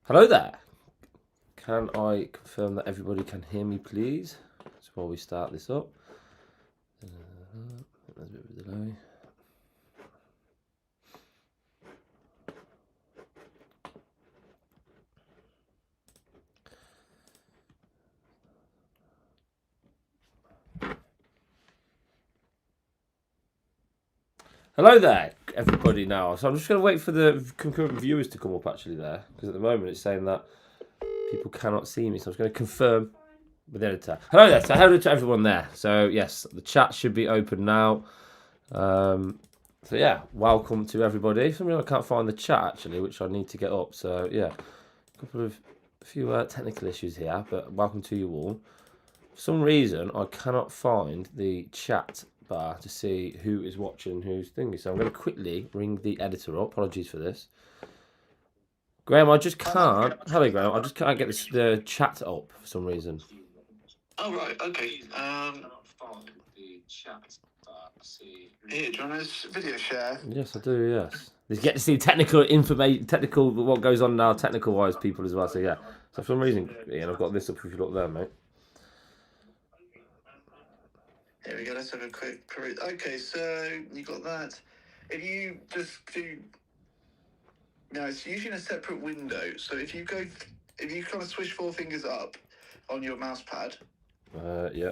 Hello there. Can I confirm that everybody can hear me, please? Just while we start this up. There's a bit of a delay. Hello there, everybody now. So I'm just going to wait for the concurrent viewers to come up actually there, because at the moment it's saying that people cannot see me. So I'm just going to confirm with the editor. Hello there, so hello to everyone there. So yes, the chat should be open now. So yeah, welcome to everybody. For some reason I can't find the chat actually, which I need to get up. So yeah, a few technical issues here, but welcome to you all. For some reason I cannot find the chat bar to see who is watching who's thinking. So I'm going to quickly ring the editor up. Apologies for this. Graham, I just can't. Hello, Graham. I just can't get the chat up for some reason. Oh, right. Okay. Here, do you want to video share? Yes, I do, yes. You get to see technical information, what goes on now, technical-wise, people as well. So, yeah. So, for some reason, Ian, I've got this up if you look there, mate. Here we go. Let's have a quick peruse. Okay, so you got that. If you just do... Now, it's usually in a separate window. So, if you kind of switch 4 fingers up on your mouse pad... Yeah.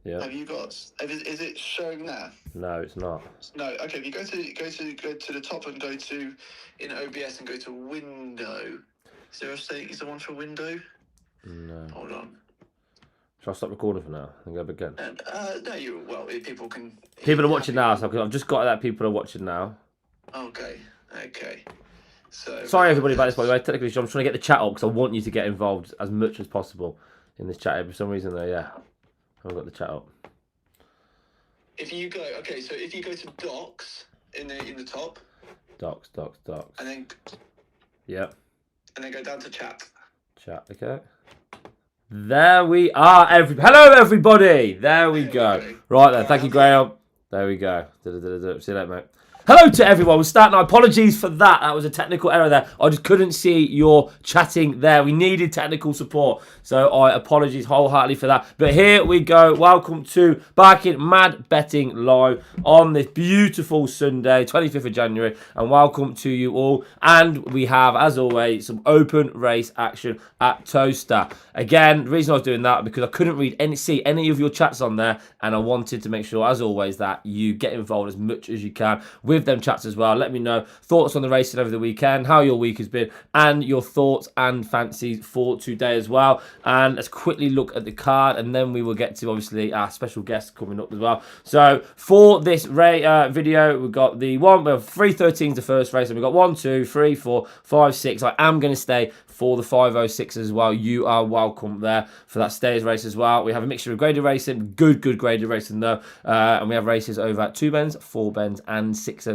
Yeah. Have you got? Is it showing there? No, it's not. No. Okay. If you go to the top and go to in OBS and go to window. Is there one for window? No. Hold on. Shall I stop recording for now and go back again? No, people can. People are watching now, so I've just got that people are watching now. Okay. So. Sorry, everybody, about this, by the way. Technically, I'm trying to get the chat up because I want you to get involved as much as possible in this chat. For some reason, though, yeah, I haven't got the chat up. If you go to docs in the top. Docs. And then. Yeah. And then go down to chat. Chat, okay. There we are, hello, everybody. There we go. Right then, thank you, Graham. There we go. See you later, mate. Hello to everyone. We're starting. Apologies for that. That was a technical error there. I just couldn't see your chatting there. We needed technical support. So I apologize wholeheartedly for that. But here we go. Welcome to Barking Mad Betting Live on this beautiful Sunday, 25th of January. And welcome to you all. And we have, as always, some open race action at Towcester. Again, the reason I was doing that because I couldn't see any of your chats on there. And I wanted to make sure, as always, that you get involved as much as you can with them chats as well. Let me know thoughts on the racing over the weekend, how your week has been, and your thoughts and fancies for today as well. And let's quickly look at the card, and then we will get to obviously our special guest coming up as well. So for this video, we've got we have 313's the first race, and we've got 1, 2, 3, 4, 5, 6. I am going to stay for the 506 as well. You are welcome there for that stayers race as well. We have a mixture of graded racing, good graded racing though, and we have races over at 2 bends, 4 bends, and 6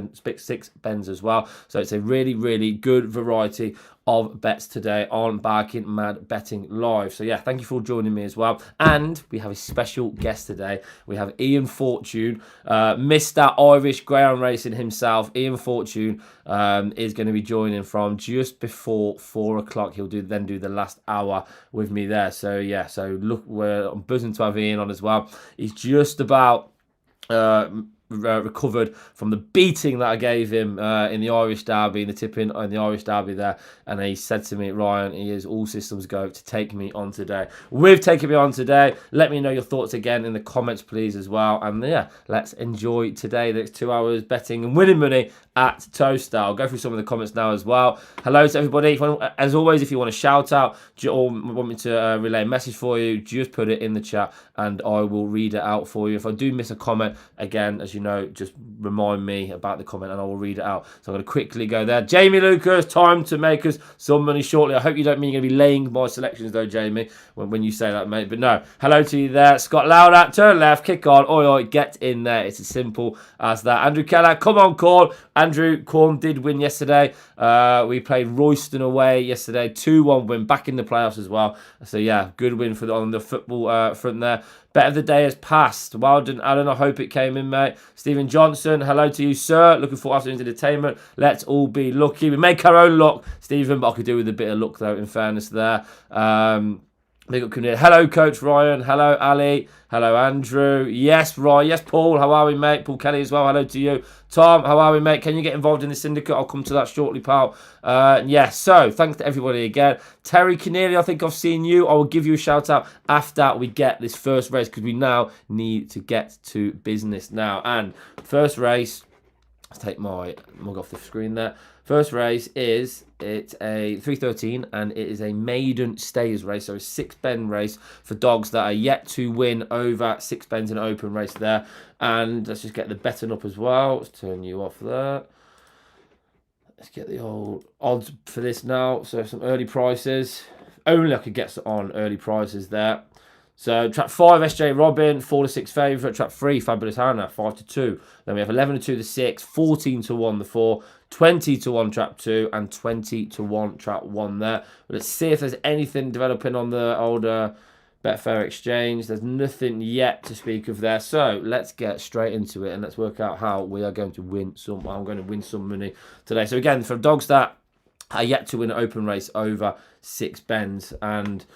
bends as well. So it's a really good variety of bets today on Barking Mad Betting Live. So yeah, thank you for joining me as well. And we have a special guest today. We have Ian Fortune, Mr. Irish Greyhound Racing himself. Ian Fortune is going to be joining from just before 4 o'clock. He'll then do the last hour with me there. So yeah, so look, I'm buzzing to have Ian on as well. He's just about recovered from the beating that I gave him in the Irish Derby, in the tipping in the Irish Derby there, and he said to me, Ryan, he is all systems go to take me on today. With taking me on today, let me know your thoughts again in the comments, please, as well. And yeah, let's enjoy today. There's 2 hours betting and winning money at Towcester. I'll go through some of the comments now as well. Hello to everybody. As always, if you want to shout out or want me to relay a message for you, just put it in the chat and I will read it out for you. If I do miss a comment, again, as you know, just remind me about the comment and I will read it out. So I'm going to quickly go there. Jamie Lucas, time to make us some money shortly. I hope you don't mean you're going to be laying my selections though, Jamie, when you say that, mate. But no, hello to you there. Scott Lauder, turn left, kick on. Oi, get in there. It's as simple as that. Andrew Keller, come on, call. Andrew Corn did win yesterday. We played Royston away yesterday. 2-1 win, back in the playoffs as well. So yeah, good win on the football front there. Bet of the day has passed. Well done, Alan. I hope it came in, mate. Stephen Johnson, hello to you, sir. Looking forward to afternoon's entertainment. Let's all be lucky. We make our own luck, Stephen, but I could do with a bit of luck, though, in fairness there. Hello, Coach Ryan. Hello, Ali. Hello, Andrew. Yes, Ryan. Yes, Paul. How are we, mate? Paul Kelly as well. Hello to you. Tom, how are we, mate? Can you get involved in the syndicate? I'll come to that shortly, pal. Yes, so thanks to everybody again. Terry Keneally, I think I've seen you. I will give you a shout out after we get this first race because we now need to get to business now. And first race, let's take my mug off the screen there. First race it's a 313 and it is a maiden stayers race, so a 6-bend race for dogs that are yet to win over 6 bends in an open race there. And let's just get the betting up as well. Let's turn you off there. Let's get the old odds for this now. So some early prices. Only I could get on early prices there. So trap 5, SJ Robin, 4-6 favourite. Trap 3, Fabulous Hannah, 5-2. Then we have 11-2 the 6, 14-1 the 4, 20-1 trap 2, and 20-1 trap 1 there. But let's see if there's anything developing on the older Betfair exchange. There's nothing yet to speak of there. So let's get straight into it and let's work out how we are going to win some. I'm going to win some money today. So again, for dogs that are yet to win an open race over 6 bends, and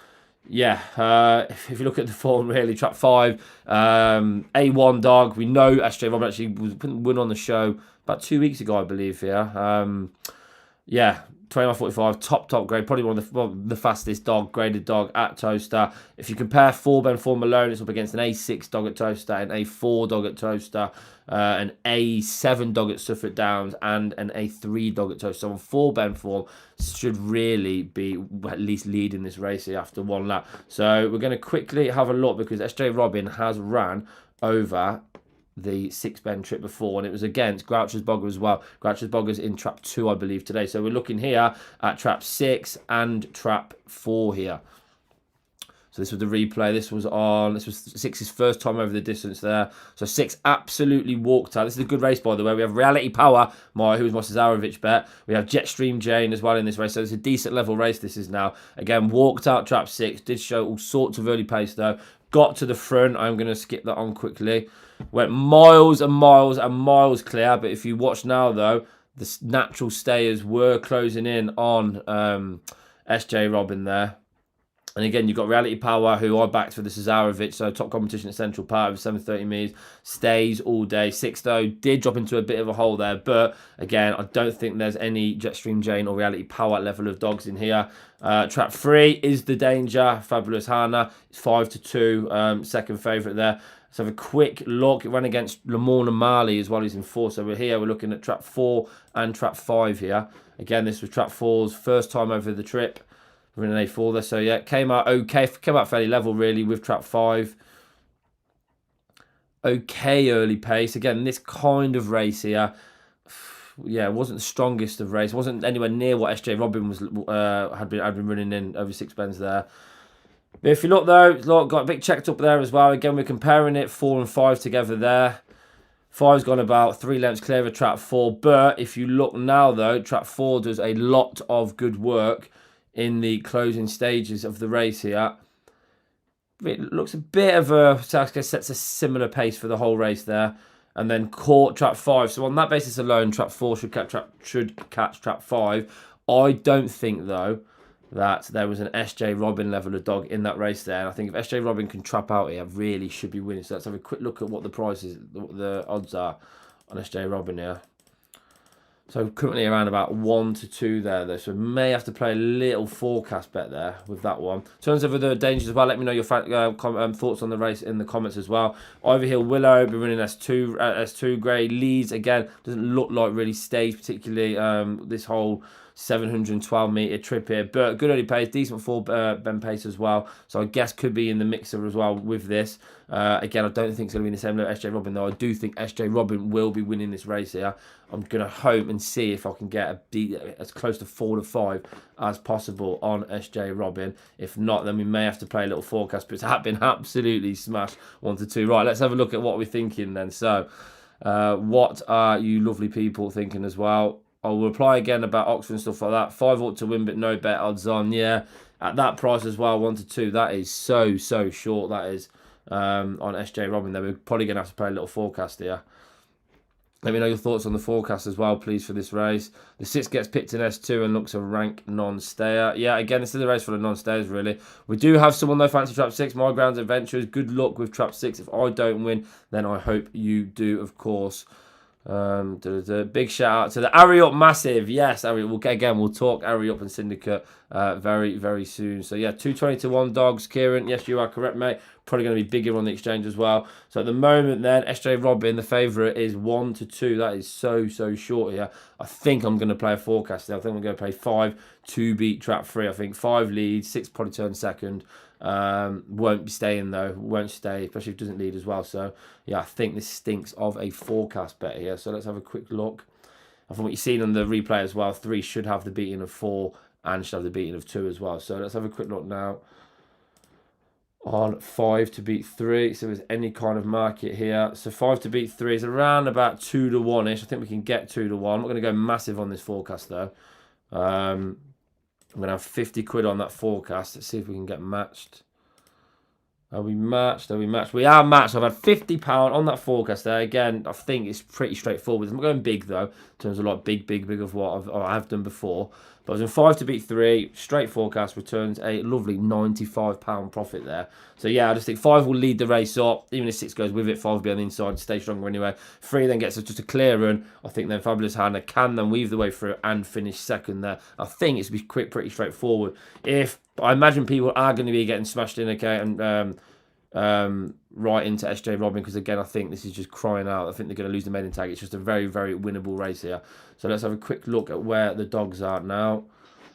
yeah, if you look at the form, really, trap 5, A1 dog. We know SJ Robin actually won on the show about 2 weeks ago, I believe. Yeah, 21.45, top grade, probably one of the fastest graded dog at Towcester. If you compare 4-bend form alone, it's up against an A6 dog at Towcester, an A4 dog at Towcester, an A7 dog at Suffolk Downs, and an A3 dog at Towcester. So on 4-bend form, should really be at least leading this race here after one lap. So we're going to quickly have a look because SJ Robin has ran over the 6-bend trip before, and it was against Groucher's Bogger as well. Groucher's Bogger's in trap 2, I believe, today. So we're looking here at trap 6 and trap 4 here. So this was the replay. This was 6's first time over the distance there. So 6 absolutely walked out. This is a good race, by the way. We have Reality Power, who was my Cesarovic bet. We have Jetstream Jane as well in this race. So it's a decent level race this is now. Again, walked out trap 6. Did show all sorts of early pace though. Got to the front. I'm going to skip that on quickly. Went miles and miles and miles clear. But if you watch now though, the natural stayers were closing in on SJ Robin there. And again, you've got Reality Power, who I backed for the Cesarovic, so top competition at Central Park with 730 meters, stays all day. 6, though, did drop into a bit of a hole there, but again, I don't think there's any Jetstream Jane or Reality Power level of dogs in here. Trap 3 is the danger. Fabulous Hannah, it's 5-2, second favourite there. Let's have a quick look. It ran against Lamorna Marley as well, he's in 4. So we're looking at trap 4 and trap 5 here. Again, this was trap 4's first time over the trip. We're in an A4 there, so yeah, came out okay. Came out fairly level, really, with trap 5. Okay early pace. Again, this kind of race here, yeah, it wasn't the strongest of race. It wasn't anywhere near what SJ Robin was had been running in over 6 bends there. But if you look, though, got a bit checked up there as well. Again, we're comparing it 4 and 5 together there. 5's gone about 3 lengths clear of trap 4. But if you look now, though, trap 4 does a lot of good work in the closing stages of the race here. It looks a bit of a, sets a similar pace for the whole race there. And then caught trap 5. So on that basis alone, trap 4 should catch trap 5. I don't think, though, that there was an SJ Robin level of dog in that race there. And I think if SJ Robin can trap out here, really should be winning. So let's have a quick look at what the prices, the odds are on SJ Robin here. So currently around about 1-2 there, though. So we may have to play a little forecast bet there with that one. In terms of other dangers as well, let me know your thoughts on the race in the comments as well. Ivyhill Willow, been running S2 grade. Leeds, again, doesn't look like really staged, particularly this whole 712 metre trip here. But good early pace, decent 4-bend pace as well. So I guess could be in the mixer as well with this. Again, I don't think it's going to be in the same level as SJ Robin, though. I do think SJ Robin will be winning this race here. I'm going to hope and see if I can get as close to 4-5 as possible on SJ Robin. If not, then we may have to play a little forecast. But it's been absolutely smashed 1-2. Right, let's have a look at what we're thinking then. So What are you lovely people thinking as well? I will reply again about Oxford and stuff like that. 5 ought to win, but no bet odds on. Yeah, at that price as well, 1 to 2. That is so short. That is on SJ Robin. There, we're probably going to have to play a little forecast here. Let me know your thoughts on the forecast as well, please, for this race. The 6 gets picked in S2 and looks a rank non-stayer. Yeah, again, this is a race for the non-stayers, really. We do have someone, though, fancy Trap 6. My Grounds Adventures. Good luck with Trap 6. If I don't win, then I hope you do, of course. Big shout out to the Harry Up Massive. Yes, Harry. We'll talk Harry Up and Syndicate very soon. So yeah, 220 to 1 dogs. Kieran, yes, you are correct, mate. Probably going to be bigger on the exchange as well. So at the moment, then SJ Robin, the favourite, is 1 to 2. That is so short here. I think I'm going to play a forecast now. I think I'm going to play 5 to beat Trap 3. I think 5 leads, 6 probably turn second. Won't be staying though. Won't stay, especially if it doesn't lead as well. So yeah, I think this stinks of a forecast bet here. So let's have a quick look. And from what you've seen on the replay as well, 3 should have the beating of 4 and should have the beating of 2 as well. So let's have a quick look now on 5 to beat 3. So there's any kind of market here. So 5 to beat 3 is around about 2 to 1-ish. I think we can get 2 to 1. I'm not going to go massive on this forecast though. I'm going to have 50 quid on that forecast. Let's see if we can get matched. Are we matched? Are we matched? We are matched. I've had £50 on that forecast there. Again, I think it's pretty straightforward. I'm not going big, though, in terms of like big of what I've done before. But I was in 5 to beat 3. Straight forecast returns a lovely £95 profit there. So, yeah, I just think 5 will lead the race up. Even if 6 goes with it, 5 will be on the inside, stay stronger anyway. 3 then gets us just a clear run. I think then Fabulous Hannah can then weave the way through and finish second there. I think it's be pretty straightforward. I imagine people are going to be getting smashed in, okay, and right into SJ Robin, because again, I think this is just crying out. I think they're going to lose the maiden tag. It's just a very winnable race here. So let's have a quick look at where the dogs are now.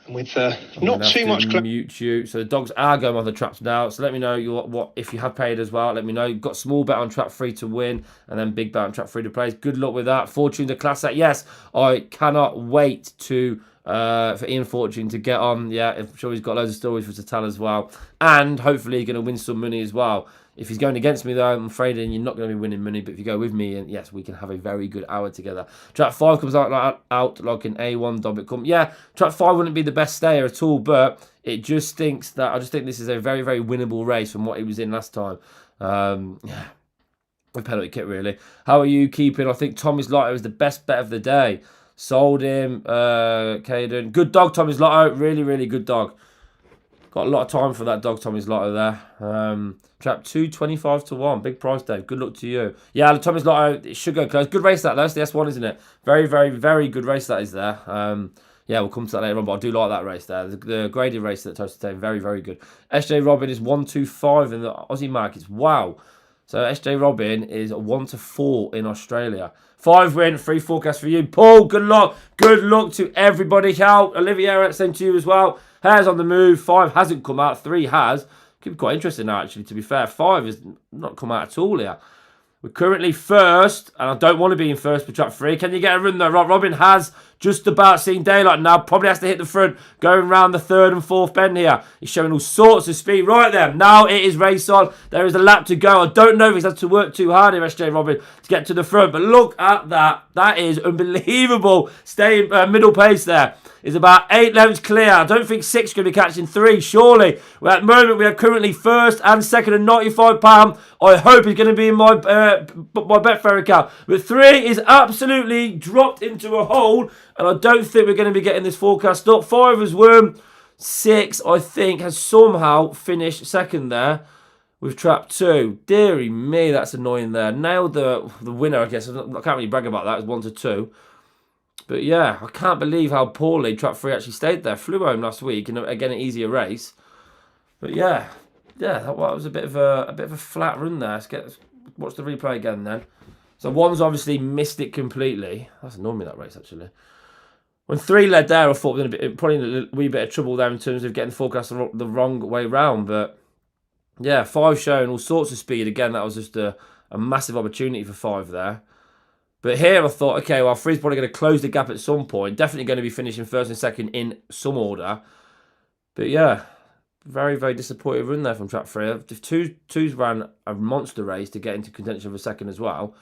With not too much mute you. So the dogs are going on the traps now. So let me know what if you have paid as well. Let me know. You've got small bet on trap 3 to win, and then big bet on trap 3 to play. Good luck with that. Fortune to class that. Yes, I cannot wait to for Ian Fortune to get on. Yeah, I'm sure he's got loads of stories for us to tell as well, and hopefully he's going to win some money as well. If he's going against me, though, I'm afraid you're not going to be winning money. But if you go with me, and yes, we can have a very good hour together. Trap 5 comes out like an A1 dob. Yeah, Trap 5 wouldn't be the best stayer at all, but it just stinks that I just think this is a very winnable race from what he was in last time. Yeah, with penalty kit, really. How are you keeping? I think Tommy's Lotto was the best bet of the day. Sold him, Caden. Good dog, Tommy's Lotto. Really good dog. Got a lot of time for that dog, Tommy's Lotto there. Trap 2, 25 to 1. Big price, Dave. Good luck to you. Yeah, Tommy's Lotto, it should go close. Good race that, though. It's the S1, isn't it? Very good race that is there. Yeah, we'll come to that later on, but I do like that race there. The graded race that Towcester today, very good. SJ Robin is 125 in the Aussie markets. Wow. So SJ Robin is 1 to 4 in Australia. 5 win, 3 forecast for you. Paul, good luck. Good luck to everybody. Cal, Olivia, same to you as well. Hair's on the move. 5 hasn't come out. 3 has. Could be quite interesting now, actually, to be fair. 5 has not come out at all here. We're currently first, and I don't want to be in first for trap 3. Can you get a run though? Robin has just about seen daylight now. Probably has to hit the front, going around the 3rd and 4th bend here. He's showing all sorts of speed right there. Now it is race on. There is a lap to go. I don't know if he's had to work too hard here, SJ Robin, to get to the front. But look at that. That is unbelievable. Staying middle pace there. Is about 8 lengths clear. I don't think 6 going to be catching 3, surely. Well, at the moment, we are currently first and second at £95. I hope he's going to be in my Betfair account. But 3 is absolutely dropped into a hole, and I don't think we're going to be getting this forecast up. 5 has won. 6, I think, has somehow finished second there with trap 2. Deary me, that's annoying there. Nailed the winner, I guess. I can't really brag about that. It's 1 to 2. But yeah, I can't believe how poorly Trap 3 actually stayed there. Flew home last week, and again an easier race. But yeah, that was a bit of a flat run there. Let's watch the replay again then. So 1's obviously missed it completely. That's annoying me, that race actually. When 3 led there, I thought we were going to be probably in a wee bit of trouble there in terms of getting the forecast the wrong way round. But yeah, 5 showing all sorts of speed. Again, that was just a massive opportunity for 5 there. But here I thought, okay, well, 3's probably going to close the gap at some point. Definitely going to be finishing first and second in some order. But yeah, very disappointed run there from Trap 3. If 2's ran a monster race to get into contention for second as well.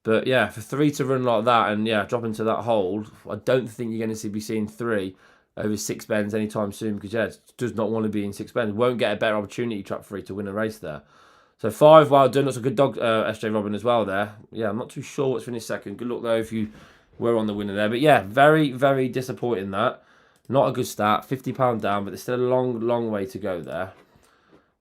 But yeah, for 3 to run like that and yeah, drop into that hold, I don't think you're going to be seeing 3 over 6 bends anytime soon, because yeah, it does not want to be in 6 bends. Won't get a better opportunity, trap 3, to win a race there. So 5, well done. That's a good dog, SJ Robin, as well there. Yeah, I'm not too sure what's finished second. Good luck though if you were on the winner there. But yeah, very, very disappointing that. Not a good start. £50 down, but there's still a long, long way to go there.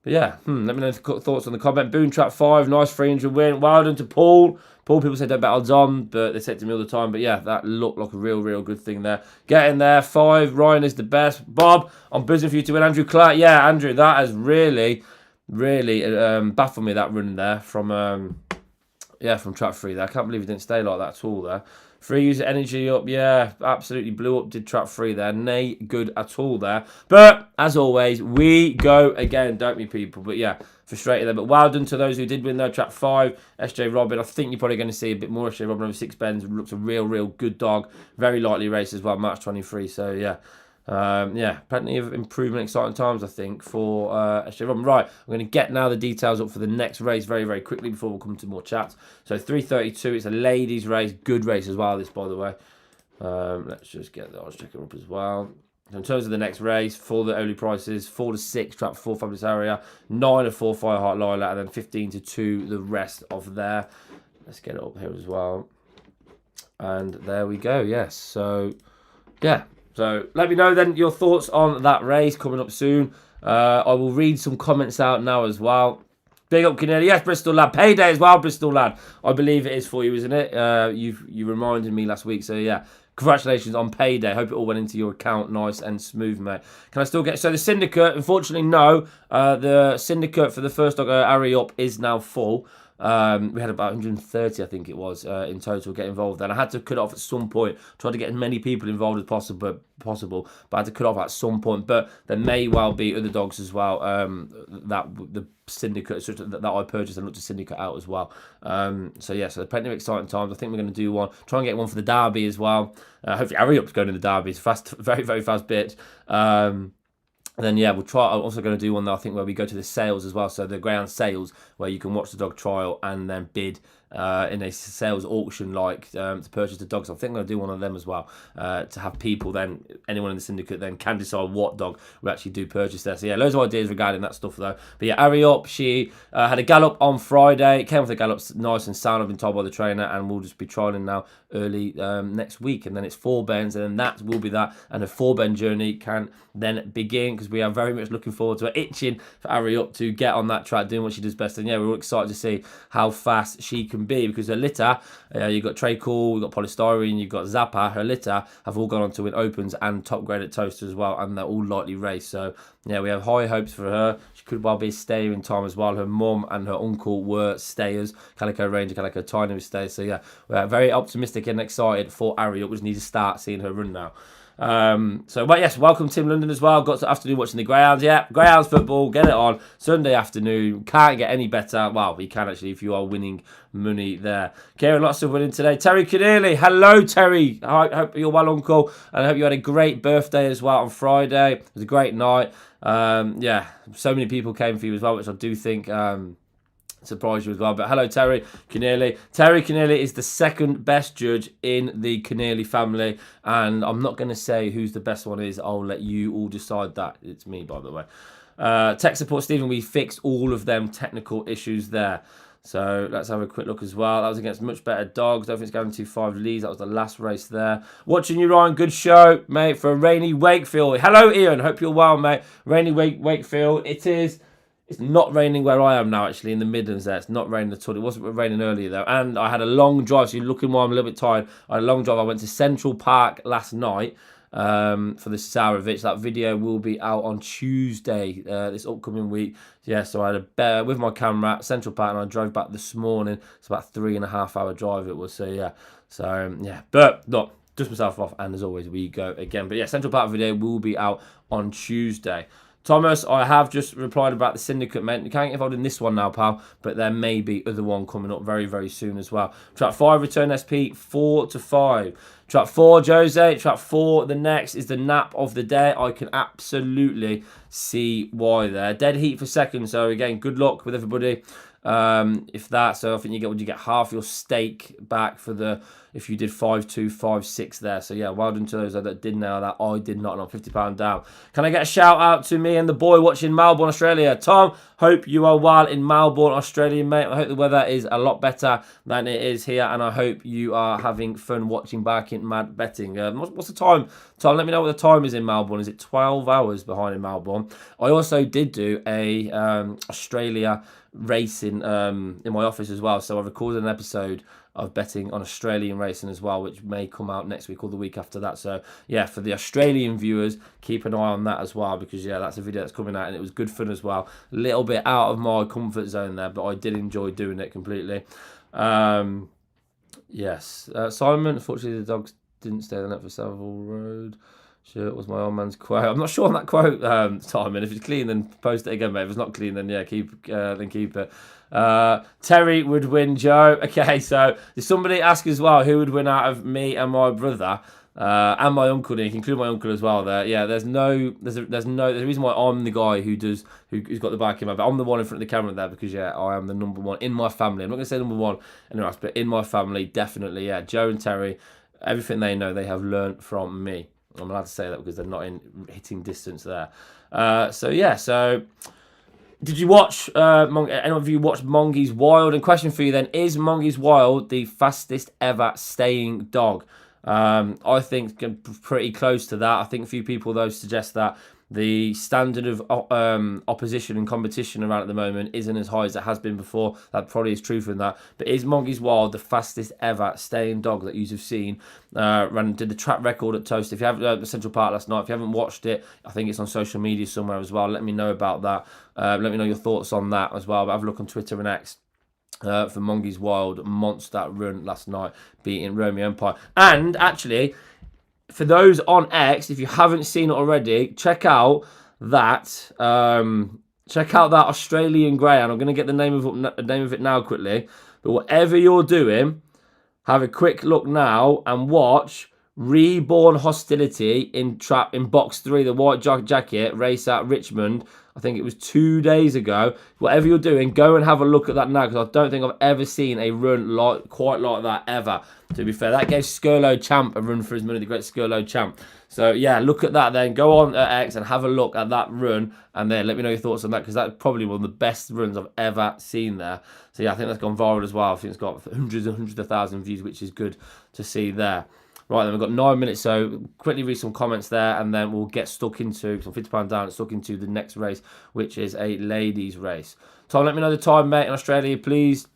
But yeah, let me know thoughts on the comment. Boone trap 5, nice 300 win. Well done to Paul. Paul, people say don't bet odds on, but they say it to me all the time. But yeah, that looked like a real, real good thing there. Get in there. 5, Ryan is the best. Bob, I'm buzzing for you to win. Andrew Clark. Yeah, Andrew, that has really, really baffled me, that run there from trap 3 there. I can't believe it didn't stay like that at all there. 3 user energy up, yeah, absolutely blew up, did trap 3 there. Nay, good at all there. But, as always, we go again, don't we, people? But yeah, frustrated there. But well done to those who did win, though. Trap 5, SJ Robin. I think you're probably going to see a bit more SJ Robin over 6 bends. Looks a real, real good dog. Very lightly race as well, March 23. So, yeah. Plenty of improvement, exciting times, I think, for SJ Robin. Right, I'm going to get now the details up for the next race very, very quickly before we'll come to more chats. So 3:32, it's a ladies' race, good race as well, this, by the way. Let's just get that, I'll just check it up as well. So in terms of the next race, for the only prices, 4 to 6, trap 4, Fabulous Area, 9 to 4, Fireheart Lilac, and then 15 to 2, the rest of there. Let's get it up here as well. And there we go, yes. So, yeah. So let me know then your thoughts on that race coming up soon. I will read some comments out now as well. Big up Canary. Yes, Bristol lad. Payday as well, Bristol lad. I believe it is for you, isn't it? You reminded me last week. So yeah, congratulations on payday. Hope it all went into your account nice and smooth, mate. Can I still get... So the syndicate, unfortunately, no. The syndicate for the first dog, Harry Up, is now full. We had about 130, I think it was, in total get involved. And I had to cut off at some point. Tried to get as many people involved as possible, but I had to cut off at some point. But there may well be other dogs as well that the syndicate that I purchased and looked to syndicate out as well. So yeah, so plenty of exciting times. I think we're going to do one. Try and get one for the derby as well. Hopefully, Harry Up's going in the derby. It's fast, very, very fast bitch. And then, yeah, we'll try. I'm also going to do one, I think, where we go to the sales as well. So the Greyhound sales, where you can watch the dog trial and then bid in a sales auction, like to purchase the dogs. I think I'm going to do one of them as well, to have people then, anyone in the syndicate then can decide what dog we actually do purchase there. So yeah, loads of ideas regarding that stuff though. But yeah, Harry Up, she had a gallop on Friday. Came with a gallop nice and sound, I've been told by the trainer, and we'll just be trialling now early next week. And then it's 4 bends, and then that will be that. And a 4 bend journey can then begin, because we are very much looking forward to it, itching for Harry Up to get on that track, doing what she does best. And yeah, we're all excited to see how fast she can be, because her litter, you've got Traycool, you've got Polystyrene, you've got Zappa, her litter have all gone on to win Opens and top grade at Towcester as well, and they're all lightly raced. So yeah, we have high hopes for her. She could well be a stayer in time as well. Her mum and her uncle were stayers. Calico Ranger, Calico Tiny was stayers. So yeah, we're very optimistic and excited for Harry Up. We just need to start seeing her run now. But yes, welcome Tim London as well. Got to afternoon watching the Greyhounds. Yeah, Greyhounds football, get it on Sunday afternoon. Can't get any better. Well, we can actually if you are winning money there. Kieran, lots of winning today. Terry Keneally, hello Terry. I hope you're well, uncle, and I hope you had a great birthday as well on Friday. It was a great night. Yeah, so many people came for you as well, which I do think surprise you as well. But hello Terry Keneally. Terry Keneally is the second best judge in the Keneally family, and I'm not going to say who's the best one is. I'll let you all decide that. It's me, by the way. Tech support Stephen, we fixed all of them technical issues there. So let's have a quick look as well. That was against much better dogs. Don't think it's guaranteed 5 leads. That was the last race there. Watching you, Ryan. Good show, mate, for Rainy Wakefield. Hello, Ian. Hope you're well, mate. Rainy Wakefield. It's not raining where I am now, actually, in the Midlands there. It's not raining at all. It wasn't raining earlier, though. And I had a long drive. So you're looking while I'm a little bit tired. I had a long drive. I went to Central Park last night for the Saravich. That video will be out on Tuesday this upcoming week. Yeah, so I had a bear with my camera at Central Park, and I drove back this morning. It's about a 3.5 hour drive it was. So, yeah. So, yeah. But, look, dust myself off. And as always, we go again. But, yeah, Central Park video will be out on Tuesday. Thomas, I have just replied about the syndicate, mate. You can't get involved in this one now, pal, but there may be other one coming up very, very soon as well. Trap 5, return SP, 4 to 5. Trap 4, Jose. Trap 4, the next is the nap of the day. I can absolutely see why there. Dead heat for second, so again, good luck with everybody. if that. So I think you get half your stake back for the if you did 5-2, 5-6 there. So yeah, well done to those that did nail that. I did not, and I'm £50 down. Can I get a shout out to me and the boy watching Melbourne, Australia? Tom, hope you are well in Melbourne, Australia, mate. I hope the weather is a lot better than it is here, and I hope you are having fun watching back in Mad Betting. What's the time? Tom, let me know what the time is in Melbourne. Is it 12 hours behind in Melbourne? I also did do a Australia racing in my office as well, so I recorded an episode of betting on Australian racing as well, which may come out next week or the week after that. So yeah, for the Australian viewers, keep an eye on that as well, because yeah, that's a video that's coming out and it was good fun as well. A little bit out of my comfort zone there, but I did enjoy doing it completely. Yes, Simon, unfortunately the dogs didn't stay the net for Savile Road. Sure, it was my old man's quote. I'm not sure on that quote, Simon. If it's clean, then post it again, mate. If it's not clean, then yeah, keep it. Terry would win, Joe. Okay, so did somebody ask as well who would win out of me and my brother and my uncle? And you can include my uncle as well. There, yeah. There's the reason why I'm the guy who's got the bike in my back. I'm the one in front of the camera there because yeah, I am the number one in my family. I'm not gonna say number one anywhere else, but in my family, definitely. Yeah, Joe and Terry, everything they know, they have learnt from me. I'm allowed to say that because they're not in hitting distance there. So yeah, so did you watch, any of you watched Monge's Wild? And question for you then, is Monge's Wild the fastest ever staying dog? I think pretty close to that. I think a few people though suggest that the standard of opposition and competition around at the moment isn't as high as it has been before. That probably is true for that. But is Monge's Wild the fastest ever staying dog that you've seen? Did the track record at Towcester. If you haven't Central Park last night, if you haven't watched it, I think it's on social media somewhere as well. Let me know about that. Let me know your thoughts on that as well. But have a look on Twitter and X. For Monge's Wild monster run last night, beating Romeo Empire. And actually, for those on X, if you haven't seen it already, check out that Australian Greyhound. I'm going to get the name of it now quickly. But whatever you're doing, have a quick look now and watch Reborn Hostility in box 3, the white jacket race at Richmond. I think it was 2 days ago. Whatever you're doing, go and have a look at that now, because I don't think I've ever seen a run quite like that ever. To be fair, that gave Skirlow Champ a run for his money, the great Skirlow Champ. So yeah, look at that then. Go on X and have a look at that run, and then let me know your thoughts on that, because that's probably one of the best runs I've ever seen there. So yeah, I think that's gone viral as well. I think it's got hundreds and hundreds of thousands of views, which is good to see there. Right, then we've got 9 minutes, so quickly read some comments there, and then we'll get stuck into, because I'm £50 down, stuck into the next race, which is a ladies' race. Tom, let me know the time, mate, in Australia, please.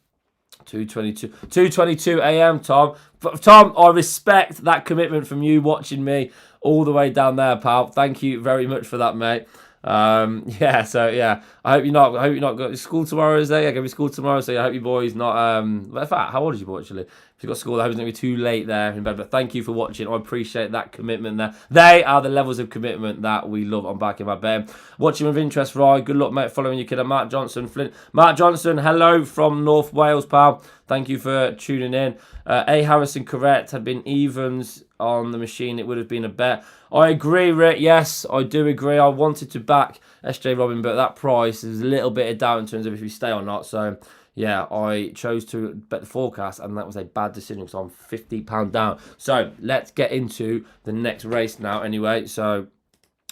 2:22 a.m, Tom. Tom, I respect that commitment from you watching me all the way down there, pal. Thank you very much for that, mate. Yeah, so yeah, I hope you're not got school tomorrow, is there? Yeah, gonna be school tomorrow, so yeah, I hope your boy's not in fact, how old is your boy actually? If you've got school, I hope it's not gonna be too late there in bed. But thank you for watching. I appreciate that commitment there. They are the levels of commitment that we love on Back in My Bed. Watching with interest, right? Good luck, mate, following your kid. Mark Johnson, Flint. Mark Johnson, hello from North Wales, pal. Thank you for tuning in. A. Harrison, correct. Had been evens on the machine, it would have been a bet. I agree, Rick. Yes, I do agree. I wanted to back SJ Robin, but that price is a little bit of doubt in terms of if we stay or not. So yeah, I chose to bet the forecast, and that was a bad decision because I'm £50 down. So let's get into the next race now anyway. So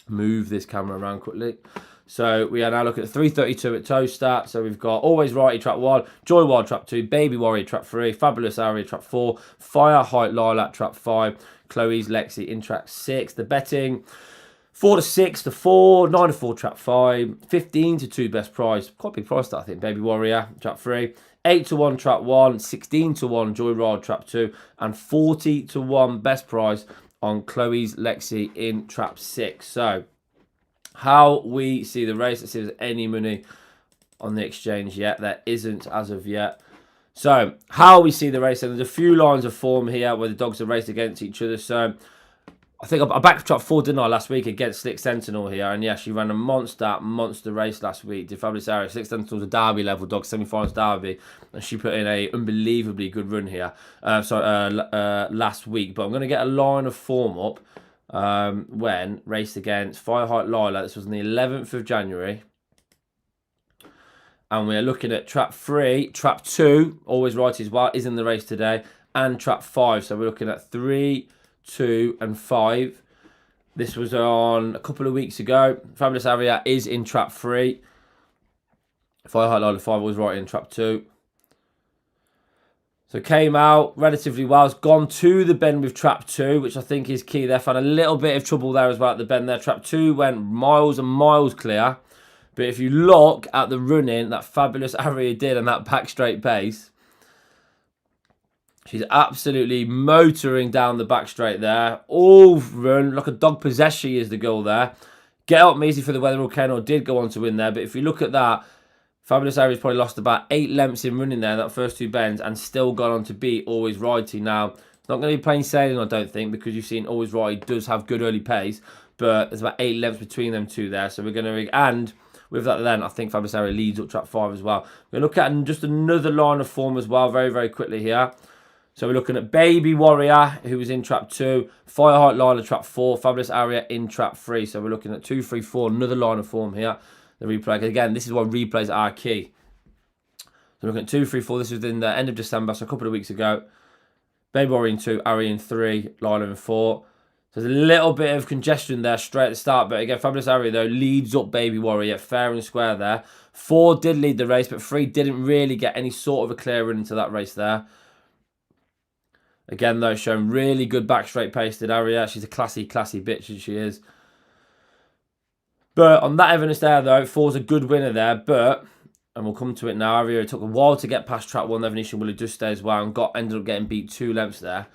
move this camera around quickly. So we are now looking at 3:32 at Towcester. So we've got Always Righty Trap 1, Joy Wild Trap 2, Baby Warrior Trap 3, Fabulous Aria Trap 4, Fire Height Lilac Trap 5, Chloe's Lexi in Trap 6. The betting 4 to 6 to 4, 9 to 4 Trap 5, 15 to 2 best price. Quite a big price that I think. Baby Warrior Trap 3, 8 to 1 Trap 1, 16 to 1 Joy Wild Trap 2, and 40 to 1 best price on Chloe's Lexi in Trap 6. So how we see the race. Let's see if there's any money on the exchange yet. There isn't as of yet. So how we see the race, and there's a few lines of form here where the dogs are raced against each other. So I think I backed Trap 4, didn't I, last week against Slick Sentinel here. And yeah, she ran a monster race last week. Did Fabulous Area. Slick Sentinel's a derby level dog, semi-finals derby. And she put in a unbelievably good run here. Last week. But I'm going to get a line of form up. When raced against Fire Height Lila. This was on the 11th of January. And we're looking at trap 3, trap 2, always right as well, is in the race today, and trap 5. So we're looking at 3, 2, and 5. This was on a couple of weeks ago. Fabulous Area is in trap 3. Fire Height Line 5 was right in trap 2. So came out relatively well. It's gone to the bend with trap 2, which I think is key. They found a little bit of trouble there as well at the bend there. Trap 2 went miles and miles clear. But if you look at the running that Fabulous Area did on that back straight pace, she's absolutely motoring down the back straight there. All run like a dog possessed she is, the girl there. Get Up Measy for the Weather Volcano did go on to win there. But if you look at that, Fabulous Area's probably lost about 8 lengths in running there, that first 2 bends, and still gone on to beat Always Righty. Now, it's not going to be plain sailing, I don't think, because you've seen Always Righty does have good early pace, but there's about 8 lengths between them two there. So we're going to... And with that then, I think Fabulous Area leads up trap 5 as well. We're going to look at just another line of form as well, very, very quickly here. So we're looking at Baby Warrior, who was in trap 2. Fire Height Lila trap 4. Fabulous Area in trap 3. So we're looking at 2, 3, 4. Another line of form here. The replay. Again, this is why replays are key. So we're looking at 2, 3, 4. This was in the end of December, so a couple of weeks ago. Baby Warrior in 2. Area in 3. Lila in 4. So there's a little bit of congestion there straight at the start. But again, Fabulous Area, though, leads up Baby Warrior fair and square there. 4 did lead the race, but 3 didn't really get any sort of a clear run into that race there. Again, though, showing really good back straight pace did Area. She's a classy, classy bitch, she is. But on that evidence there, though, 4's a good winner there. But, and we'll come to it now, Area, it took a while to get past trap 1. Evolution will just stay as well and ended up getting beat 2 lengths there.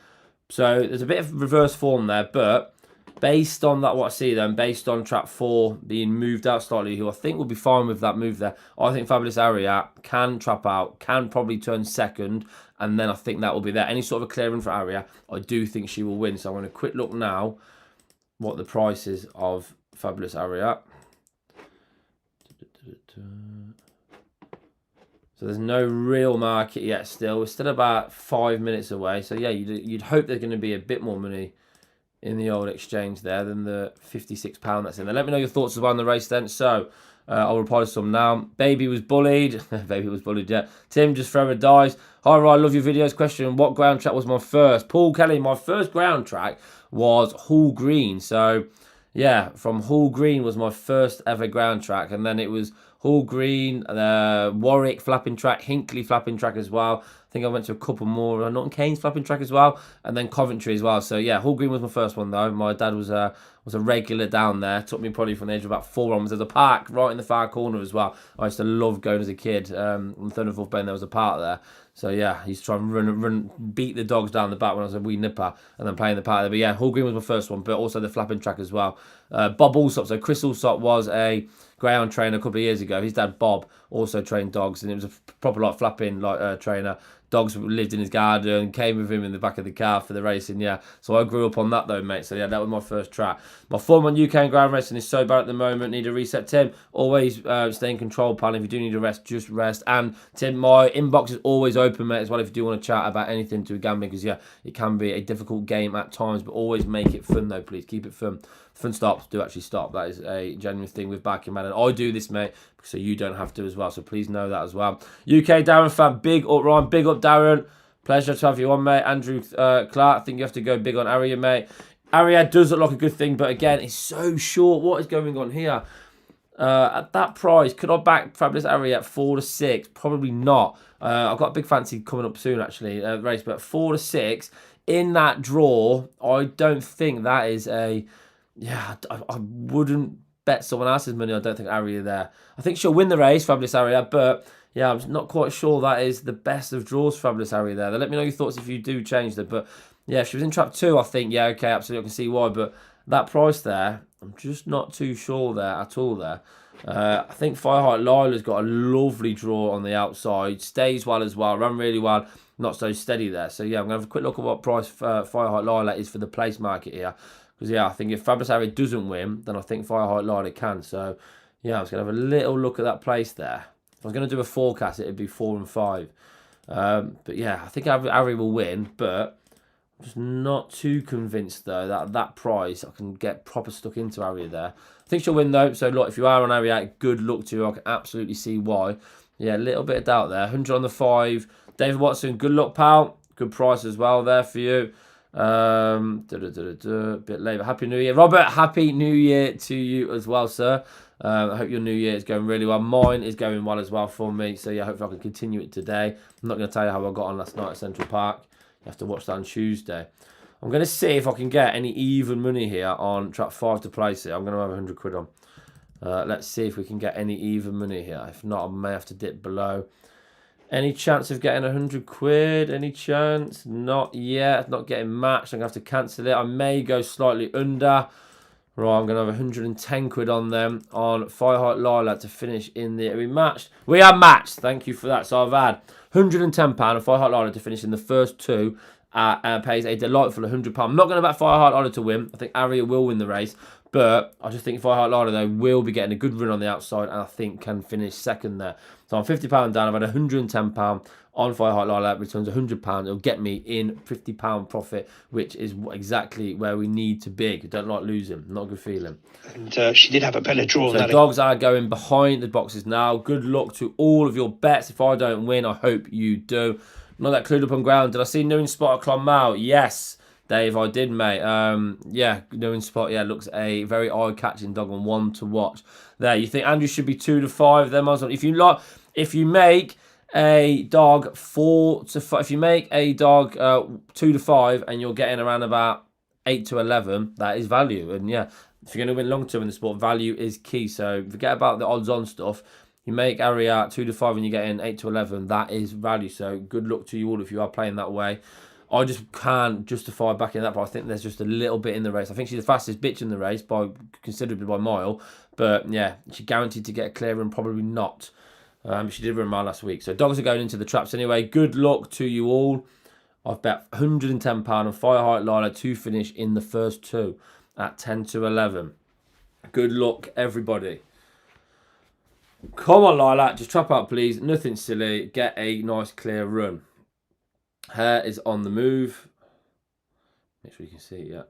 So there's a bit of reverse form there. But based on that, what I see then, based on trap 4 being moved out slightly, who I think will be fine with that move there, I think Fabulous Area can trap out, can probably turn second, and then I think that will be there. Any sort of a clear run for Area, I do think she will win. So I'm going to quick look now what the price is of Fabulous Area. So there's no real market yet still. We're still about 5 minutes away. So yeah, you'd hope there's going to be a bit more money in the old exchange there than the £56 that's in there. Let me know your thoughts about the race then. So I'll reply to some now. Baby was bullied. Baby was bullied, yeah. Tim just throwing dice. Hi, Ryan, love your videos. Question, what ground track was my first? Paul Kelly, my first ground track was Hall Green. So yeah, from Hall Green was my first ever ground track. And then it was Hall Green, Warwick flapping track, Hinkley flapping track as well. I think I went to a couple more. Norton Keynes flapping track as well. And then Coventry as well. So yeah, Hall Green was my first one though. My dad was a regular down there. Took me probably from the age of about 4 onwards. There's a park right in the far corner as well. I used to love going as a kid. On the 3rd and 4th Bend there was a park there. So yeah, I used to try and beat the dogs down the back when I was a wee nipper and then playing the park there. But yeah, Hall Green was my first one, but also the flapping track as well. Bob Allsop, so Chris Allsop was a Greyhound trainer a couple of years ago. His dad Bob also trained dogs, and it was a proper like flapping trainer. Dogs lived in his garden, came with him in the back of the car for the racing, yeah. So I grew up on that though, mate. So yeah, that was my first track. My form on UK and ground racing is so bad at the moment. Need a reset, Tim. Always stay in control, pal. If you do need a rest, just rest. And Tim, my inbox is always open, mate, as well, if you do want to chat about anything to gambling, because yeah, it can be a difficult game at times, but always make it fun though, please. Keep it fun. Fun stops do actually stop. That is a genuine thing with backing, man. And I do this, mate, so you don't have to as well. So please know that as well. UK Darren fan, big up, Ryan. Big up, Darren. Pleasure to have you on, mate. Andrew Clark, I think you have to go big on Area, mate. Area does look like a good thing, but again, it's so short. What is going on here? At that price, could I back Fabulous Area at 4 to 6? Probably not. I've got a big fancy coming up soon, actually, race, but 4 to 6 in that draw, I don't think that is a... Yeah, I wouldn't bet someone else's money. I don't think Area there. I think she'll win the race, Fabulous Area, but yeah, I'm not quite sure that is the best of draws, Fabulous Area there. Let me know your thoughts if you do change them. But yeah, if she was in trap 2, I think, yeah, okay, absolutely, I can see why. But that price there, I'm just not too sure there at all there. I think Fire Height Lila's got a lovely draw on the outside. Stays well as well, ran really well. Not so steady there. So yeah, I'm going to have a quick look at what price Fire Height Lila is for the place market here. Because, yeah, I think if Fabulous Area doesn't win, then I think Fire Height Lila can. So, yeah, I was going to have a little look at that place there. If I was going to do a forecast, it would be 4 and 5. But, yeah, I think Area will win. But I'm just not too convinced, though, that that price, I can get proper stuck into Area there. I think she'll win, though. So, look, if you are on Area, good luck to you. I can absolutely see why. Yeah, a little bit of doubt there. 100 on the 5. David Watson, good luck, pal. Good price as well there for you. Bit late. Happy New Year. Robert, Happy New Year to you as well, sir. I hope your New Year is going really well. Mine is going well as well for me. So, yeah, hopefully I can continue it today. I'm not going to tell you how I got on last night at Central Park. You have to watch that on Tuesday. I'm going to see if I can get any even money here on track 5 to place it. I'm going to have 100 quid on. Let's see if we can get any even money here. If not, I may have to dip below. Any chance of getting 100 quid? Any chance? Not yet. Not getting matched. I'm going to have to cancel it. I may go slightly under. Right, I'm going to have 110 quid on them on Fireheart Lilac to finish in the... Are we matched? We are matched. Thank you for that. So I've had £110 on Fireheart Lilac to finish in the first 2. Pays a delightful £100. I'm not going to bet Fireheart Lilac to win. I think Aria will win the race. But I just think Fireheart Lilac, though, will be getting a good run on the outside and I think can finish second there. So I'm £50 down. I've had £110 on Fireheart Lilac. Returns £100. It'll get me in £50 profit, which is exactly where we need to be. I don't like losing. Not a good feeling. And she did have a better draw. So dogs are going behind the boxes now. Good luck to all of your bets. If I don't win, I hope you do. Not that clued up on ground. Did I see New Spot at Clonmel? Yes. Dave, I did, mate. Yeah, New Spot, yeah, looks a very eye-catching dog and one to watch. There, you think Andrew should be 2 to 5? Then, if you make a dog 4 to 5, if you make a dog 2 to 5, and you're getting around about 8 to 11, that is value. And yeah, if you're going to win long term in the sport, value is key. So forget about the odds-on stuff. You make Aria 2 to 5, and you're getting 8 to 11. That is value. So good luck to you all if you are playing that way. I just can't justify backing that, but I think there's just a little bit in the race. I think she's the fastest bitch in the race, considerably by a mile. But yeah, she guaranteed to get a clear run, probably not. She did run a mile last week. So dogs are going into the traps anyway. Good luck to you all. I've bet £110 on Fireheart Lilac to finish in the first 2 at 10 to 11. Good luck, everybody. Come on, Lilac. Just trap out, please. Nothing silly. Get a nice clear run. Hair is on the move. Make sure you can see it, yeah.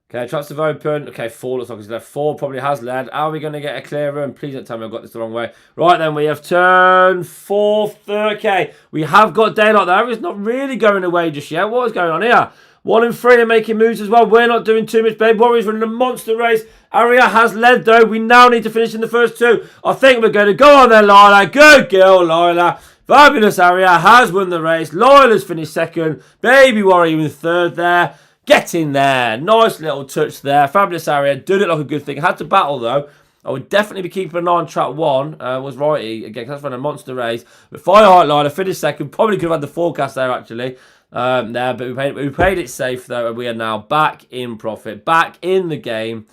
Okay, traps have opened. Okay, 4 looks like it's left. 4 probably has led. Are we going to get a clear run? Please don't tell me I've got this the wrong way. Right then, we have turned 4th. Okay, we have got daylight there. It's not really going away just yet. What is going on here? 1 and 3 are making moves as well. We're not doing too much, babe. Warriors running a monster race. Aria has led, though. We now need to finish in the first 2. I think we're going to go on there, Lila. Good girl, Lila. Fabulous Aria has won the race. Lila's finished 2nd. Baby Warrior in 3rd there. Get in there. Nice little touch there. Fabulous Aria. Did it like a good thing. Had to battle, though. I would definitely be keeping an eye on track 1. Was righty. Again, because that's running a monster race. But Fireheart Lila finished 2nd. Probably could have had the forecast there, actually. But we played it safe, though. And we are now back in profit. Back in the game.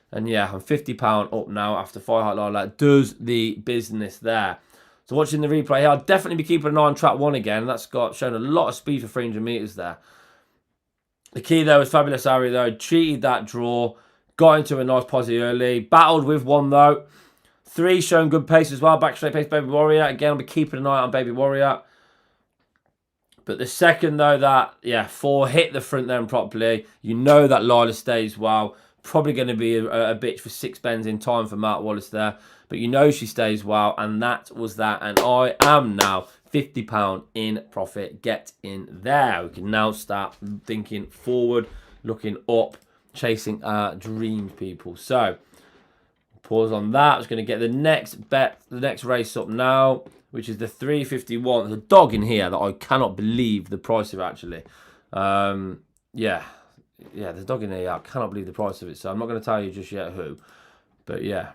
And yeah, I'm £50 up now after Fireheart Lila does the business there. So watching the replay here, I'll definitely be keeping an eye on track 1 again. That's shown a lot of speed for 300 metres there. The key there was Fabulous Aria, though. Cheated that draw. Got into a nice posse early. Battled with 1, though. 3 showing good pace as well. Back straight pace, Baby Warrior. Again, I'll be keeping an eye on Baby Warrior. But the second, though, that, yeah, 4 hit the front then properly. You know that Lila stays well. Probably going to be a bitch for 6 bends in time for Mark Wallace there. But you know she stays well. And that was that. And I am now £50 in profit. Get in there. We can now start thinking forward, looking up, chasing our dreams, people. So, pause on that. I'm just going to get the next bet, the next race up now, which is the 351. There's a dog in here that I cannot believe the price of, actually. Yeah, there's a dog in here. I cannot believe the price of it. So I'm not going to tell you just yet who. But yeah,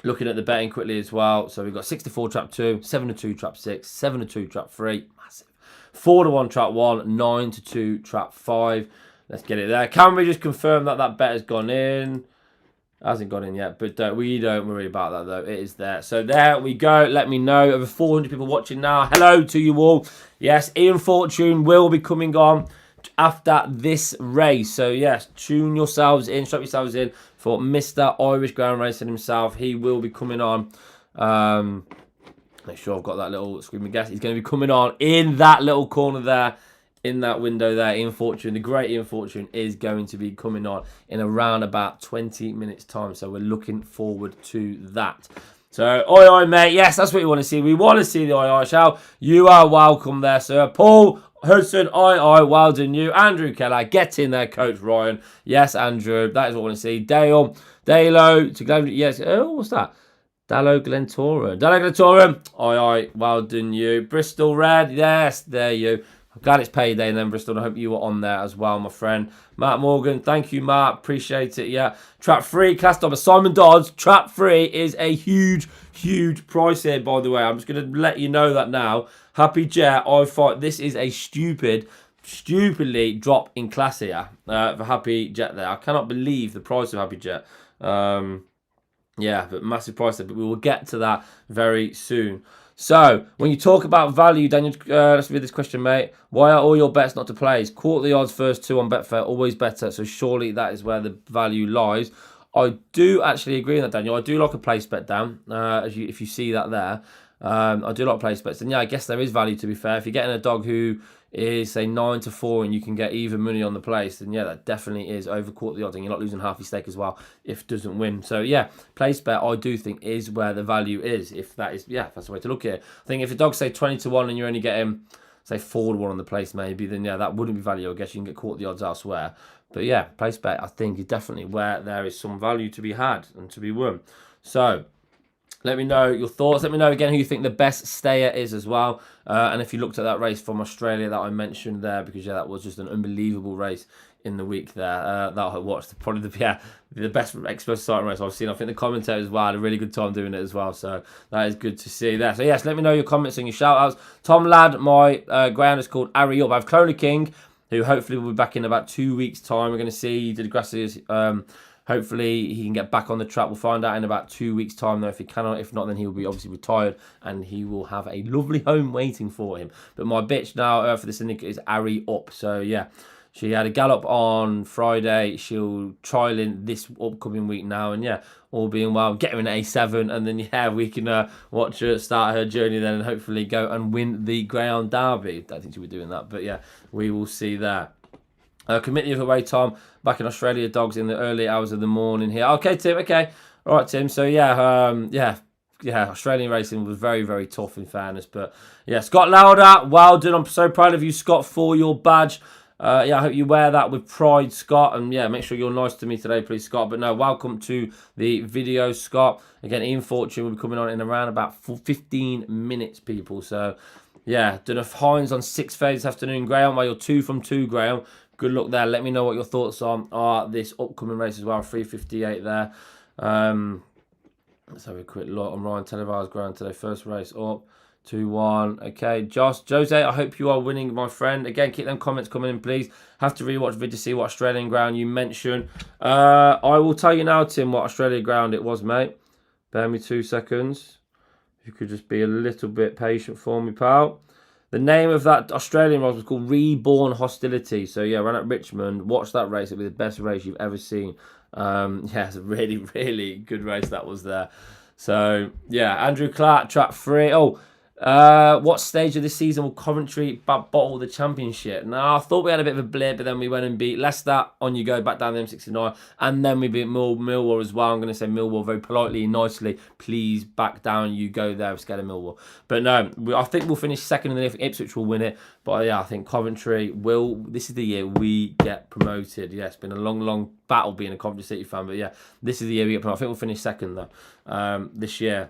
looking at the betting quickly as well. So we've got 6 to 4 trap 2, 7 to 2 trap 6, 7 to 2 trap 3, massive. 4 to 1 trap 1, 9 to 2 trap 5. Let's get it there. Can we just confirm that that bet has gone in? Hasn't gone in yet, but we don't worry about that, though. It is there. So there we go. Let me know. Over 400 people watching now. Hello to you all. Yes, Ian Fortune will be coming on after this race. So yes, tune yourselves in, strap yourselves in for Mr. Irish Ground Racing himself. He will be coming on. Make sure I've got that little screaming guess. He's going to be coming on in that little corner there, in that window there. Ian Fortune, the great Ian Fortune, is going to be coming on in around about 20 minutes time. So we're looking forward to that. So, oi, mate. Yes, that's what you want to see. We want to see the oi, shout. You are welcome there, sir. Paul Hudson, well done you. Andrew Keller, get in there, Coach Ryan. Yes, Andrew, that is what I want to see. Dalo, yes. Oh, what's that? Dallo Glentoran, well done you. Bristol Red, yes, there you. I'm glad it's payday and then Bristol. I hope you were on there as well, my friend. Matt Morgan, thank you, Matt. Appreciate it. Yeah. Trap 3, cast off. Simon Dodds. Trap 3 is a huge, huge price here, by the way. I'm just going to let you know that now. Happy Jet, I thought this is a stupidly drop in class here for Happy Jet there. I cannot believe the price of Happy Jet. Yeah, but massive price there. But we will get to that very soon. So, when you talk about value, Daniel, let's read this question, mate. Why are all your bets not to plays? Quarter the odds first 2 on Betfair, always better. So, surely that is where the value lies. I do actually agree with that, Daniel. I do like a place bet, Dan, if you see that there. I do like place bets. And yeah, I guess there is value, to be fair. If you're getting a dog who is, say, 9-4 and you can get even money on the place, then yeah, that definitely is over quarter the odds. And you're not losing half your stake as well if it doesn't win. So yeah, place bet, I do think, is where the value is. If that is, yeah, that's the way to look at it. I think if a dog's, say, 20-1 and you're only getting, say, 4-1 on the place, maybe, then yeah, that wouldn't be value. I guess you can get quarter the odds elsewhere. But yeah, place bet, I think, is definitely where there is some value to be had and to be won. So, let me know your thoughts. Let me know again who you think the best stayer is as well. And if you looked at that race from Australia that I mentioned there, because yeah, that was just an unbelievable race in the week there that I watched. Probably the best explosive starting race I've seen. I think the commentators as well had a really good time doing it as well. So that is good to see there. So yes, let me know your comments and your shout outs. Tom Ladd, my ground is called Ari Up. I have Clona King, who hopefully will be back in about 2 weeks' time. We're going to see. He did Grassi's. Hopefully he can get back on the track. We'll find out in about 2 weeks' time though if he cannot. If not, then he'll be obviously retired and he will have a lovely home waiting for him. But my bitch now for the syndicate is Ari Up. So yeah, she had a gallop on Friday. She'll trial in this upcoming week now. And yeah, all being well, get her in A7 and then yeah, we can watch her start her journey then and hopefully go and win the Greyhound Derby. I don't think she'll be doing that, but yeah, we will see that. Commit the other way, Tom. Back in Australia, dogs in the early hours of the morning here. Okay, Tim. Okay. All right, Tim. So, yeah, Australian racing was very, very tough in fairness. But, yeah, Scott Lauder, well done. I'm so proud of you, Scott, for your badge. Yeah, I hope you wear that with pride, Scott. And, yeah, make sure you're nice to me today, please, Scott. But, no, welcome to the video, Scott. Again, Ian Fortune will be coming on in around about 15 minutes, people. So, yeah, done a Hines on 6 fades this afternoon, Graham. Well, you're 2 from 2, Graham. Good luck there. Let me know what your thoughts are this upcoming race as well. 3:58 there. Let's have a quick look. I'm Ryan Televised ground today. First race up. 2-1. Okay, Jose, I hope you are winning, my friend. Again, keep them comments coming in, please. Have to rewatch video to see what Australian ground you mentioned. I will tell you now, Tim, what Australian ground it was, mate. Bear me 2 seconds. If you could just be a little bit patient for me, pal. The name of that Australian race was called Reborn Hostility. So, yeah, ran at Richmond. Watch that race. It'll be the best race you've ever seen. Yeah, it's a really, really good race that was there. So, yeah, Andrew Clark, track 3. Oh, what stage of this season will Coventry bottle the championship? Now, I thought we had a bit of a blip, but then we went and beat Leicester. On you go, back down the M69. And then we beat Millwall as well. I'm going to say Millwall very politely and nicely. Please back down you go there. I'm scared of Millwall. But no, I think we'll finish second and then Ipswich will win it. But yeah, I think Coventry will. This is the year we get promoted. Yeah, it's been a long, long battle being a Coventry City fan. But yeah, this is the year we get promoted. I think we'll finish second though this year.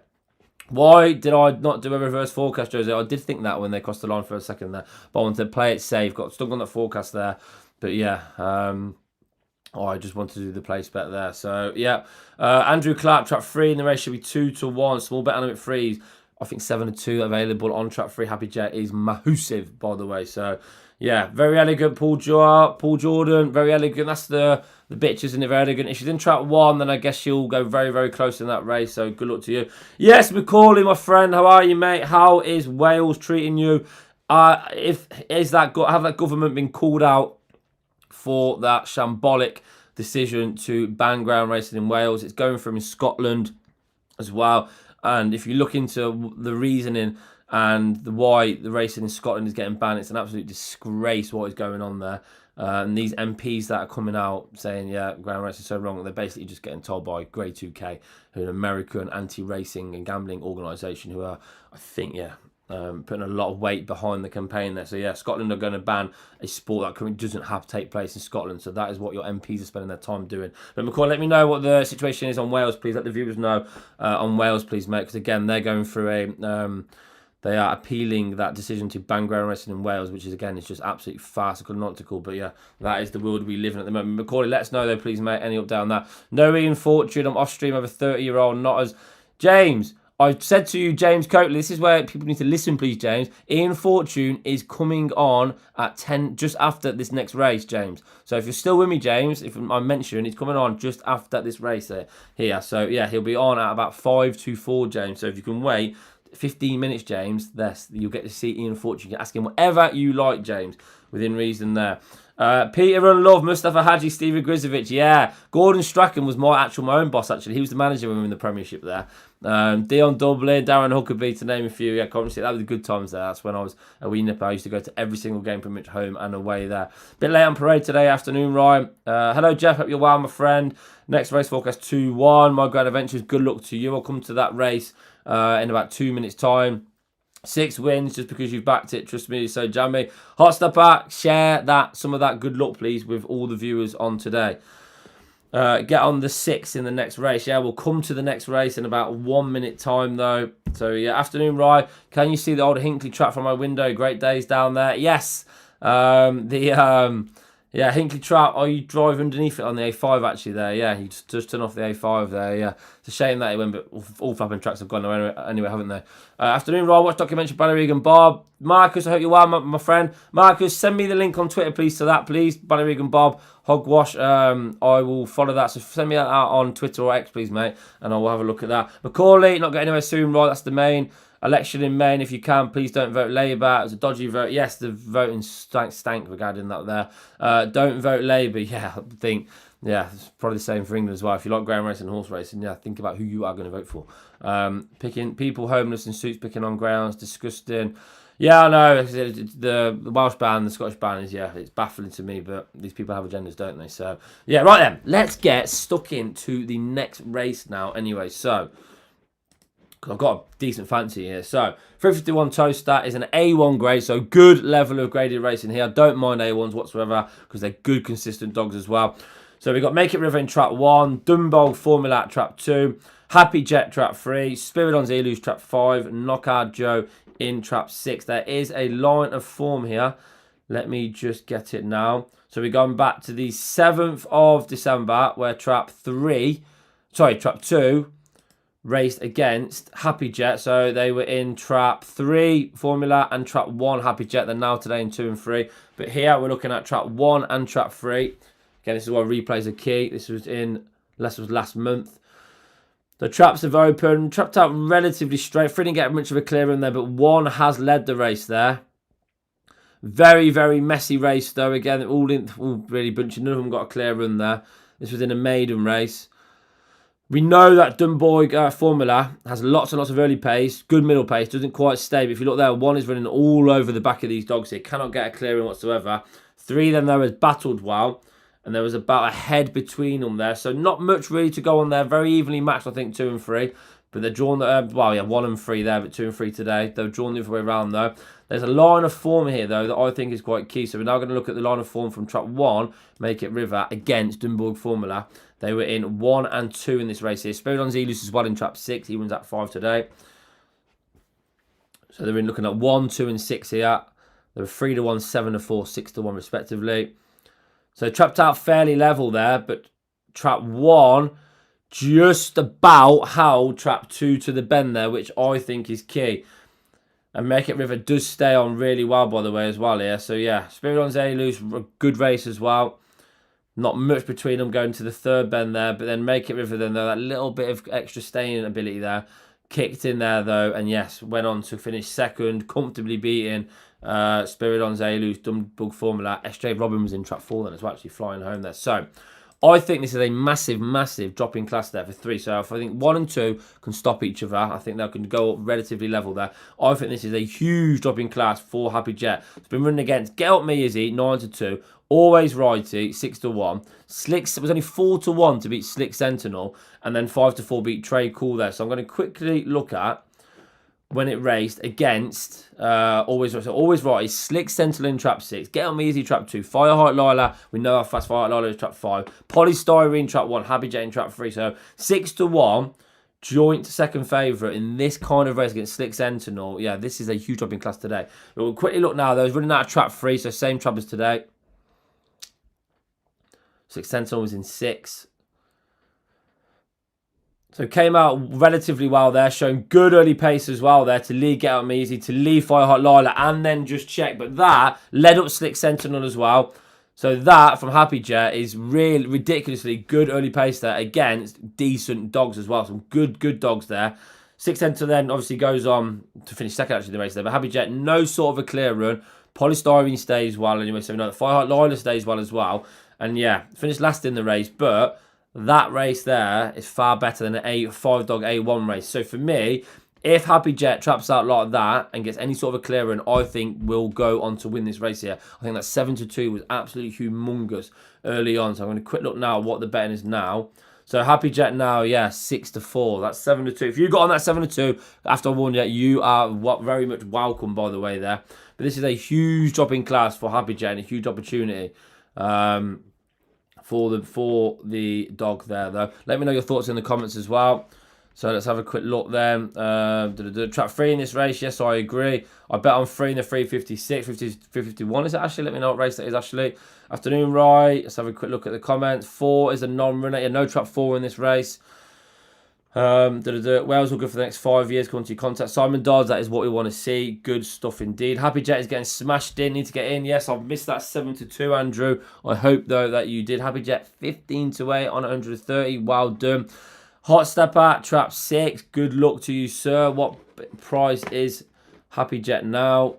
Why did I not do a reverse forecast, Jose? I did think that when they crossed the line for a second there. But I wanted to play it safe. Got stuck on that forecast there. But yeah, I just wanted to do the place bet there. So yeah, Andrew Clark, track 3 in the race should be 2-1. Small bet on him at 3s. I think 7-2 available on track 3. Happy Jet is massive, by the way. So yeah, very elegant. Paul Jordan, very elegant. That's the bitch, isn't it? Very elegant. If she's in track 1, then I guess she'll go very, very close in that race. So good luck to you. Yes, Macaulay, my friend. How are you, mate? How is Wales treating you? Have that government been called out for that shambolic decision to ban ground racing in Wales? It's going from in Scotland as well. And if you look into the reasoning and why the racing in Scotland is getting banned, it's an absolute disgrace what is going on there. And these MPs that are coming out saying, yeah, ground racing is so wrong, they're basically just getting told by Grey 2K, who are an American anti-racing and gambling organisation, who are, I think, putting a lot of weight behind the campaign there. So yeah, Scotland are going to ban a sport that currently doesn't have to take place in Scotland. So that is what your MPs are spending their time doing. But McCall, let me know what the situation is on Wales, please. Let the viewers know on Wales, please, mate. Because again, they're going through a... they are appealing that decision to ban ground racing in Wales, which is, again, it's just absolutely farcical and nonsensical. But yeah, that is the world we live in at the moment. Macaulay, let us know, though, please, mate. Any update on that? No Ian Fortune. I'm off stream over 30-year-old, not as... James, I've said to you, James Coatley, this is where people need to listen, please, James. Ian Fortune is coming on at 10, just after this next race, James. So if you're still with me, James, if I mention, he's coming on just after this race here. So yeah, he'll be on at about 5 to 4, James. So if you can wait 15 minutes, James, you'll get to see Ian Fortune. You can ask him whatever you like, James, within reason there. Peter and Love, Mustafa Hadji, Stephen Grizovic. Yeah, Gordon Strachan was my own boss, actually. He was the manager when we were in the Premiership there. Dion Dublin, Darren Huckabee, to name a few. Yeah, Coventry. That was the good times there. That's when I was a wee nipper. I used to go to every single game pretty much home and away there. Bit late on parade today afternoon, Ryan. Hello, Jeff. Hope you're well, my friend. Next race forecast 2-1. My Grand Adventures. Good luck to you. I'll come to that race in about 2 minutes' time. 6 wins just because you've backed it. Trust me, so jammy. Hot Stepper, share some of that good luck, please, with all the viewers on today. Get on the 6 in the next race. Yeah, we'll come to the next race in about 1 minute time, though. So, yeah, afternoon, Rye. Can you see the old Hinkley trap from my window? Great days down there. Yes. Yeah, Hinkley Trap. Oh, you drive underneath it on the A5 actually there. Yeah, you just turn off the A5 there. Yeah, it's a shame that it went, but all flapping tracks have gone anyway, haven't they? Afternoon, Roy. Watch documentary Ballyrig and Bob. Marcus, I hope you're well, my friend. Marcus, send me the link on Twitter, please, to that, please. Ballyrig and Bob, Hogwash. I will follow that. So send me that out on Twitter or X, please, mate, and I will have a look at that. Macaulay, not getting anywhere soon, Roy. That's the main. Election in Maine, if you can, please don't vote Labour. It was a dodgy vote. Yes, the voting stank regarding that there. Don't vote Labour. Yeah, I think, yeah, it's probably the same for England as well. If you like ground racing and horse racing, yeah, think about who you are going to vote for. Picking people homeless in suits, picking on grounds, disgusting. Yeah, I know, the Welsh ban, the Scottish ban is, yeah, it's baffling to me, but these people have agendas, don't they? So, yeah, right then, let's get stuck into the next race now anyway. So, I've got a decent fancy here. So, 351 Towcester is an A1 grade, so good level of graded racing here. I don't mind A1s whatsoever because they're good, consistent dogs as well. So, we've got Make It River in Trap 1, Dumbo Formula at Trap 2, Happy Jet Trap 3, Spiridon's Elu's Trap 5, Knockout Joe in Trap 6. There is a line of form here. Let me just get it now. So, we're going back to the 7th of December where Trap 2 raced against Happy Jet. So they were in Trap 3 Formula and Trap 1 Happy Jet. They're now today in 2 and 3. But here we're looking at Trap 1 and Trap 3. Again, this is why replays are key. This was last month. The traps have opened. Trapped out relatively straight. 3 didn't get much of a clear in there, but 1 has led the race there. Very, very messy race though. Again, all really bunchy. None of them got a clear run there. This was in a maiden race. We know that Dunboy Formula has lots and lots of early pace, good middle pace, doesn't quite stay. But if you look there, 1 is running all over the back of these dogs here. Cannot get a clearing whatsoever. 3 then there was battled well. And there was about a head between them there. So not much really to go on there. Very evenly matched, I think, 2 and 3. But they're drawn, 1 and 3 there, but 2 and 3 today. They're drawn the other way around though. There's a line of form here though that I think is quite key. So we're now going to look at the line of form from Trap 1, Make It River, against Dunboy Formula. They were in 1 and 2 in this race here. Spiridon's Elus as well in Trap 6. He wins at 5 today. So they're looking at 1, 2 and 6 here. They were 3 to 1, 7 to 4, 6 to 1 respectively. So trapped out fairly level there, but Trap 1 just about held Trap 2 to the bend there, which I think is key. And Make It River does stay on really well, by the way, as well here. So yeah, Spiridon's Elus, a good race as well. Not much between them going to the 3rd bend there, but then Make It River then, though, that little bit of extra staying ability there. Kicked in there, though, and yes, went on to finish 2nd, comfortably beating Spiridon's Elus, Dunboy Formula. SJ Robin was in Trap 4 then as well, actually flying home there. So, I think this is a massive, massive drop in class there for 3. So if I think 1 and 2 can stop each other, I think they can go up relatively level there. I think this is a huge drop in class for Happy Jet. It's been running against Get Up Me Izzy, 9 to 2. Always Righty, 6 to 1. Slicks, it was only 4 to 1 to beat Slick Sentinel. And then 5 to 4 beat Trade Cool there. So I'm going to quickly look at when it raced against always right, Slick Sentinel in trap 6, Get On Me Easy trap 2, Fireheart Lila, we know how fast Fireheart Lila is trap 5, Polystyrene trap 1, Happy Jet in trap 3, so 6 to 1, joint second favourite in this kind of race against Slick Sentinel. Yeah, this is a huge drop in class today. But we'll quickly look now, though, it's running out of trap 3, so same trap as today. Slick Sentinel was in 6. So came out relatively well there, showing good early pace as well there to lead Get Out Me Easy, to lead Fireheart Lila, and then just check. But that led up Slick Sentinel as well. So that from Happy Jet is really ridiculously good early pace there against decent dogs as well. Some good dogs there. Slick Sentinel then obviously goes on to finish second actually in the race there. But Happy Jet, no sort of a clear run. Polystyrene stays well anyway. So we know that Fireheart Lila stays well as well. And yeah, finished last in the race. But that race there is far better than an 5-dog A1 race. So for me, if Happy Jet traps out like that and gets any sort of a clear run, I think we'll go on to win this race here. I think that 7 to 2 was absolutely humongous early on. So I'm going to quick look now at what the betting is now. So Happy Jet now, yeah, 6 to 4. That's 7 to 2. If you got on that 7 to 2 after I warned you, you are very much welcome, by the way, there. But this is a huge drop in class for Happy Jet and a huge opportunity. For the dog there, though. Let me know your thoughts in the comments as well. So let's have a quick look then. Trap 3 in this race. Yes, I agree. I bet on 3 in the 356, 351. Is it actually? Let me know what race that is actually. Afternoon right. Let's have a quick look at the comments. 4 is a non-runner. Yeah, no trap 4 in this race. Wales will go for the next 5 years. According to your contact, Simon Dodds, that is what we want to see. Good stuff indeed. Happy Jet is getting smashed in. Need to get in. Yes, I've missed that 7 to 2, Andrew. I hope though that you did. Happy Jet 15 to 8 on 130. Well done. Hot Stepper trap 6. Good luck to you, sir. What price is Happy Jet now?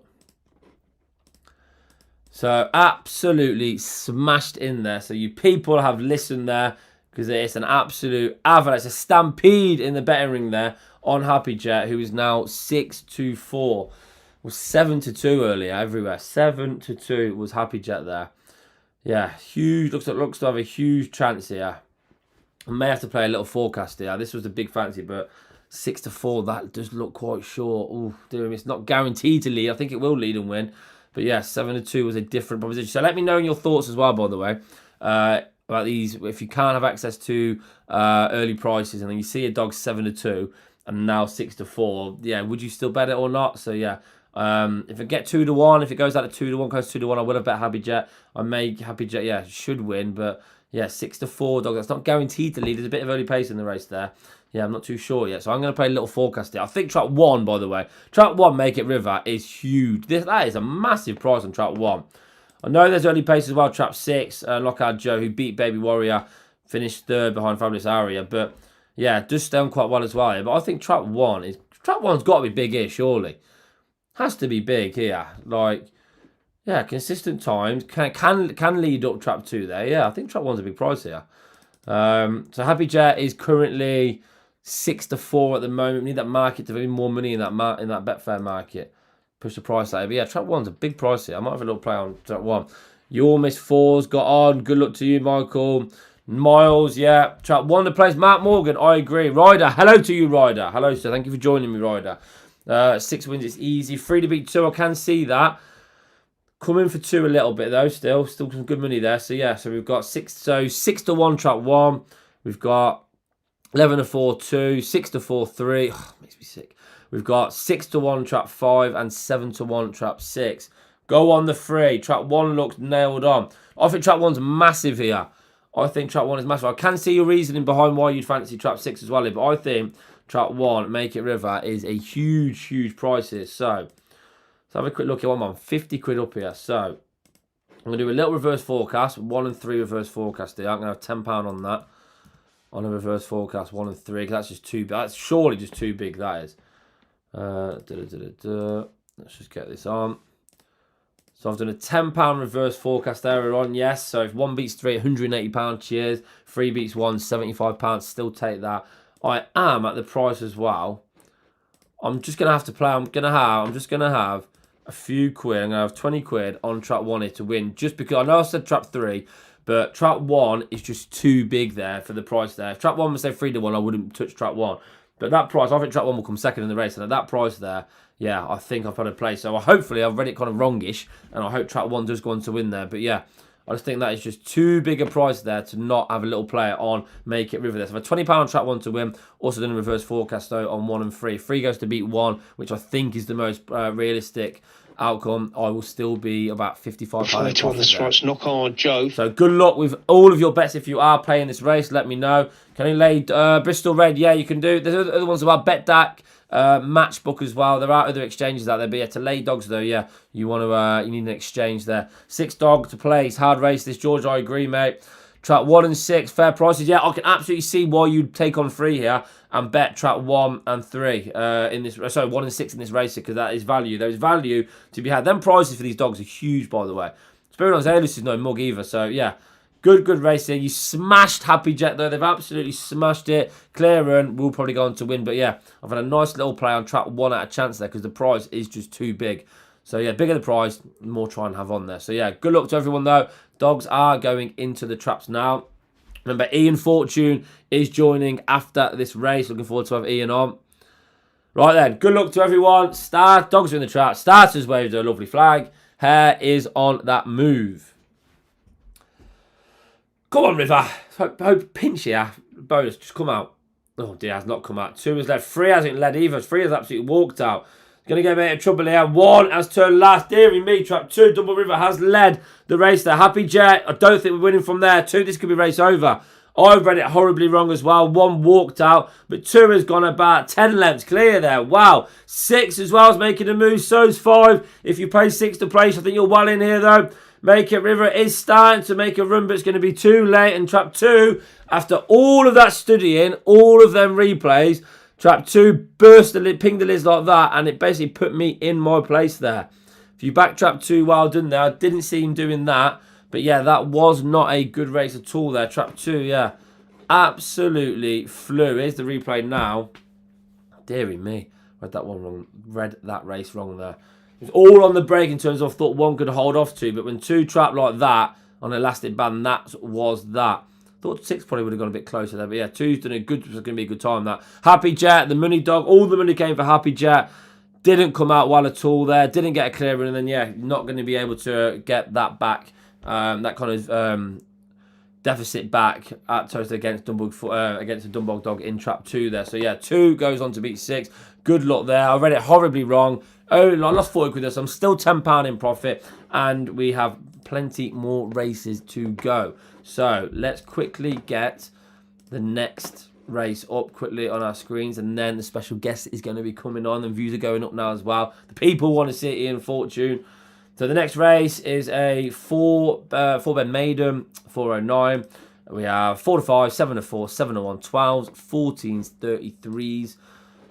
So absolutely smashed in there. So you people have listened there, because it's an absolute avalanche, a stampede in the betting ring there on Happy Jet, who is now 6 to 4. It was 7 to 2 earlier everywhere. 7 to 2 was Happy Jet there. Yeah, huge. Looks to have a huge chance here. I may have to play a little forecast here. This was a big fancy, but 6 to 4, that does look quite short. Oh, dear, it's not guaranteed to lead. I think it will lead and win. But yeah, 7 to 2 was a different proposition. So let me know your thoughts as well, by the way. About these, if you can't have access to early prices and then you see a dog 7 to 2 and now 6 to 4, yeah, would you still bet it or not? So yeah, if it get 2 to 1, if it goes out at 2 to 1, goes 2 to 1, I would have bet Happy Jet. I may Happy Jet, yeah, should win, but yeah, 6 to 4 dog, that's not guaranteed to lead. There's a bit of early pace in the race there. Yeah, I'm not too sure yet. So I'm going to play a little forecast here. I think trap 1, by the way, trap 1, Make It River, is huge. That is a massive price on trap 1. I know there's early pace as well. Trap 6, Lockout Joe, who beat Baby Warrior, finished 3rd behind Fabulous Aria. But yeah, does done quite well as well here. But I think trap 1's got to be big here, surely. Has to be big here. Like, yeah, consistent times can lead up trap 2 there. Yeah, I think trap 1's a big price here. So Happy Jet is currently 6 to 4 at the moment. We need that market to have more money in that Betfair market. Push the price out. But yeah, trap 1's a big price here. I might have a little play on trap 1. Your Miss 4's got on. Good luck to you, Michael. Miles, yeah. Trap 1 to place Matt Morgan. I agree. Ryder, hello to you, Ryder. Hello, sir. Thank you for joining me, Ryder. 6 wins, it's easy. 3 to beat 2, I can see that. Coming for 2 a little bit, though, still some good money there. So yeah, so we've got 6 to 1 trap 1. We've got 11 to 4, 2. 6 to 4, 3. Oh, makes me sick. We've got 6 to 1 trap 5 and 7 to 1 trap 6. Go on the 3. Trap 1 looks nailed on. I think trap 1's massive here. I think trap 1 is massive. I can see your reasoning behind why you'd fancy trap 6 as well, but I think trap 1, Make It River, is a huge price here. So let's have a quick look at one. 50 quid up here. So I'm going to do a little reverse forecast. 1 and 3 reverse forecast here. I'm going to have £10 on that. On a reverse forecast, 1 and 3. Because that's just too big. That's surely just too big, that is. Let's just get this on. So I've done a £10 reverse forecast error on, yes. So if 1 beats 3, £180, cheers. 3 beats 1, £75, still take that. I am at the price as well. I'm just going to have to play. I'm just going to have a few quid. I'm going to have 20 quid on trap 1 here to win. Just because I know I said trap 3, but trap 1 is just too big there for the price there. If trap 1 was say 3 to 1, I wouldn't touch trap 1. But that price, I think trap 1 will come second in the race. And at that price there, yeah, I think I've had a play. So hopefully I've read it kind of wrongish. And I hope trap 1 does go on to win there. But yeah, I just think that is just too big a price there to not have a little player on Make It River there. So I've £20 on trap 1 to win. Also done a reverse forecast though on 1 and 3. 3 goes to beat 1, which I think is the most realistic outcome. I will still be about £55. 5 on the stripes, knock on, Joe. So good luck with all of your bets. If you are playing this race, let me know. Can you lay Bristol Red? Yeah, you can do. There's other ones about BetDAC, Matchbook as well. There are other exchanges out there, but yeah, to lay dogs though, yeah, you want to you need an exchange there. 6 dog to play. It's hard race this, George. I agree, mate. Trap 1 and 6, fair prices. Yeah, I can absolutely see why you'd take on 3 here and bet trap 1 and 3 in this. Sorry, 1 and 6 in this race because that is value. There is value to be had. Them prices for these dogs are huge, by the way. Spirit Alis is no mug either. So yeah, good race here. You smashed Happy Jet though. They've absolutely smashed it. Clear Run will probably go on to win, but yeah, I've had a nice little play on trap 1 at a chance there because the price is just too big. So yeah, bigger the prize, more try and have on there. So yeah, good luck to everyone though. Dogs are going into the traps now. Remember, Ian Fortune is joining after this race. Looking forward to have Ian on. Right then, good luck to everyone. Dogs are in the trap. Starters waved a lovely flag. Hare is on that move. Come on, River. Hope pinch here. Bonus, just come out. Oh dear, has not come out. 2 has led. 3 hasn't led either. 3 has absolutely walked out. Going to get me into trouble here. 1 has turned last. Deary me, trap 2. Double River has led the race there. Happy Jet, I don't think we're winning from there. 2, this could be race over. I've read it horribly wrong as well. 1 walked out, but 2 has gone about 10 lengths clear there. Wow. 6 as well is making a move. So's 5. If you play 6 to place, I think you're well in here though. Make It River is starting to make a run, but it's going to be too late. And trap 2, after all of that studying, all of them replays, trap 2 burst the lid, pinged the lids like that, and it basically put me in my place there. If you back trap 2, well done there. I didn't see him doing that. But yeah, that was not a good race at all there. Trap 2, yeah, absolutely flew. Here's the replay now. Deary me. Read that one wrong. Read that race wrong there. It was all on the break in terms of I thought 1 could hold off 2. But when 2 trapped like that on elastic band, that was that. Thought 6 probably would have gone a bit closer there. But yeah, 2's done a good, it's going to be a good time that. Happy Jet, the money dog, all the money came for Happy Jet. Didn't come out well at all there. Didn't get a clear run. And then yeah, not going to be able to get that back. That kind of deficit back at Towcester against against a Dunbog dog in trap 2 there. So yeah, 2 goes on to beat 6. Good luck there. I read it horribly wrong. Oh, I lost 40 quid. So I'm still £10 in profit, and we have plenty more races to go. So let's quickly get the next race up quickly on our screens, and then the special guest is going to be coming on, and views are going up now as well. The people want to see Ian Fortune. So the next race is a 4-bed Maiden, 409. We have 4 to 5, 7 to 4, 7 to 1, 12s, 14s, 33s.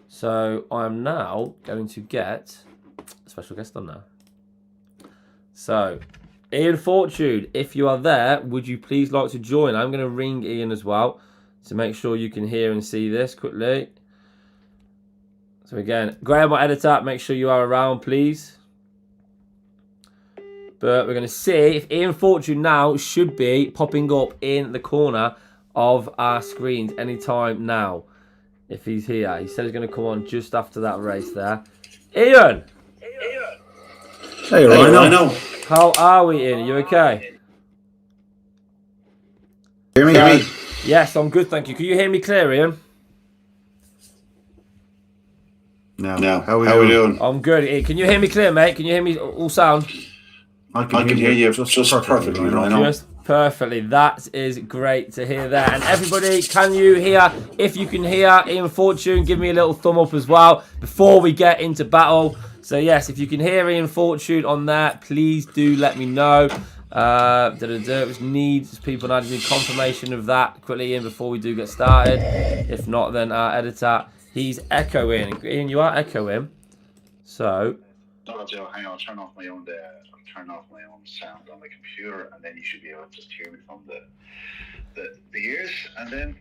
So I'm now going to get a special guest on now. So Ian Fortune, if you are there, would you please like to join? I'm going to ring Ian as well to make sure you can hear and see this quickly. So again, Graham, my editor, make sure you are around, please. But we're going to see if Ian Fortune now should be popping up in the corner of our screens anytime now. If he's here. He said he's going to come on just after that race there. Ian! Hey, Rhino. How are we, Ian? Are you okay? Hear me? Yes, I'm good, thank you. Can you hear me clear, Ian? No. How are we doing? I'm good. Ian, can you hear me clear, mate? Can you hear me all sound? I can hear you just perfectly, Rhino. Just perfectly. That is great to hear there. And everybody, can you hear? If you can hear Ian Fortune, give me a little thumb up as well before we get into battle. So yes, if you can hear Ian Fortune on that, please do let me know. Just needs people now to do confirmation of that quickly, Ian, before we do get started. If not, then our editor, he's echoing. Ian, you are echoing. So No, Joe, hang on. I'll turn off my own sound on my computer, and then you should be able to just hear me from the ears. And then,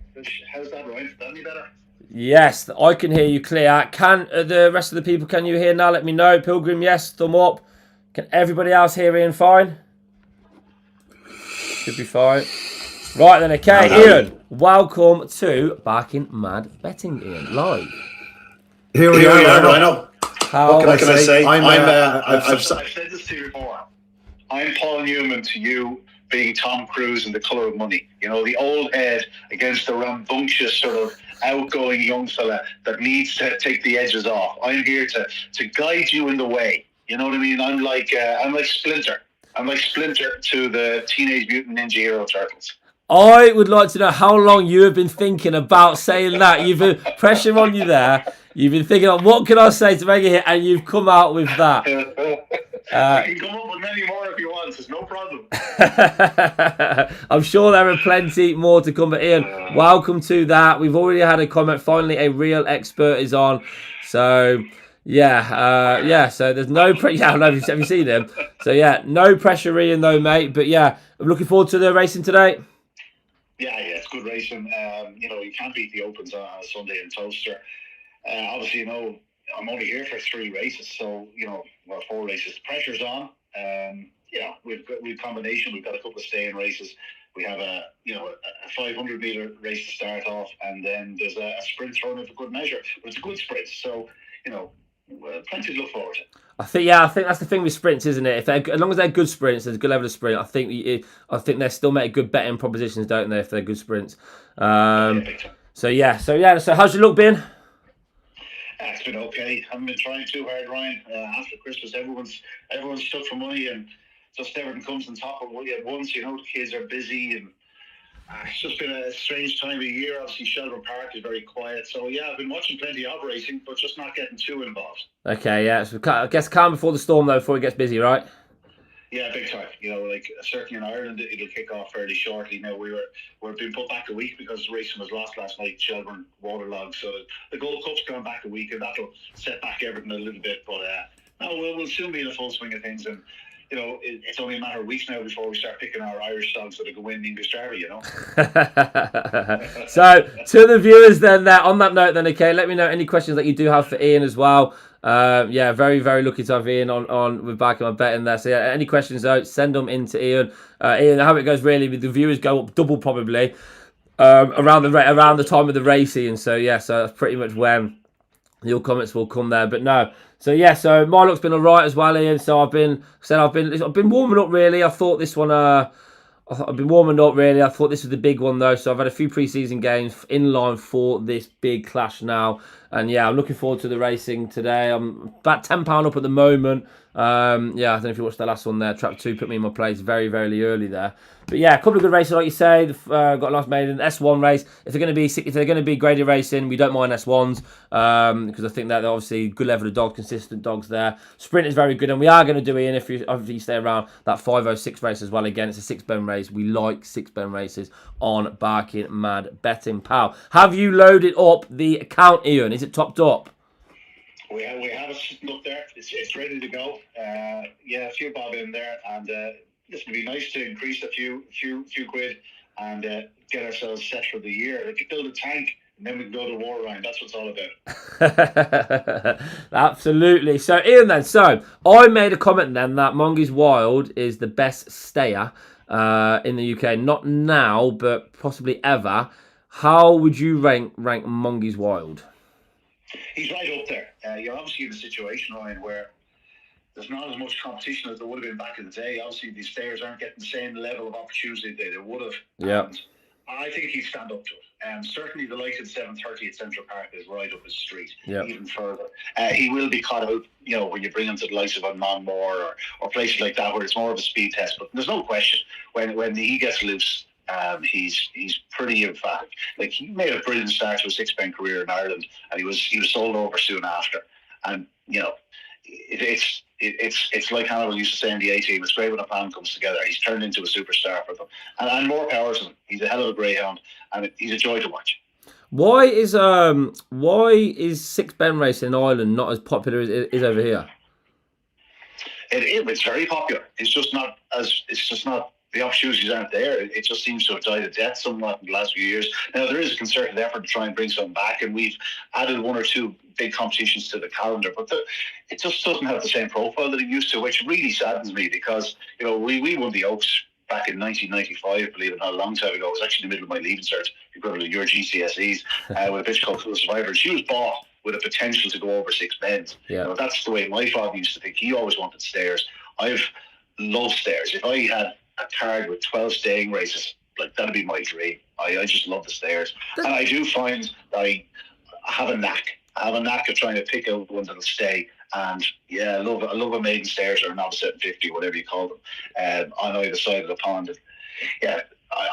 how's that, Ryan? Is that any better? Yes, I can hear you clear. Can the rest of the people, can you hear now? Let me know. Pilgrim, yes, thumb up. Can everybody else hear Ian fine? Should be fine. Right then, okay, Ian, welcome to Barking Mad Betting, Ian, live. Here we are, Rhino. What can I say? I've said this to you before. I'm Paul Newman to you, being Tom Cruise in The Colour of Money. You know, the old head against the rambunctious sort of outgoing young fella that needs to take the edges off. I'm here to guide you in the way. You know what I mean? I'm like Splinter. I'm like Splinter to the Teenage Mutant Ninja Hero Turtles. I would like to know how long you have been thinking about saying that. You've been pressure on you there. You've been thinking, what can I say to make it hit? And you've come out with that. I can come up with many more if you want. There's no problem. I'm sure there are plenty more to come. But Ian, welcome to that. We've already had a comment. Finally, a real expert is on. So, yeah. So there's no pressure. Yeah, I know. Have you seen him? So, yeah, no pressure, Ian, though, mate. But, yeah, I'm looking forward to the racing today. Yeah, it's good racing. You know, you can't beat the Opens on a Sunday in Towcester. Obviously, you know, I'm only here for 3 races, so, you know, 4 races. The pressure's on. Yeah, we've combination. We've got a couple of stay-in races. We have a 500-meter race to start off, and then there's a sprint thrown in for good measure. But it's a good sprint, so, you know, plenty to look forward to. I think that's the thing with sprints, isn't it? As long as they're good sprints, there's a good level of sprint. I think they still make good betting propositions, don't they? If they're good sprints. So how's your look been? It's been okay. Haven't been trying too hard, Ryan. After Christmas, everyone's stuck for money, and just everything comes on top of what you had once. You know, the kids are busy, and it's just been a strange time of year. Obviously, Shelburne Park is very quiet. So, yeah, I've been watching plenty of racing, but just not getting too involved. Okay, yeah. So I guess calm before the storm, though, before it gets busy, right? Yeah, big time. You know, like, certainly in Ireland, it'll kick off fairly shortly. Now, we're being put back a week because the racing was lost last night, Shelburne waterlogged. So the Gold Cup's gone back a week, and that'll set back everything a little bit. But, no, we'll soon be in the full swing of things. And, you know, it's only a matter of weeks now before we start picking our Irish dogs that are going to win the English Derby, you know. So, to the viewers then, on that note then, okay, let me know any questions that you do have for Ian as well. Yeah, very, very lucky to have Ian on with Barking Mad Betting there. So, yeah, any questions, though, send them in to Ian. Ian, how it goes really, with the viewers go up double probably around the time of the race, Ian. So, yeah, so that's pretty much when your comments will come there. But no. So yeah, so my luck's been alright as well, Ian. So I've been warming up really. I thought this one I've been warming up really. I thought this was the big one though. So I've had a few pre-season games in line for this big clash now. And yeah, I'm looking forward to the racing today. I'm about £10 up at the moment. Yeah, I don't know if you watched the last one there. Trap 2 put me in my place very, very early there. But yeah, a couple of good races, like you say. Got a nice Maiden S1 race. If they're going to be graded racing, we don't mind S1s because I think that they're obviously good level of dogs, consistent dogs there. Sprint is very good, and we are going to do Ian if you stay around that 506 race as well. Again, it's a 6-ben race. We like 6-ben races on Barking Mad Betting, pal. Have you loaded up the account, Ian? Is it topped up? We have it sitting up there. It's ready to go. Yeah, a few bob in there, and it's going to be nice to increase a few quid and get ourselves set for the year. Like, build a tank, and then we can go to war round. That's what it's all about. Absolutely. So, Ian, then, I made a comment then that Mongies Wild is the best stayer in the UK. Not now, but possibly ever. How would you rank Mongies Wild? He's right up there. You're obviously in a situation, Ryan, where there's not as much competition as there would have been back in the day. Obviously, these stayers aren't getting the same level of opportunity they would have. Yeah. And I think he'd stand up to it. Certainly, the likes of 7:30 at Central Park is right up his street. Yeah. Even further, he will be caught out. You know, when you bring him to the likes of a Monmore or places like that, where it's more of a speed test. But there's no question when he gets loose. He's pretty emphatic. Like, he made a brilliant start to a 6-ben career in Ireland, and he was sold over soon after. And you know, it's like Hannibal used to say in the A-team. It's great when a plan comes together. He's turned into a superstar for them, and more power to him. He's a hell of a greyhound, and he's a joy to watch. Why is 6-ben racing in Ireland not as popular as it is over here? It's very popular. It's just not the opportunities aren't there. It just seems to have died a death somewhat in the last few years. Now there is a concerted effort to try and bring something back, and we've added one or two big competitions to the calendar, but it just doesn't have the same profile that it used to, which really saddens me because we won the Oaks back in 1995, believe it or not, a long time ago. It was actually in the middle of my leaving cert, equivalent of your GCSEs, with a bitch called Full Survivor. She was bought with a potential to go over 6 bends. Yeah. That's the way my father used to think. He always wanted stairs. I've loved stairs. If I had a card with 12 staying races, like, that'd be my dream. I just love the stairs. And I do find that I have a knack. I have a knack of trying to pick out one that'll stay. And yeah, I love a maiden stairs or a novice 750, whatever you call them, on either side of the pond. And yeah,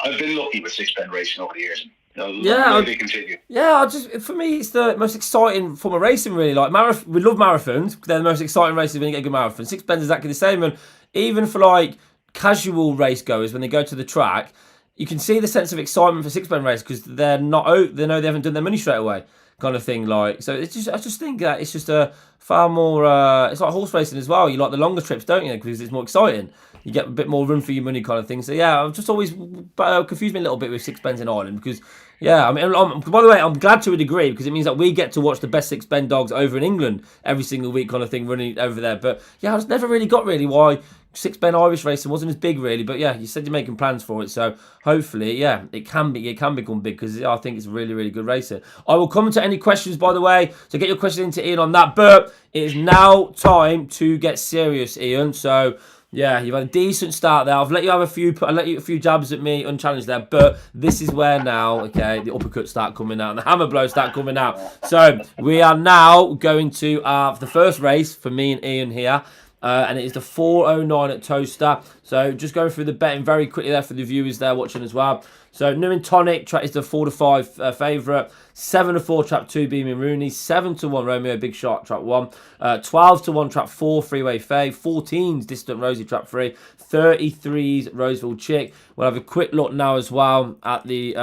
I've been lucky with 6 bend racing over the years. They continue. Yeah, for me, it's the most exciting form of racing, really. Like we love marathons. They're the most exciting races when you get a good marathon. 6 bends is exactly the same, and even for like casual race goers, when they go to the track, you can see the sense of excitement for 6 bend race because they know they haven't done their money straight away, kind of thing. Like, so it's just, I just think that it's just a far more. It's like horse racing as well. You like the longer trips, don't you? Because it's more exciting. You get a bit more run for your money, kind of thing. So yeah, I've just always confused me a little bit with 6 bends in Ireland because. Yeah, I mean, by the way, I'm glad to a degree because it means that we get to watch the best 6 bend dogs over in England every single week, kind of thing, running over there. But yeah, I just never really got why 6 bend Irish racing wasn't as big, really. But yeah, you said you're making plans for it, so hopefully, yeah, it can become big because I think it's really, really good racing. I will come to any questions, by the way, so get your question into Ian on that. But it is now time to get serious, Ian. So. Yeah, you've had a decent start there. I've let you have a few jabs at me unchallenged there, but this is where now, okay, the uppercuts start coming out and the hammer blows start coming out. So we are now going to the first race for me and Ian here, and it is the 409 at Towcester. So just going through the betting very quickly there for the viewers there watching as well. So New Tonic track is the 4-5 favourite. 7-4 trap 2 Beaming Rooney. 7-1 Romeo Big Shot trap 1. 12-1 trap 4 Freeway Faye. 14s Distant Rosie trap 3. 33s Roseville Chick. We'll have a quick look now as well at the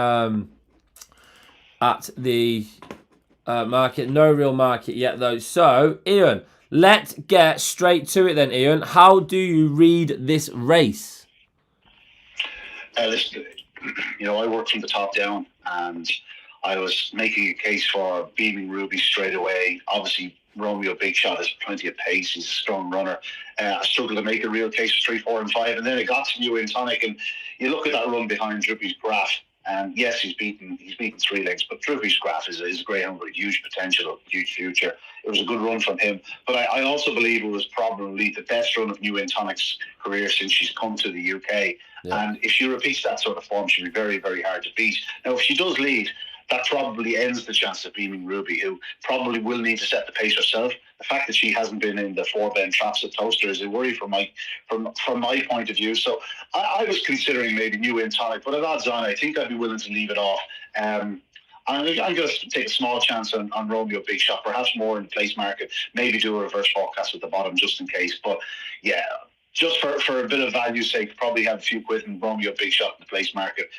market. No real market yet though. So Ian, let's get straight to it then. Ian, how do you read this race? Listen, I worked from the top down, and I was making a case for Beaming Ruby straight away. Obviously, Romeo Big Shot has plenty of pace. He's a strong runner. I struggled to make a real case for 3, 4, and 5, and then it got to New Tonic, and you look at that run behind Droopy's Graph. And yes, he's beaten 3 lengths, but Droopy's Graph is a greyhound with huge potential, huge future. It was a good run from him, but I also believe it was probably the best run of New Tonic's career since she's come to the UK. Yeah. And if she repeats that sort of form, she'll be very, very hard to beat. Now, if she does lead, that probably ends the chance of Beaming Ruby, who probably will need to set the pace herself. The fact that she hasn't been in the 4 bend traps at Towcester is a worry from my point of view. So I was considering maybe New Tonic, but at odds on, I think I'd be willing to leave it off. I'm going to take a small chance on Romeo Big Shot, perhaps more in the place market. Maybe do a reverse forecast at the bottom just in case. But yeah, just for a bit of value's sake, probably have a few quid in Romeo Big Shot in the place market.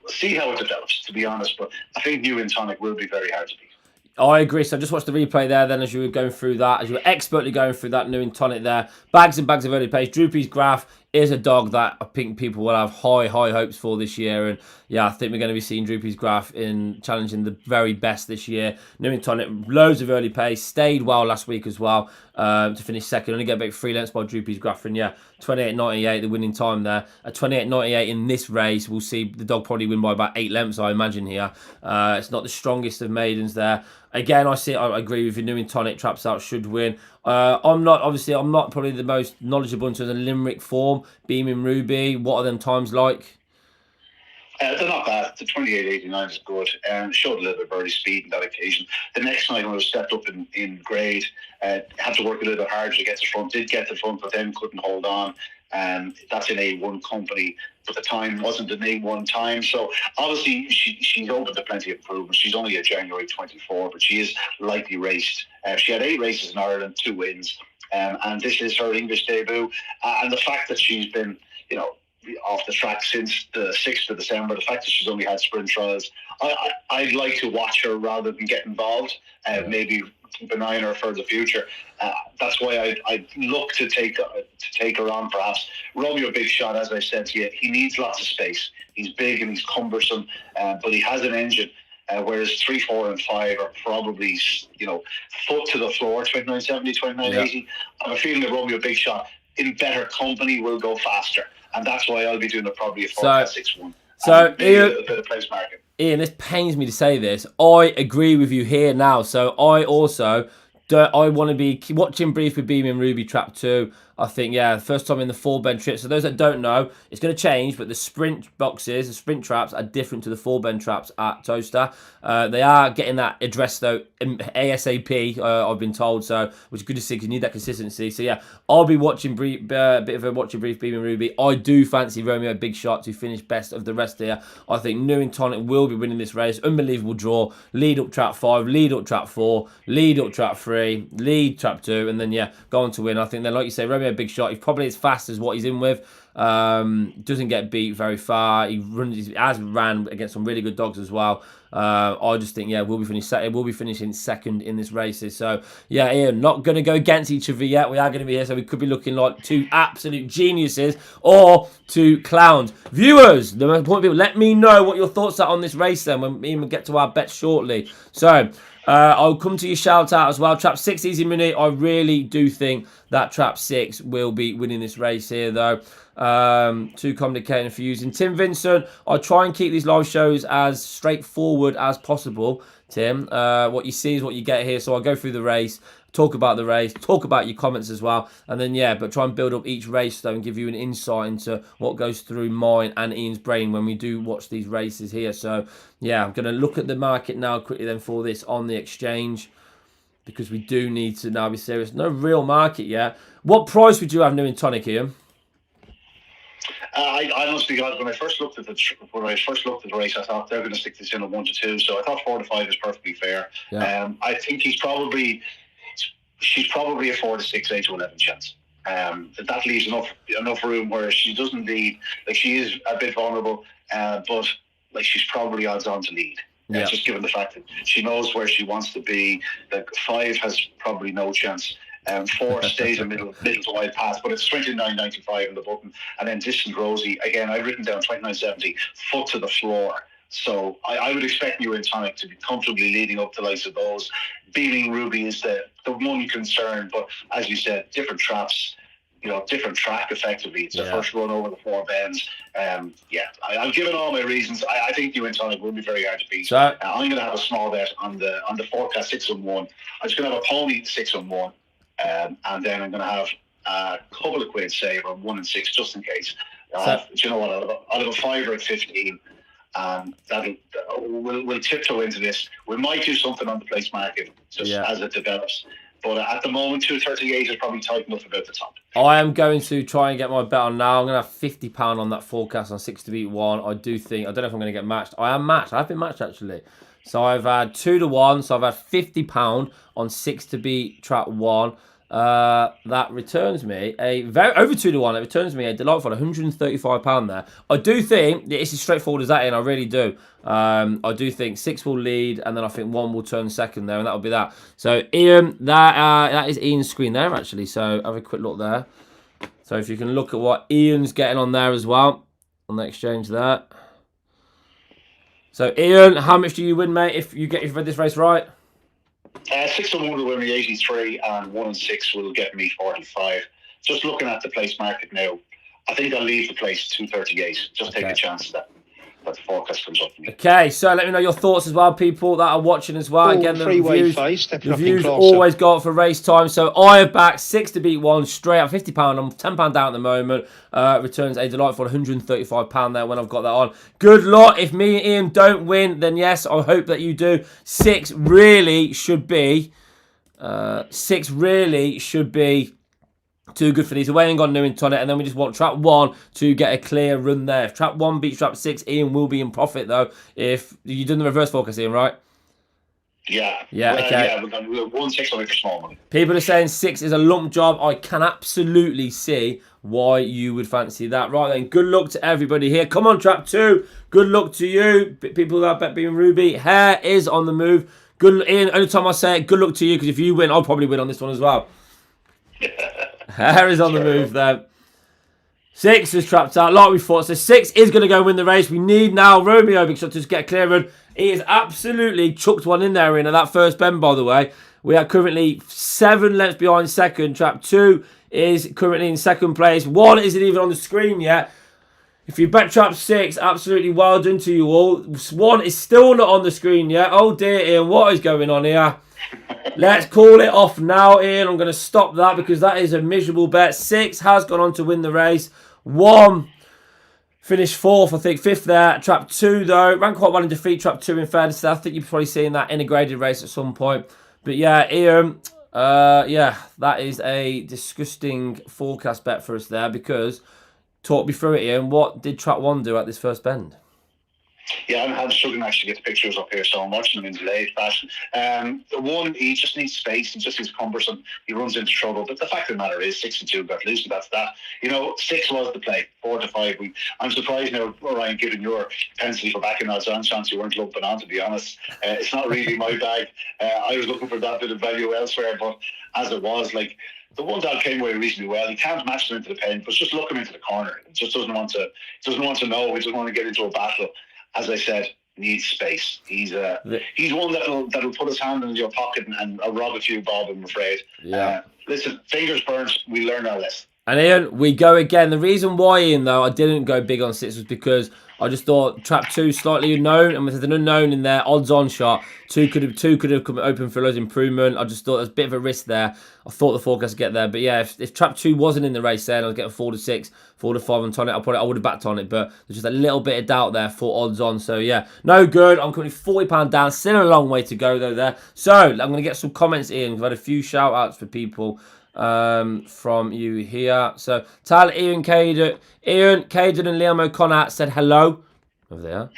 See how it develops, to be honest. But I think New Tonic will be very hard to beat. I agree. So I just watched the replay there then as you were going through that, as you were expertly going through that New Tonic there. Bags and bags of early pace. Droopy's Graph is a dog that I think people will have high hopes for this year. And yeah, I think we're going to be seeing Droopy's Graph in challenging the very best this year. New Tonic, loads of early pace. Stayed well last week as well to finish second. Only get back 3 lengths by Droopy's Graph. And yeah, 28.98, the winning time there. At 28.98 in this race, we'll see the dog probably win by about 8 lengths, I imagine here. It's not the strongest of maidens there. Again, I agree with you. New Tonic traps out should win. I'm not probably the most knowledgeable in terms of Limerick form. Beaming Ruby, what are them times like? They're not bad. The 28.89 is good. Showed a little bit of early speed on that occasion. The next night when I was stepped up in grade, had to work a little bit harder to get to front. Did get to front, but then couldn't hold on. That's an A1 company, but the time wasn't an A1 time. So obviously she's open to plenty of improvements. She's only a January 24, but she is lightly raced. She had 8 races in Ireland, 2 wins, and this is her English debut. And the fact that she's been, off the track since the 6th of December, the fact that she's only had sprint trials, I'd like to watch her rather than get involved. Maybe benigner for the future. That's why I look to take her on. Perhaps Romeo Big Shot, as I said to you, he needs lots of space. He's big and he's cumbersome, but he has an engine. Whereas 3, 4, and 5 are probably, foot to the floor, 2970, 2980. I have a feeling that Romeo Big Shot in better company will go faster, and that's why I'll be doing probably a 4-6-1. So Ian, a bit of place market. Ian, this pains me to say this. I agree with you here now. So I also I want to be watching brief with Beaming Ruby Trap 2. I think, first time in the 4-bend trip. So those that don't know, it's going to change, but the sprint boxes, the sprint traps are different to the 4-bend traps at Towcester. They are getting that addressed, though, ASAP, I've been told, so which is good to see because you need that consistency. So, yeah, I'll be watching bit of a watching brief Beaming Ruby. I do fancy Romeo Big Shot to finish best of the rest here. I think New Tonic will be winning this race. Unbelievable draw. Lead up trap 5, lead up trap 4, lead up trap 3, lead trap 2, and then, go on to win. I think then, like you say, Romeo Big Shot, he's probably as fast as what he's in with. Doesn't get beat very far. He has ran against some really good dogs as well. I just think, we'll be finishing second in this race. So, Ian, not going to go against each other yet. We are going to be here, so we could be looking like two absolute geniuses or two clowns. Viewers, the most important people, let me know what your thoughts are on this race then when we get to our bets shortly. So, I'll come to your shout out as well. Trap 6 Easy Money. I really do think that Trap 6 will be winning this race here, though. Too complicated for using. Tim Vincent, I try and keep these live shows as straightforward as possible, Tim. What you see is what you get here. So I'll go through the race, talk about the race, talk about your comments as well. And then, but try and build up each race, though, and give you an insight into what goes through mine and Ian's brain when we do watch these races here. So, I'm going to look at the market now quickly then for this on the exchange, because we do need to now be serious. No real market yet. What price would you have New Tonic, Ian? I honestly, when I first looked at the race, I thought they're going to stick this in at 1 to 2. So I thought 4 to 5 is perfectly fair. I think she's probably a 4 to 6, 8 to 11 chance. That leaves enough room where she doesn't lead. Like, she is a bit vulnerable, but like, she's probably odds on to lead. Just given the fact that she knows where she wants to be. Like, 5 has probably no chance. 4 stays a middle to wide path, but it's 29.95 in the button. And then Distant Rosie, again, I've written down 29.70, foot to the floor. So I would expect New Tonic to be comfortably leading up to the likes of those. Beaming Ruby is the one concern, but as you said, different traps, different track effectively. It's the first run over the 4 bends. I've given all my reasons. I think New Tonic will be very hard to beat. So, I'm going to have a small bet on the forecast 6-1. I'm just going to have a pony 6-1. And then I'm going to have a couple of quid saved on 1 and 6 just in case. Do you know what? I'll have a 5 at 15. We'll tiptoe into this. We might do something on the place market just as it develops. But at the moment, 238 is probably tight enough about the top. I am going to try and get my bet on now. I'm going to have £50 on that forecast on 6 to beat 1. I don't know if I'm going to get matched. I am matched. I've been matched, actually. So I've had 2 to 1. So I've had £50 on 6 to beat trap 1. That returns me over 2 to 1. It returns me a delightful £135 there. I do think it's as straightforward as that, and I really do. I do think 6 will lead, and then I think 1 will turn second there, and that'll be that. So Ian, that is Ian's screen there actually. So have a quick look there. So if you can look at what Ian's getting on there as well on the exchange there. So Ian, how much do you win, mate, if you read this race right? 6-1 will win me 83, and 1 and 6 will get me 45. Just looking at the place market now, I think I'll leave the place 238. Just take a chance that the forecast comes up for me. Okay, so let me know your thoughts as well, people that are watching as well. Again, the reviews always go up for race time. So I have backed 6 to beat 1 straight up, £50. I'm £10 down at the moment. Returns a delightful £135 there when I've got that on. Good luck. If me and Ian don't win, then yes, I hope that you do. 6 really should be too good for these. Away and gone New Tonic, and then we just want trap 1 to get a clear run there. If trap 1 beats trap 6, Ian will be in profit though. If you've done the reverse focus, Ian, right? Yeah. Okay. Yeah, we're 1-6 on it for small money. People are saying 6 is a lump job. I can absolutely see why you would fancy that. Right then, good luck to everybody here. Come on, trap 2. Good luck to you. People that bet Beaming Ruby. Hair is on the move. Good, Ian. Only time I say it, good luck to you, because if you win, I'll probably win on this one as well. Harry's on the move there. 6 is trapped out, like we thought. So 6 is going to go win the race. We need now Romeo, because to just get clear run. He has absolutely chucked one in there in that first bend, by the way. We are currently 7 lengths behind second. Trap 2 is currently in second place. 1 isn't even on the screen yet. If you bet trap 6, absolutely well done to you all. 1 is still not on the screen yet. Oh dear, Ian, what is going on here? Let's call it off now, Ian. I'm going to stop that because that is a miserable bet. 6 has gone on to win the race. 1 finished 4th, I think 5th there. Trap 2, though, ran quite well in defeat. Trap 2, in fairness, I think you've probably seen that in a graded race at some point. But yeah, Ian, yeah, that is a disgusting forecast bet for us there, because talk me through it, Ian. What did Trap 1 do at this first bend? Yeah, I'm struggling to actually get the pictures up here, so I'm watching them in delayed fashion. The 1, he just needs space. He just needs cumbersome. He runs into trouble. But the fact of the matter is, 6 and 2 got loose, and that's that. 6 was the play. 4 to 5. I'm surprised now, Ryan, given your propensity for backing odds on chance you weren't lumping on, to be honest. It's not really my bag. I was looking for that bit of value elsewhere, but as it was, like, the one dog came away reasonably well. He can't match them into the pen, but just look him into the corner. He just doesn't want to know. He doesn't want to get into a battle. As I said, needs space. He's one that'll put his hand in your pocket and rob a few bob, I'm afraid. Yeah. Listen, fingers burnt. We learn our lesson. And Ian, we go again. The reason why, Ian, though, I didn't go big on 6 was because I just thought trap 2 slightly unknown, and with an unknown in there, odds-on shot. 2 could have come open for loads improvement. I just thought there's a bit of a risk there. I thought the forecast would get there, but yeah, if trap 2 wasn't in the race, then I was getting 4 to 6, 4 to 5 on it. I would have backed on it, but there's just a little bit of doubt there for odds-on. So yeah, no good. I'm currently £40 down. Still a long way to go though there. So I'm going to get some comments in. We've had a few shout-outs for people from you here. So Tyler, Ian, Caden, and Liam O'Connor said hello. Over there.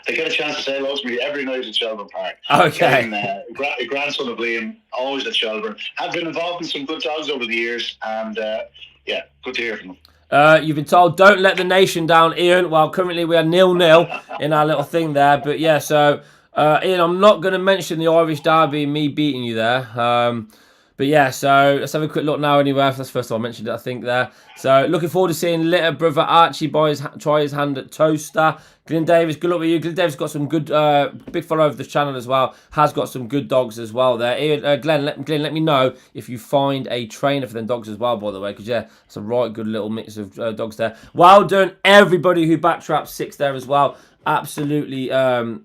They get a chance to say hello to me every night at Shelburne Park. Okay. A grandson of Liam, always at Shelburne. Have been involved in some good dogs over the years, and yeah, good to hear from them. You've been told don't let the nation down, Ian. Well, currently we are 0-0 in our little thing there, but yeah. So Ian, I'm not going to mention the Irish Derby and me beating you there. But yeah, so let's have a quick look now anyway. That's the first time I mentioned it, I think, there. So looking forward to seeing little brother Archie try his hand at Towcester. Glenn Davis, good luck with you. Glenn Davis got some good, big follower of the channel as well. Has got some good dogs as well there. Glenn, let me know if you find a trainer for them dogs as well, by the way. Because yeah, it's a right good little mix of dogs there. Well done, everybody who backtrapped 6 there as well. Absolutely,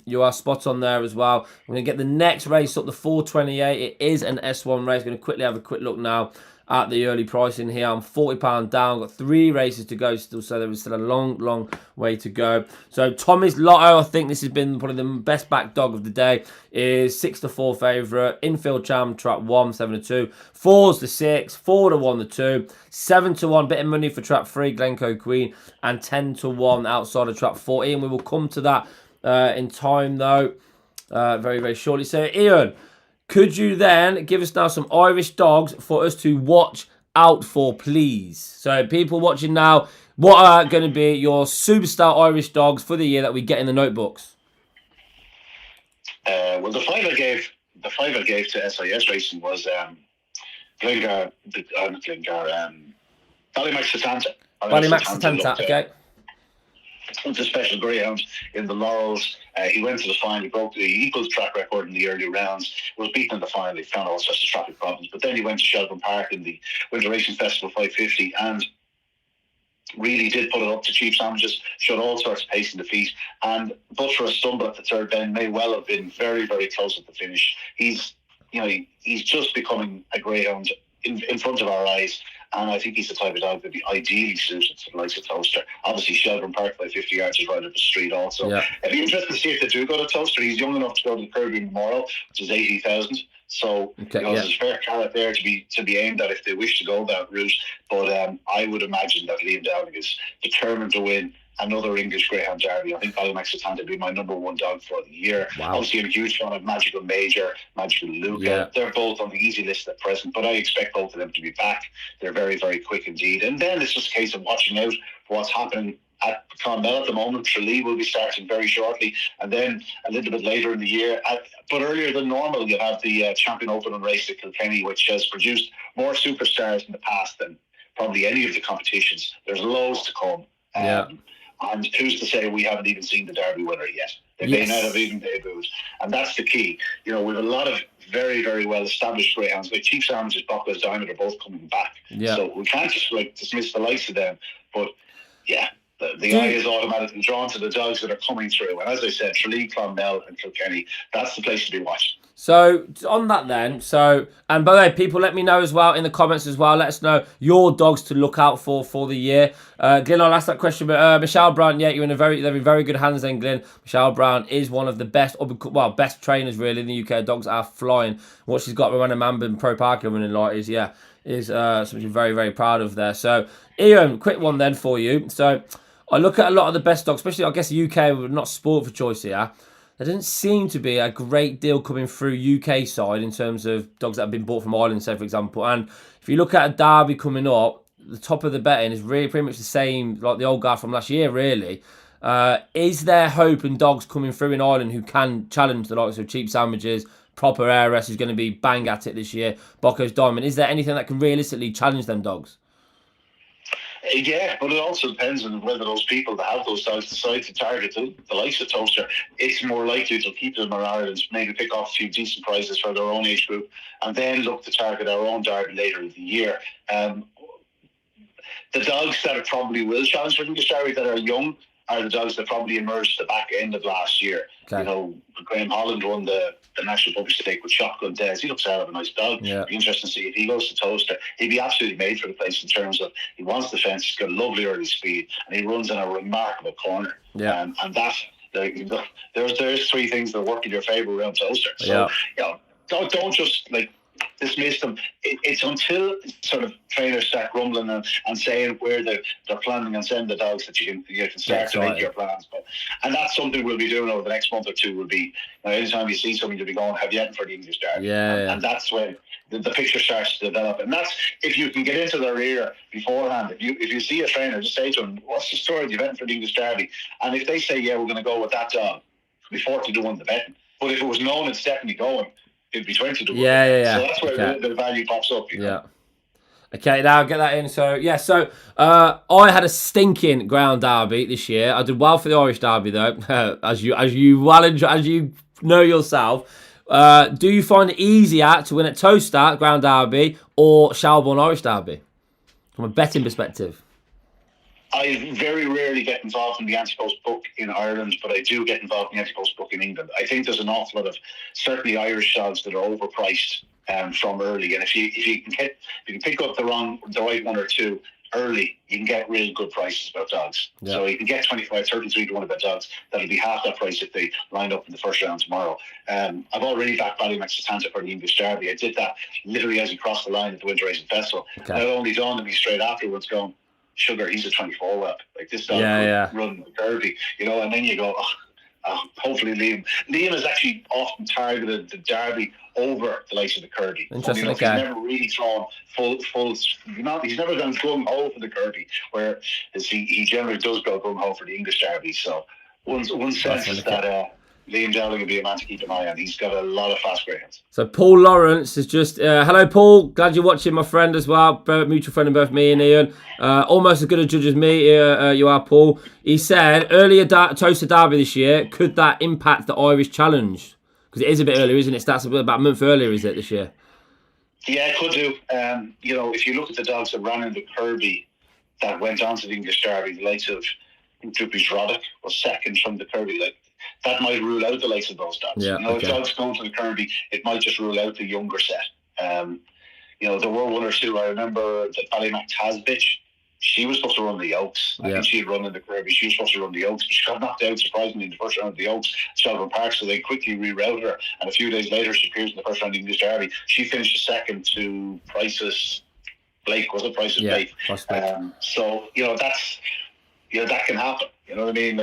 you are spot on there as well. We're going to get the next race up, the 428. It is an S1 race. Going to quickly have a quick look now at the early pricing here. I'm £40 down. Got 3 races to go still, so there is still a long way to go. So Tommy's Lotto, I think this has been probably the best back dog of the day, is 6 to 4 favourite. Infield Champ, trap 1, 7 to 2. 4's the 6, 4 to 1 the 2. 7 to 1, bit of money for trap 3, Glencoe Queen. And 10 to 1 outside of trap 4. Ian, we will come to that in time though, very shortly. So Ian, could you then give us now some Irish dogs for us to watch out for, please? So people watching now, what are going to be your superstar Irish dogs for the year that we get in the notebooks? Well, the 5 I gave to SIS Racing was Ballymax Satanta. Ballymax Satanta, okay. It's a special greyhound in the Laurels. He went to the final. He broke the Eagles track record in the early rounds. Was beaten in the final. He found all sorts of traffic problems. But then he went to Shelburne Park in the Winter Racing Festival 550 and really did put it up to cheap sandwiches. Showed all sorts of pace in the feet. And but for a stumble at the third bend, may well have been very close at the finish. He's just becoming a greyhound in front of our eyes. And I think he's the type of dog that would be ideally suited to the likes of Towcester. Obviously, Shelburne Park by 50 yards is right up the street also. Yeah. It'd be interesting to see if they do go to Towcester. He's young enough to go to the Kirby Memorial, which is 80,000. So there's a fair carrot there to be aimed at if they wish to go that route. But I would imagine that Liam Downing is determined to win another English Greyhound Derby. I think Ballymax Satanta would be my number 1 dog for the year. Wow. Obviously, I'm a huge fan of Magical Major, Magical Luca. Yeah. They're both on the easy list at present, but I expect both of them to be back. They're very quick indeed. And then it's just a case of watching out for what's happening at Clonmel at the moment. Tralee will be starting very shortly, and then a little bit later in the year. But earlier than normal, you have the Champion Open race at Kilkenny, which has produced more superstars in the past than probably any of the competitions. There's loads to come. And who's to say we haven't even seen the Derby winner yet? They may not have even debuted. And that's the key. You know, we have a lot of very, very well-established greyhounds. Like Chief Sandwiches, Bocco's Diamond are both coming back. Yeah. So we can't just dismiss the likes of them. But, yeah, the eye is automatically drawn to the dogs that are coming through. And as I said, Tralee, Clonmel and Kilkenny, that's the place to be watching. So, on that then, and by the way, people let me know as well in the comments as well. Let us know your dogs to look out for the year. Glenn, I'll ask that question, but Michelle Brown, you're in they're in very good hands then, Glenn. Michelle Brown is one of the best trainers really in the UK. Dogs are flying. What she's got with Mamba and Pro Parker running is something very, very proud of there. So, Ian, quick one then for you. So, I look at a lot of the best dogs, especially I guess the UK, we're not sport for choice here. There doesn't seem to be a great deal coming through UK side in terms of dogs that have been bought from Ireland, say, for example. And if you look at a Derby coming up, the top of the betting is really pretty much the same like the old guy from last year, really. Is there hope in dogs coming through in Ireland who can challenge the likes of Cheap Sandwiches, Proper Heiress, who's going to be bang at it this year, Bocco's Diamond? Is there anything that can realistically challenge them dogs? Yeah, but it also depends on whether those people that have those dogs decide to target the likes of Towcester. It's more likely to keep them in Ireland, maybe pick off a few decent prizes for their own age group, and then look to target our own Derby later in the year. The dogs that probably will challenge for English Derby that are young are the dogs that probably emerged at the back end of last year. Okay. You know, Graham Holland won the National Public Stake with Shotgun Des. He looks out of a nice dog. Yeah. It'd be interesting to see if he goes to Towcester. He'd be absolutely made for the place in terms of he wants the fence, he's got lovely early speed, and he runs in a remarkable corner. Yeah. And that, there's three things that work in your favour around Towcester. So, you know, don't just dismiss them. It's until sort of trainers start grumbling and saying where they're planning on sending the dogs that you can start to make your plans. And that's something we'll be doing over the next month or two. Will be anytime you see something, you'll be going, have you anything for the English Derby? And that's when the picture starts to develop. And that's if you can get into their ear beforehand. If you see a trainer, just say to them, what's the story? Do you bet for the English Derby? And if they say, yeah, we're going to go with that dog, it'll be 40 to 1 the betting. But if it was known it's definitely going, it'd be 20 to 1. Yeah. So that's where the value pops up. You know? Okay, now get that in. So I had a stinking ground derby this year. I did well for the Irish Derby though, as you well enjoy, as you know yourself. Do you find it easier to win at Towcester ground derby or Shelbourne Irish Derby from a betting perspective? I very rarely get involved in the anti-post book in Ireland, but I do get involved in the anti-post book in England. I think there's an awful lot of certainly Irish dogs that are overpriced from early, and if you can pick up the right one or two early, you can get really good prices about dogs. Yeah. So you can get 25, 33 to 1 about dogs. That'll be half that price if they line up in the first round tomorrow. I've already backed Ballymaxitanta for the English Derby. I did that literally as he crossed the line at the Winter Racing Festival. Okay. Not only dawned on me straight afterwards going, sugar, he's a 24 web. Like this dog run the Derby, and then you go, hopefully Liam. Liam has actually often targeted the Derby over the likes of the Kirby. Interesting. He's never really thrown full. He's never gone gung ho for the Kirby, where he generally does go gung ho for the English Derby. So one sense is that Liam Dowling will be a man to keep an eye on. He's got a lot of fast greyhounds. So Paul Lawrence is just hello Paul, glad you're watching, my friend as well, mutual friend of both me and Ian, almost as good a judge as me. You are, Paul. He said earlier Towcester Derby this year, could that impact the Irish Challenge? Because it is a bit earlier, isn't it? It starts about a month earlier, is it, this year? Yeah, it could do. If you look at the dogs that ran in the Kirby that went on to the English Derby, the likes of Droopy's Roddick was second from the Kirby. That might rule out the likes of those dogs. Yeah, if dogs going to the Kirby, it might just rule out the younger set. There were one or two. I remember the Ballymac Tasbitch. She was supposed to run the Oaks. I think she had run in the Kirby. She was supposed to run the Oaks, but she got knocked out surprisingly in the first round of the Oaks at Shelbourne Park, so they quickly rerouted her. And a few days later, she appears in the first round of the English Derby. She finished second to Price's Blake. Was it Price's Blake? So that can happen. You know what I mean?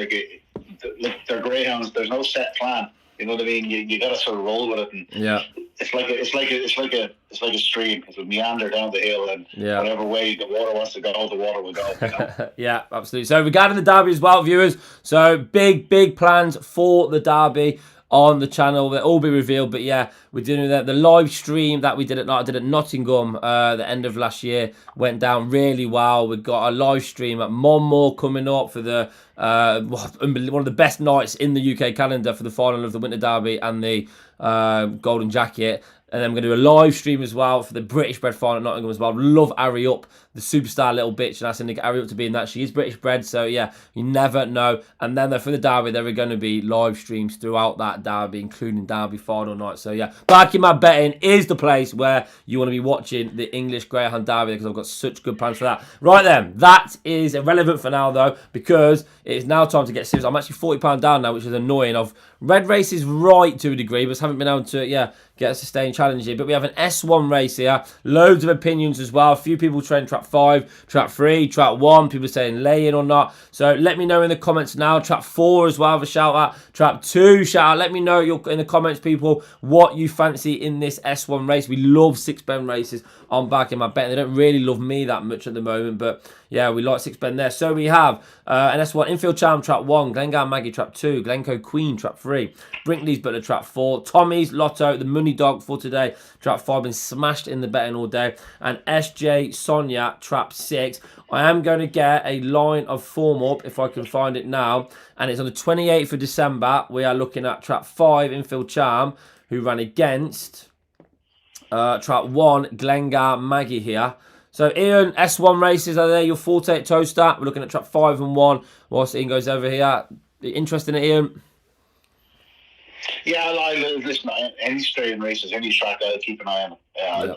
They're greyhounds. There's no set plan You know what I mean? You got to sort of roll with it, and it's like a stream. It'll meander down the hill, and whatever way the water wants to go, the water will go. You know? Yeah, absolutely. So regarding the derby as well, viewers. So big plans for the derby on the channel. They'll all be revealed, but yeah, we're doing the live stream that we did at Nottingham the end of last year. Went down really well. We've got a live stream at Monmore coming up for the one of the best nights in the UK calendar for the final of the Winter Derby and the Golden Jacket. And then we're going to do a live stream as well for the British bred final at Nottingham as well. Love Ari Up, the superstar little bitch, and asking Ari Up to be in that. She is British bred, so yeah, you never know. And then for the derby, there are going to be live streams throughout that derby, including derby final night. So yeah, Back in My Betting is the place where you want to be watching the English Greyhound derby, because I've got such good plans for that. Right then, that is irrelevant for now though, because it is now time to get serious. I'm actually £40 down now, which is annoying. I've read races right to a degree, but haven't been able to, get a sustained challenge here. But we have an S1 race here. Loads of opinions as well. A few people training trap 5, trap 3, trap 1. People saying lay in or not. So let me know in the comments now. Trap 4 as well. Have a shout out. Trap 2, shout out. Let me know in the comments, people, what you fancy in this S1 race. We love 6-pen races on Back in My Betting. They don't really love me that much at the moment, but yeah, we like 6-pen there. So we have an S1 Infield Charm trap 1, Glengar Maggie trap 2, Glencoe Queen trap 3, Brinkley's Butler trap 4, Tommy's Lotto, the Money Dog for today, trap 5, been smashed in the betting all day, and SJ Sonia trap 6. I am going to get a line of form up if I can find it now, and it's on the 28th of December. We are looking at trap 5 Infield Charm, who ran against trap 1 Glengar Maggie here. So Ian, S1 races are there, your forte at Towcester. We're looking at trap 5 and 1 whilst Ian goes over here. Interested in it, Ian? Yeah, listen, any straight races, any track, I'll keep an eye on.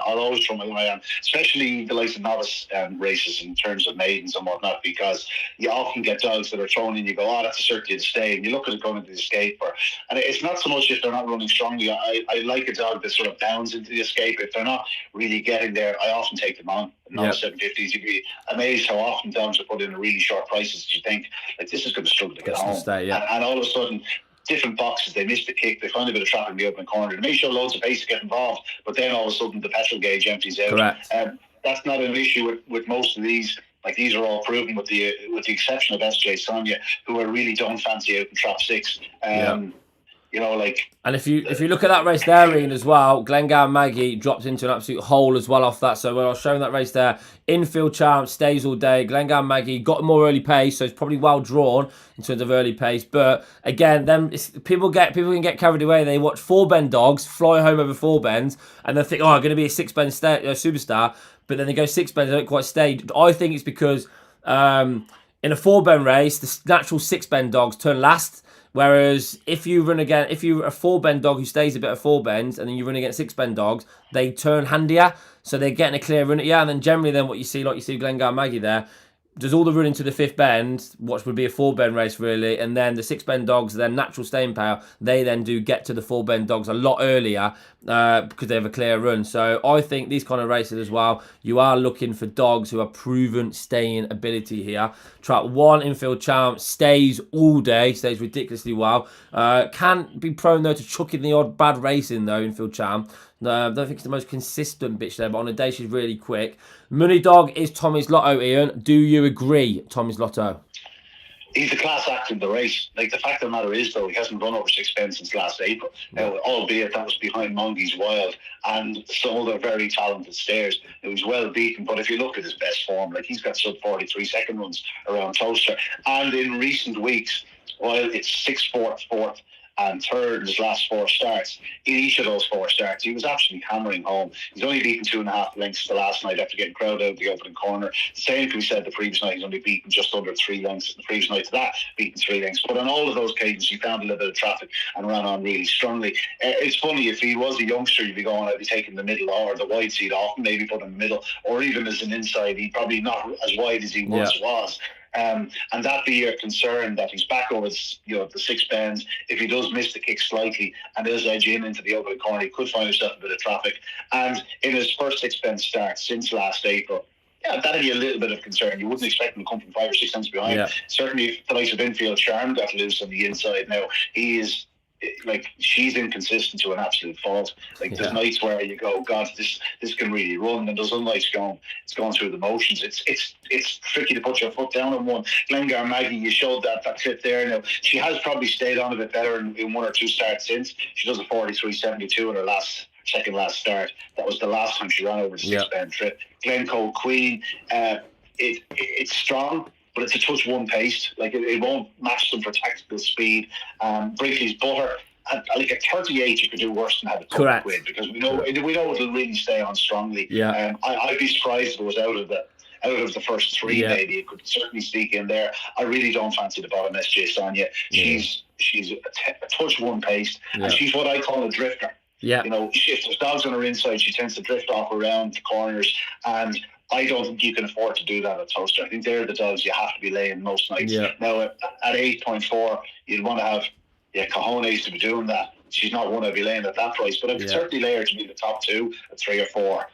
I'll always try my eye on, especially the likes of novice races in terms of maidens and whatnot, because you often get dogs that are thrown in, you go, oh, that's a certainty to stay, and you look at it going into the escape. And it's not so much if they're not running strongly. I like a dog that sort of bounds into the escape. If they're not really getting there, I often take them on. Novice 750s, you'd be amazed how often dogs are put in really short prices that you think, like, this is going to struggle to get home. And all of a sudden, different boxes, they miss the kick, they find a bit of traffic in the open corner, they may show loads of pace to get involved, but then all of a sudden the petrol gauge empties out. Correct. That's not an issue with most of these. Like, these are all proven, with the exception of SJ Sonia, who I really don't fancy out in trap 6. You know, like, and if you look at that race there, Ian, as well, Glengar Maggie dropped into an absolute hole as well off that. So when I was showing that race there, Infield Charm stays all day. Glengar Maggie got more early pace, so it's probably well drawn in terms of early pace. But again, people can get carried away. They watch 4-bend dogs fly home over 4 bends, and they think, oh, I'm going to be a 6-bend superstar. But then they go 6-bend, they don't quite stay. I think it's because in a 4-bend race, the natural 6-bend dogs turn last. Whereas if you're a 4-bend dog who stays a bit of 4 bends, and then you run against 6-bend dogs, they turn handier, so they're getting a clear run at you. And then generally, what you see, like you see Glengar Maggie there, does all the running to the 5th bend, which would be a 4-bend race really, and then the 6-bend dogs, their natural staying power, they then do get to the 4-bend dogs a lot earlier because they have a clear run. So I think these kind of races as well, you are looking for dogs who have proven staying ability here. Trap 1 Infield Charm stays all day, stays ridiculously well. Can be prone though to chucking the odd bad race in though, Infield Charm. I don't think it's the most consistent bitch there, but on a day she's really quick. Money Dog is Tommy's Lotto, Ian. Do you agree, Tommy's Lotto? He's a class act in the race. Like, the fact of the matter is, though, he hasn't run over 6 pence since last April. Now, albeit that was behind Monge's Wild and some other very talented stairs. It was well beaten, but if you look at his best form, like, he's got sub 43 second runs around Towcester. And in recent weeks, while it's 6th, 4th, and 3rd in his last 4 starts, in each of those 4 starts, he was absolutely hammering home. He's only beaten 2.5 lengths the last night after getting crowd out of the opening corner. The same can be said the previous night. He's only beaten just under 3 lengths. The previous night to that, beaten 3 lengths. But on all of those occasions, he found a little bit of traffic and ran on really strongly. It's funny, if he was a youngster, you'd be going, I'd be taking the middle or the wide seat off, maybe put him in the middle, or even as an inside. He'd probably not as wide as he once was. And that be your concern, that he's back over the 6 bends. If he does miss the kick slightly and does edge into the open corner, he could find himself a bit of traffic. And in his first 6 bend start since last April, that'd be a little bit of concern. You wouldn't expect him to come from 5 or 6 cents behind. Certainly, if the likes of Infield Charm got loose on the inside now, he is like she's inconsistent to an absolute fault. Like there's nights where you go, God, this can really run, and there's other nights it's going through the motions. It's tricky to put your foot down on one. Glengar Maggie, you showed that clip there. Now she has probably stayed on a bit better in one or two starts since. She does a 43.72 in her second last start. That was the last time she ran over the 6-bend trip. Glencoe Queen, it's strong, but it's a touch one paced. Like it won't match them for tactical speed. Brinkley's Butter, like a 38, you could do worse than have a couple of quid, because we know it'll really stay on strongly. Yeah. I'd be surprised if it was out of the first three. Maybe it could certainly sneak in there. I really don't fancy the bottom SJ Sonia. She's a touch one paced, and she's what I call a drifter. Yeah. You know, if there's dogs on her inside, she tends to drift off around the corners, and I don't think you can afford to do that at Towcester. I think they're the dogs you have to be laying most nights. Yeah. Now, at 8.4, you'd want to have cojones to be doing that. She's not one I'd be laying at that price, but I could certainly lay her to be the top two at 3 or 4.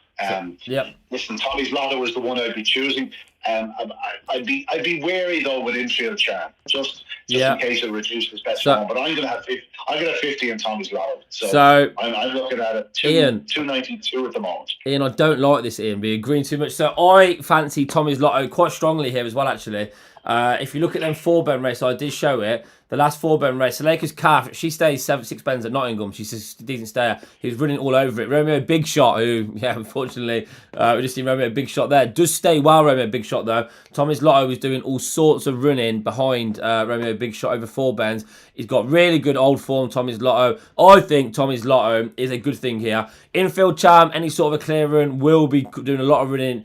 Listen, Tommy's Lotto is the one I'd be choosing. I'd be wary though with infield charm, just in case it reduces best form. But I'm gonna have 50 in Tommy's Lotto. So I'm looking at it 292 at the moment. Ian, I don't like this, Ian. We're agreeing too much. So I fancy Tommy's Lotto quite strongly here as well, actually. If you look at them 4-bend race, I did show it. The last 4-bend race, Saleka's calf, she stays 6 bends at Nottingham. She's a decent stayer. He was running all over it. Romeo Big Shot, who, unfortunately, we just seen Romeo Big Shot there. Does stay well, Romeo Big Shot, though. Tommy's Lotto was doing all sorts of running behind Romeo Big Shot over 4 bends. He's got really good old form, Tommy's Lotto. I think Tommy's Lotto is a good thing here. Infield charm, any sort of a clear run, will be doing a lot of running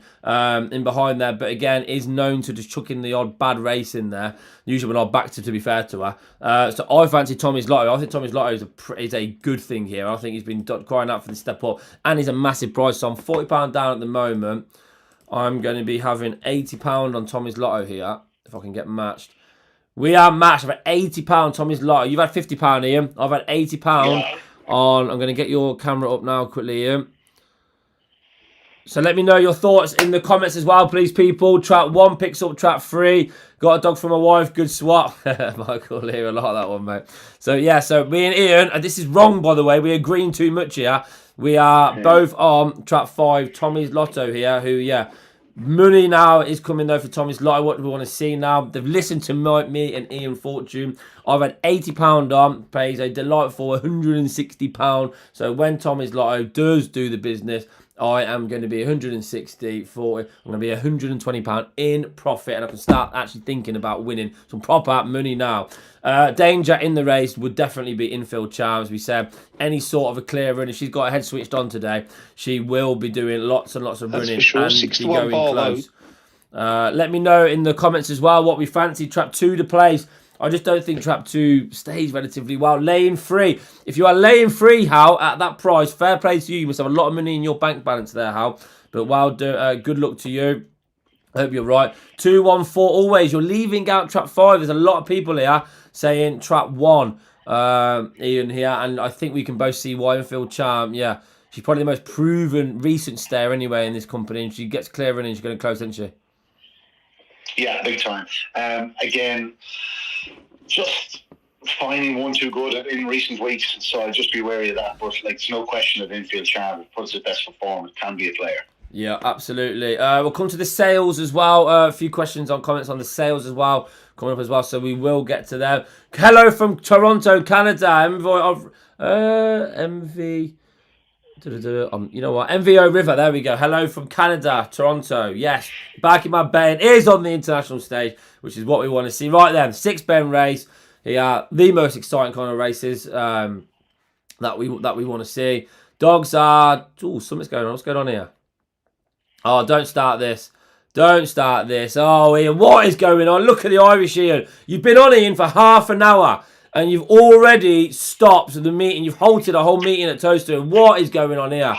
in behind there. But again, is known to just chuck in the odd bad race in there. Usually when I backed her, to be fair to her. So I fancy Tommy's Lotto. I think Tommy's Lotto is a good thing here. I think he's been crying out for the step up. And he's a massive price. So I'm £40 down at the moment. I'm going to be having £80 on Tommy's Lotto here, if I can get matched. We are matched. I've had £80 Tommy's Lotto. You've had £50, Ian. I've had £80 on. I'm going to get your camera up now quickly, Ian. So let me know your thoughts in the comments as well, please, people. Trap 1 picks up trap 3. Got a dog from my wife. Good swap. Michael here, I like that one, mate. So, so me and Ian, and this is wrong, by the way. We're agreeing too much here. We are both on trap 5, Tommy's Lotto here, who, money now is coming, though, for Tommy's Lotto. What do we want to see now? They've listened to me and Ian Fortune. I've had £80 on. Pays a delightful £160. So when Tommy's Lotto does do the business, I am going to be 160, 40. I'm going to be £120 in profit, and I can start actually thinking about winning some proper money now. Danger in the race would definitely be infield charm, as we said. Any sort of a clear run. If she's got her head switched on today, she will be doing lots and lots of running. That's for sure. And be going close. Let me know in the comments as well what we fancy trap 2 to place. I just don't think trap 2 stays relatively well. Laying free. If you are laying free, Hal, at that price, fair play to you. You must have a lot of money in your bank balance there, Hal. But good luck to you. I hope you're right. 2-1-4 always. You're leaving out trap 5. There's a lot of people here saying trap 1. Ian here. And I think we can both see why. Infield charm. Yeah. She's probably the most proven recent stayer anyway in this company. And she gets clear running. She's going to close, isn't she? Yeah, big time. Again, just finding one too good in recent weeks, so I'd just be wary of that. But it's no question of infield charm. It puts its best perform. It can be a player. Yeah, absolutely. We'll come to the sales as well. A few questions on comments on the sales as well coming up as well, so we will get to them. Hello from Toronto, Canada. MV. You know what? MVO River, there we go. Hello from Canada, Toronto. Yes, back in my bay. It is on the international stage, which is what we want to see. Right then, 6-bend race. Yeah, the most exciting kind of races that we want to see. Dogs are... Oh, something's going on. What's going on here? Oh, don't start this. Don't start this. Oh, Ian, what is going on? Look at the Irish, Ian. You've been on, Ian, for half an hour. And you've already stopped the meeting. You've halted a whole meeting at Towcester. What is going on here?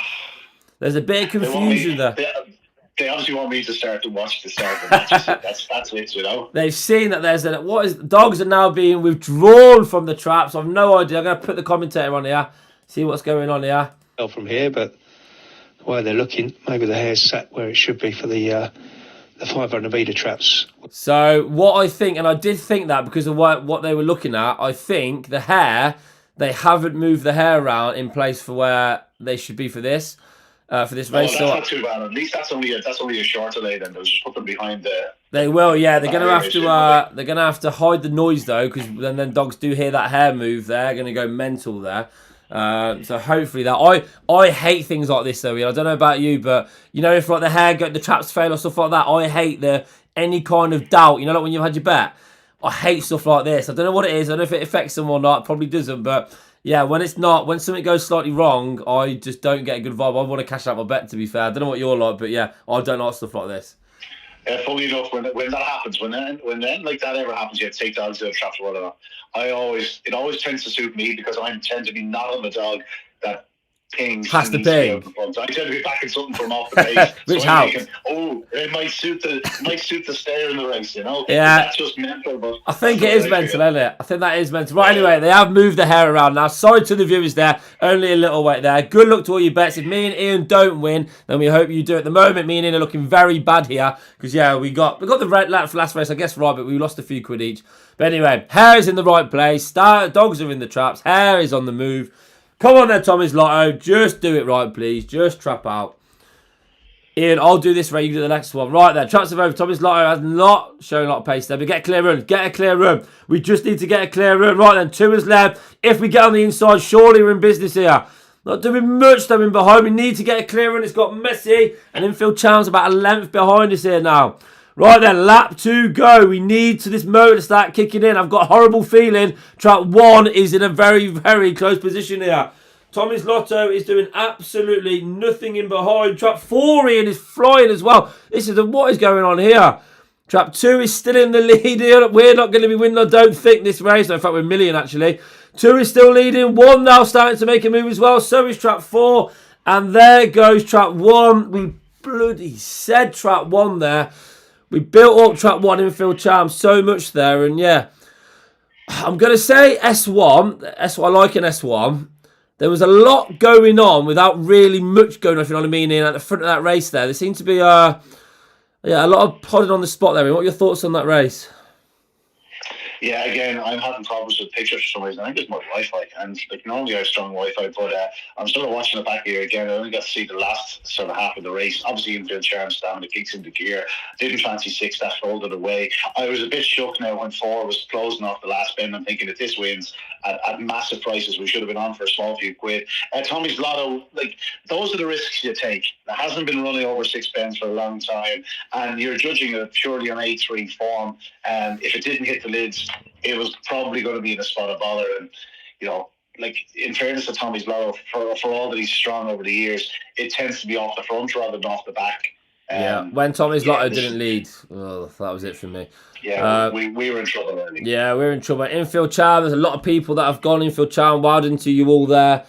There's a bit of confusion there. They obviously want me to start to watch the start of the matches. That's it, you know. They've seen that there's dogs are now being withdrawn from the traps. I've no idea. I'm going to put the commentator on here. See what's going on here. Well, from here, but the way they're looking, maybe the hair's sat where it should be for the 500 metre traps. So what I think, and I did think that because of what they were looking at, I think the hare they haven't moved the hair around in place for where they should be for this race. That's not too bad. At least that's only a short delay. Then they'll just put them behind the. They will, yeah. They're gonna have to hide the noise though, because then dogs do hear that hair move. They're gonna go mental there. So hopefully that I hate things like this though. I don't know about you, but you know, if like the traps fail or stuff like that, I hate any kind of doubt. You know, like when you've had your bet. I hate stuff like this. I don't know what it is. I don't know if it affects them or not. It probably doesn't, but yeah, when something goes slightly wrong, I just don't get a good vibe. I want to cash out my bet, to be fair. I don't know what you're like, but yeah, I don't like stuff like this. Funny enough, when that happens, when like that ever happens, you take dogs to the traps or whatever. It always tends to suit me because I tend to be not on the dog that pings. Has to ping. So I tend to be backing something from off the base. Which so helps. It might suit the stare in the race, you know? Yeah. That's just mental, but I think it is mental, isn't it? I think that is mental. Right, anyway, they have moved the hair around now. Sorry to the viewers there. Only a little wait there. Good luck to all your bets. If me and Ian don't win, then we hope you do. At the moment, me and Ian are looking very bad here. Because, yeah, we got the red last race, I guess, right, but we lost a few quid each. But anyway, hair is in the right place. Dogs are in the traps. Hair is on the move. Come on there, Tommy's Lotto. Just do it right, please. Just trap out. Ian, I'll do this race. You do the next one. Right there. Traps are over. Tommy's Lotto has not shown a lot of pace there. But get a clear run. Get a clear run. We just need to get a clear run. Right then. 2 is left. If we get on the inside, surely we're in business here. Not doing much though in behind. We need to get a clear run. It's got Messi and infield Charms about a length behind us here now. Right then, lap 2 go. We need this motor to start kicking in. I've got a horrible feeling trap 1 is in a very, very close position here. Tommy's Lotto is doing absolutely nothing in behind. Trap 4, Ian, is flying as well. What is going on here? Trap 2 is still in the lead here. We're not going to be winning, I don't think, this race. In fact, we're a million, actually. 2 is still leading. 1 now starting to make a move as well. So is Trap 4. And there goes Trap 1. We bloody said Trap 1 there. We built up Trap 1 infield Charm so much there. And yeah, I'm going to say S1. I like an S1. There was a lot going on without really much going on, if you know what I mean, at the front of that race there. There seemed to be a lot of podding on the spot there. What are your thoughts on that race? Yeah, again, I'm having problems with pictures for some reason. I think it's my Wi-Fi, and like normally I have strong Wi-Fi, but I'm sort of watching it back here again. I only got to see the last sort of half of the race. Obviously, infield Charms down, it kicks into gear. Didn't fancy 6, that folded away. I was a bit shook now when 4 was closing off the last bend. I'm thinking if this wins at massive prices, we should have been on for a small few quid. Tommy's Lotto, like those are the risks you take. It hasn't been running over 6 pence for a long time, and you're judging it purely on A3 form. If it didn't hit the lids, it was probably going to be in a spot of bother. And, you know, like in fairness to Tommy's Lotto, for all that he's strong over the years, it tends to be off the front rather than off the back. Yeah, when Tommy's Lotto didn't lead, that was it for me. Yeah, we were in trouble early. Yeah, we're in trouble. Infield Charm, there's a lot of people that have gone infield Charm. Well done to you all there.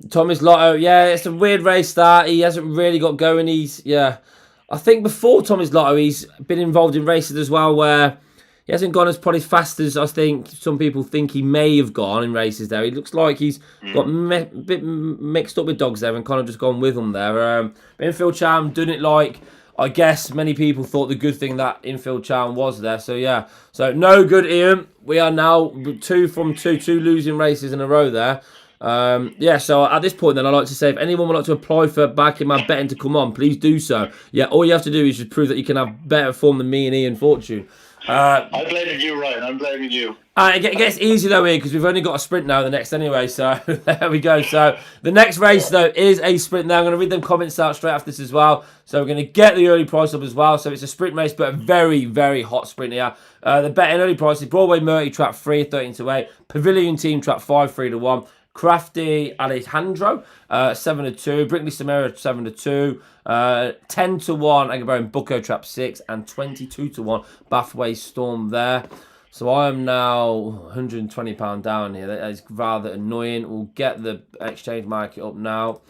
Tommy's Lotto, yeah, it's a weird race that. He hasn't really got going. I think before Tommy's Lotto, he's been involved in races as well where he hasn't gone as probably fast as I think some people think he may have gone in races there. He looks like he's got a bit mixed up with dogs there and kind of just gone with them there. Infield Charm done it like, I guess many people thought the good thing that infield Charm was there. So yeah, so no good, Ian. We are now 2 from 2 losing races in a row there. Yeah, so at this point then I'd like to say if anyone would like to apply for backing my betting to come on, please do so. Yeah, all you have to do is just prove that you can have better form than me and Ian Fortune. I'm blaming you, Ryan. I'm blaming you. It gets easy though here because we've only got a sprint now the next anyway, so there we go. So the next race though is a sprint now. I'm going to read them comments out straight after this as well. So we're going to get the early price up as well. So it's a sprint race but a very, very hot sprint here. The betting early price is Broadway Murty trap 3, 13-8. Pavilion Team trap 5, 3-1. Crafty Alejandro 7-2. Brickley Samara 7-2. 10-1 Agabaron Bucco trap 6 and 22-1 Bathway Storm there. So I am now £120 down here. That is rather annoying. We'll get the exchange market up now.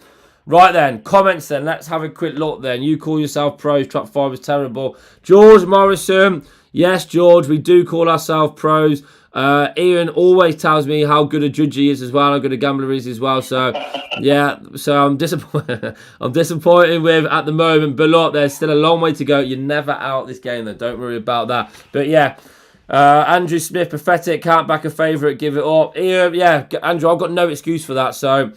Right then, comments then. Let's have a quick look then. You call yourself pros. Trap 5 is terrible. George Morrison. Yes, George, we do call ourselves pros. Ian always tells me how good a judge he is as well, how good a gambler he is as well. So, yeah, so I'm disappointed. I'm disappointed with at the moment. But look, there's still a long way to go. You're never out this game, though. Don't worry about that. But yeah, Andrew Smith, pathetic, can't back a favourite, give it up. Ian, yeah, Andrew, I've got no excuse for that. So,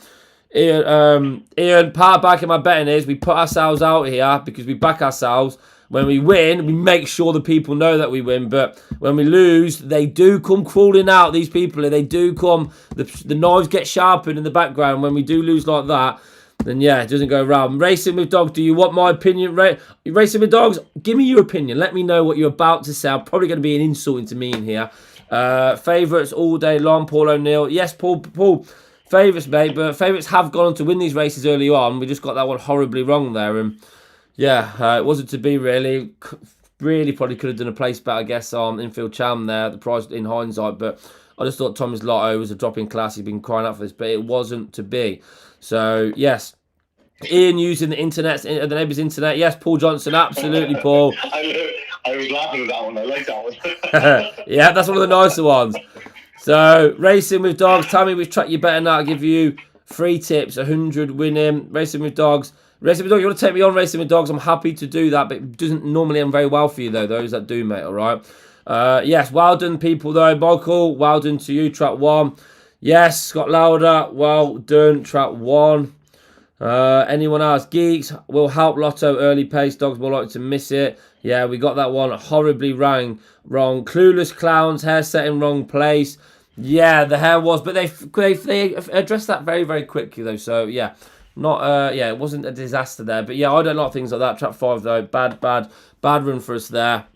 Ian, part of backing my betting is we put ourselves out here because we back ourselves. When we win, we make sure the people know that we win. But when we lose, they do come crawling out, these people. They do come, the knives get sharpened in the background. When we do lose like that, then yeah, it doesn't go around. Racing with Dogs, do you want my opinion? Racing with Dogs, give me your opinion. Let me know what you're about to say. I'm probably going to be an insulting to me in here. Favourites all day long, Paul O'Neill. Yes, Paul, favourites, mate, but favourites have gone on to win these races early on. We just got that one horribly wrong there. And yeah, it wasn't to be really. Really probably could have done a place bet, I guess, on Infield Cham there, the price in hindsight. But I just thought Thomas Lotto was a drop in class. He'd been crying out for this, but it wasn't to be. So, yes. Ian using the internet, the neighbour's internet. Yes, Paul Johnson, absolutely, Paul. I was laughing at that one. I like that one. Yeah, that's one of the nicer ones. So, Racing with Dogs. Tell me which track you better now. I'll give you 3 tips, 100 winning. Racing with Dogs. Racing with Dogs, you want to take me on Racing with Dogs? I'm happy to do that, but it doesn't normally end very well for you, though. Those that do, mate, all right? Yes, well done, people, though. Michael, well done to you, track 1. Yes, Scott Lauder, well done, track 1. Anyone else? Geeks will help Lotto early pace. Dogs more likely to miss it. Yeah, we got that one horribly wrong. Clueless Clowns, hair set in wrong place. Yeah, the hair was, but they addressed that very, very quickly, though. So, yeah. Not, yeah, it wasn't a disaster there. But, yeah, I don't like things like that. Trap 5, though. Bad run for us there.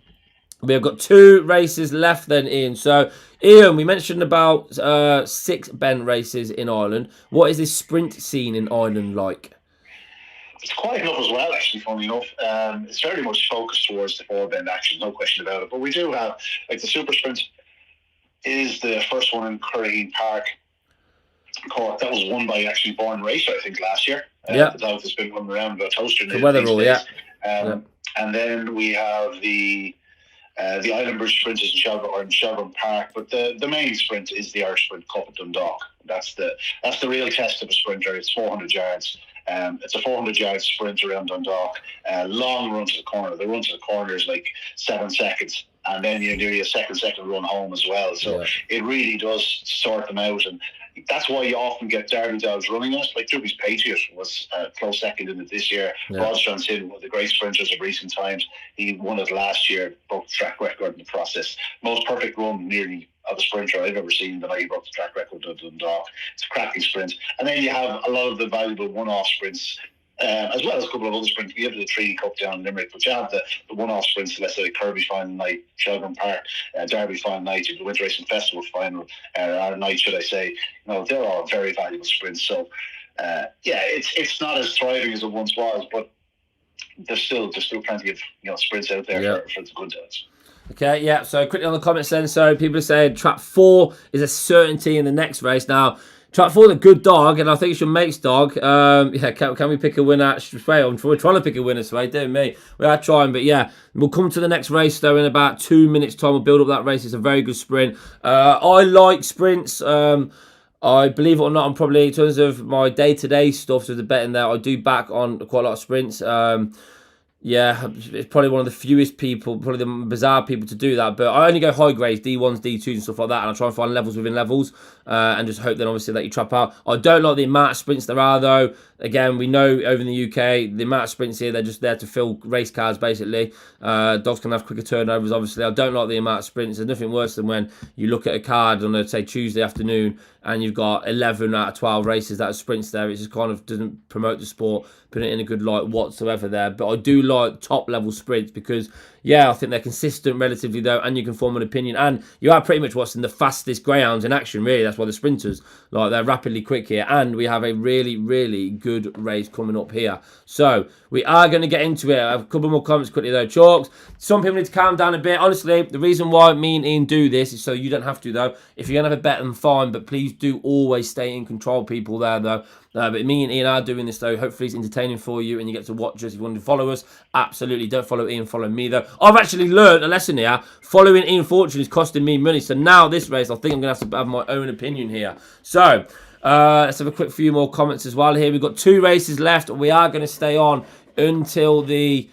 We have got 2 races left then, Ian. So, Ian, we mentioned about 6 bend races in Ireland. What is this sprint scene in Ireland like? It's quite enough as well, actually, funny enough. It's very much focused towards the 4-bend action, no question about it. But we do have, like, the Super Sprint is the first one in Greyhound Park. Cork. That was won by actually Born Racer, I think, last year. Yeah. The dog has been running around about Towcester. The weather rule, yeah. And then we have the Island Bridge Sprint is in Shelburne Park, but the main sprint is the Irish Sprint Cup at Dundalk. That's the real test of a sprinter. It's 400 yards. It's a 400-yard sprint around Dundalk. Long run to the corner. The run to the corner is like 7 seconds, and then you're nearly a second run home as well. So it really does sort them out, and that's why you often get Derby dogs running us. Like Drewby's Patriot was close second in it this year. Rodstrand's Hill, one of the great sprinters of recent times. He won it last year, broke the track record in the process. Most perfect run nearly of a sprinter I've ever seen that I broke the track record of Dundalk. It's a cracking sprint. And then you have a lot of the valuable one-off sprints, as well as a couple of other sprints. We have the Treaty Cup down in Limerick, but you have the one-off sprints, let's say Kirby Final Night, Shelburne Park, Derby Final Night, the Winter Racing Festival Final night, should I say. You know, they're all very valuable sprints. So, yeah, it's not as thriving as it once was, but there's still plenty of sprints out there for the good days. Okay, yeah, so quickly on the comments then. So people are saying trap 4 is a certainty in the next race. Now, trap 4 is a good dog, and I think it's your mate's dog. Yeah, can we pick a winner? We're trying to pick a winner, Sway, don't me. We are trying, but yeah, we'll come to the next race, though, in about 2 minutes' time. We'll build up that race. It's a very good sprint. I like sprints. I believe it or not, I'm probably, in terms of my day-to-day stuff, so the betting there, I do back on quite a lot of sprints. Yeah, it's probably one of the fewest people, probably the bizarre people to do that. But I only go high grades, D1s, D2s and stuff like that. And I try and find levels within levels and just hope then obviously that you trap out. I don't like the amount of sprints there are though. Again, we know over in the UK, the amount of sprints here, they're just there to fill race cars basically. Dogs can have quicker turnovers obviously. I don't like the amount of sprints. There's nothing worse than when you look at a card on, say, Tuesday afternoon and you've got 11 out of 12 races that are sprints there. It just kind of doesn't promote the sport, put it in a good light whatsoever there. But I do like top level sprints because, yeah, I think they're consistent relatively though, and you can form an opinion. And you are pretty much watching the fastest greyhounds in action, really. That's why the sprinters, like, they're rapidly quick here. And we have a really, really good race coming up here. So we are going to get into it. I have a couple more comments quickly though. Chalks, some people need to calm down a bit. Honestly, the reason why me and Ian do this is so you don't have to though. If you're going to have a bet, then fine. But please do always stay in control, people there though. But me and Ian are doing this though. Hopefully it's entertaining for you and you get to watch us. If you want to follow us, absolutely. Don't follow Ian, follow me though. I've actually learned a lesson here. Following Ian Fortune is costing me money. So now this race, I think I'm going to have to have my own opinion here. So let's have a quick few more comments as well here. We've got 2 races left. We are going to stay on until the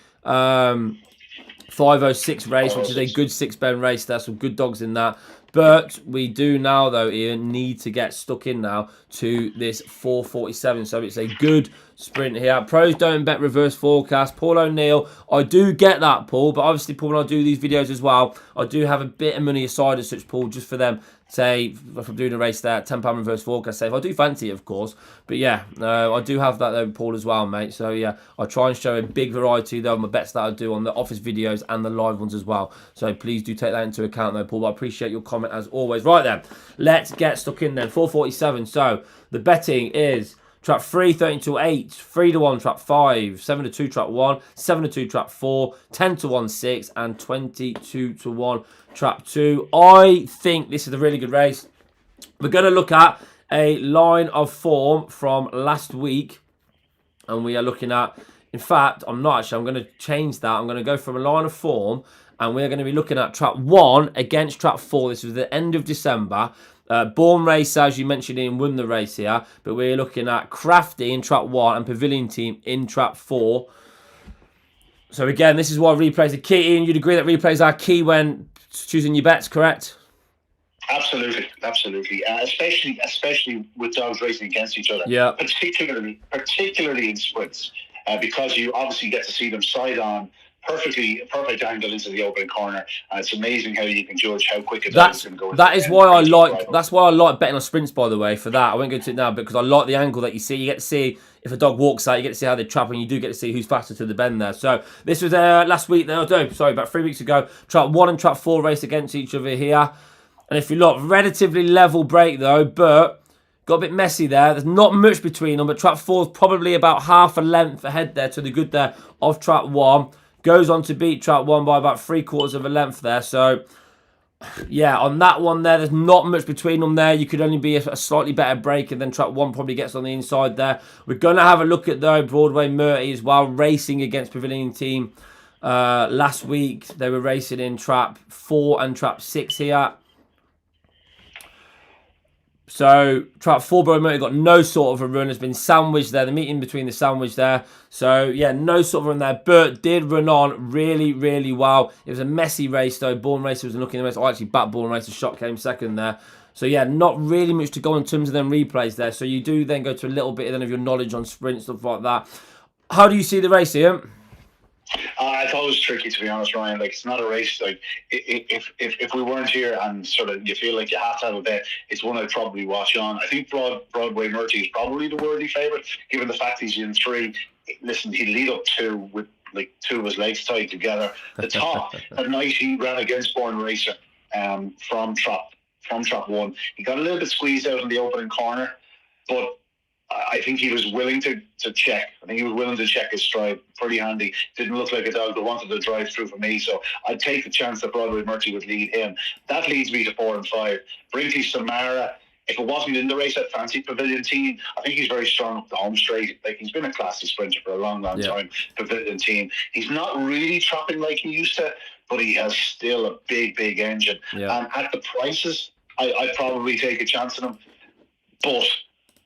506 race, which is a good 6-bend race. There's some good dogs in that. But we do now, though, Ian, need to get stuck in now to this 447. So it's a good sprint here. Pros don't bet reverse forecast. Paul O'Neill, I do get that, Paul. But obviously, Paul, when I do these videos as well, I do have a bit of money aside as such, Paul, just for them. Say, if I'm doing a race there, £10 reverse forecast, say, if I do fancy it, of course. But yeah, I do have that, though, Paul, as well, mate. So yeah, I try and show a big variety, though, of my bets that I do on the office videos and the live ones as well. So please do take that into account, though, Paul. I appreciate your comment as always. Right then, let's get stuck in then. 447. So the betting is trap 3, 13 to 8, 3 to 1, trap 5, 7 to 2, trap 1, 7 to 2, trap 4, 10 to 1, 6, and 22 to 1, trap 2. I think this is a really good race. We're going to look at a line of form from last week. And we are looking at, in fact, I'm not actually, I'm going to change that. I'm going to go from a line of form. And we're going to be looking at trap 1 against trap 4. This was the end of December. Born Race, as you mentioned, Ian, won the race here. But we're looking at Crafty in trap 1 and Pavilion Team in trap 4. So again, this is why replays are key. Ian, you'd agree that replays are key when choosing your bets, correct? Absolutely, absolutely. Especially with dogs racing against each other. Yeah. Particularly in sprints, because you obviously get to see them side on. Perfect angle into the opening corner, and it's amazing how you can judge how quick a dog is going to go. That's why I like betting on sprints, by the way. For that, I won't go into it now because I like the angle that you see. You get to see if a dog walks out, you get to see how they trap, and you do get to see who's faster to the bend there. So this was last week. About 3 weeks ago. Trap 1 and trap 4 race against each other here, and if you look, relatively level break though, but got a bit messy there. There's not much between them, but trap 4 is probably about half a length ahead there to the good there of trap 1. Goes on to beat trap 1 by about 3/4 of a length there. So, yeah, on that one there, there's not much between them there. You could only be a slightly better break, and then trap 1 probably gets on the inside there. We're going to have a look at, though, Broadway Murty as well, racing against Pavilion Team. Last week, they were racing in trap 4 and trap 6 here. So, trap 4, Broadway Murty got no sort of a run. Has been sandwiched there. The meeting between the sandwich there. So, yeah, no sort of run there. But did run on really, really well. It was a messy race, though. Born Racer was looking at the race. I actually backed Born Racer. Shot came second there. So, yeah, not really much to go in terms of them replays there. So, you do then go to a little bit then of your knowledge on sprint, stuff like that. How do you see the race, Ian? I thought it was tricky, to be honest, Ryan. Like, it's not a race. Like, if we weren't here and sort of you feel like you have to have a bet, it's one I'd probably watch on. I think Broadway Murty is probably the worthy favourite, given the fact he's in 3. Listen, he'd lead up 2 with like 2 of his legs tied together. The top, that night he ran against Born Racer from trap 1. He got a little bit squeezed out in the opening corner, but I think he was willing to check. I think he was willing to check his stride. Pretty handy. Didn't look like a dog that wanted to drive through for me, so I'd take the chance that Broadway Murty would lead him. That leads me to 4 and 5. Brinkley Samara, if it wasn't in the race, I'd fancy Pavilion Team. I think he's very strong up the home straight. Like, he's been a classy sprinter for a long time. Pavilion Team. He's not really trapping like he used to, but he has still a big engine. Yeah. And at the prices, I'd probably take a chance on him. But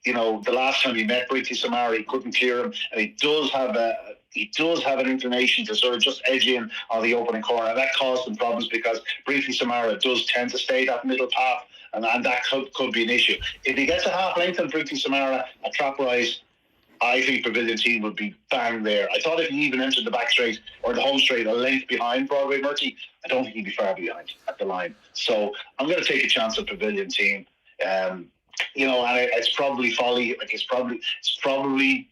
you know, the last time he met Brinkley Samara, he couldn't clear him, and he does have an inclination to sort of just edge in on the opening corner, and that caused him problems because Brinkley Samara does tend to stay that middle path, and that could be an issue. If he gets a half length on Brinkley Samara at trap rise, I think Pavilion Team would be bang there. I thought if he even entered the back straight or the home straight a length behind Broadway Murty, I don't think he'd be far behind at the line. So I'm going to take a chance on Pavilion Team. You know, and it's probably folly. Like, it's probably.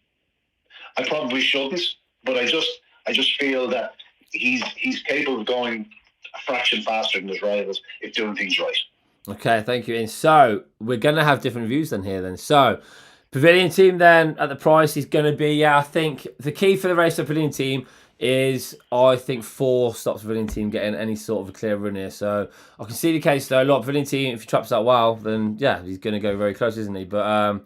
I probably shouldn't, but I just feel that he's capable of going a fraction faster than his rivals if doing things right. Okay, thank you. And so we're going to have different views then here. Then so Pavilion Team then at the price is going to be. I think the key for the race of Pavilion Team is, I think, 4 stops Pavilion Team getting any sort of a clear run here. So I can see the case though. A lot of Pavilion Team, if he traps that well, then yeah, he's going to go very close, isn't he? But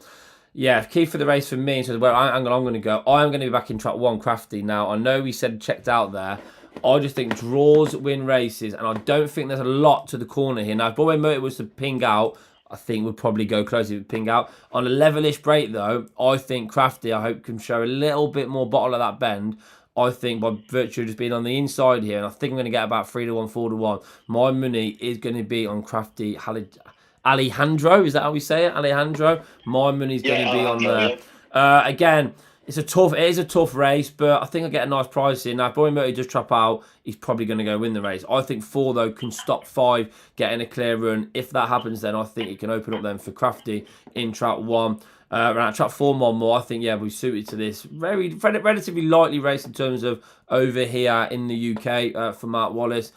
yeah, key for the race for me, so where I'm going to go, I'm going to be back in trap 1, Crafty. Now, I know we said checked out there. I just think draws win races, and I don't think there's a lot to the corner here. Now, if Broadway Murty was to ping out, I think we'll probably go close to ping out. On a levelish break, though, I think Crafty, I hope, can show a little bit more bottle of that bend. I think by virtue of just being on the inside here, and I think I'm going to get about 3-1, 4-1. My money is going to be on crafty Alejandro. Is that how we say it? Alejandro. My money's going to be on there. Again, it is a tough race, but I think I get a nice price in. Now, if Boy Murray does trap out, he's probably going to go win the race. I think 4, though, can stop 5 getting a clear run. If that happens, then I think it can open up then for crafty in trap 1. Around trap 4, 1 more. I think, yeah, we're suited to this. Relatively lightly race in terms of over here in the UK for Mark Wallace.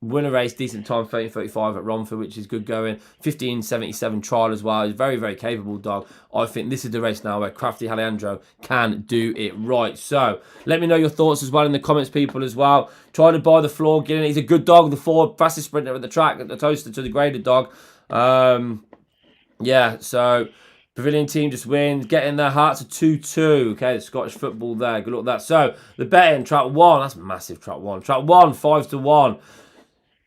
Win a race, decent time, 13:35 at Romford, which is good going. 15:77 trial as well. He's very, very capable dog. I think this is the race now where crafty Alejandro can do it right. So, let me know your thoughts as well in the comments, people, as well. Try to buy the floor, get in. He's a good dog, the 4, fastest sprinter at the track, at the Towcester to the graded dog. Yeah, so Pavilion team just wins, getting their hearts at 2-2. Okay, the Scottish football there. Good luck with that. So, the betting, trap 1, that's massive, trap 1. Trap 1, 5-1.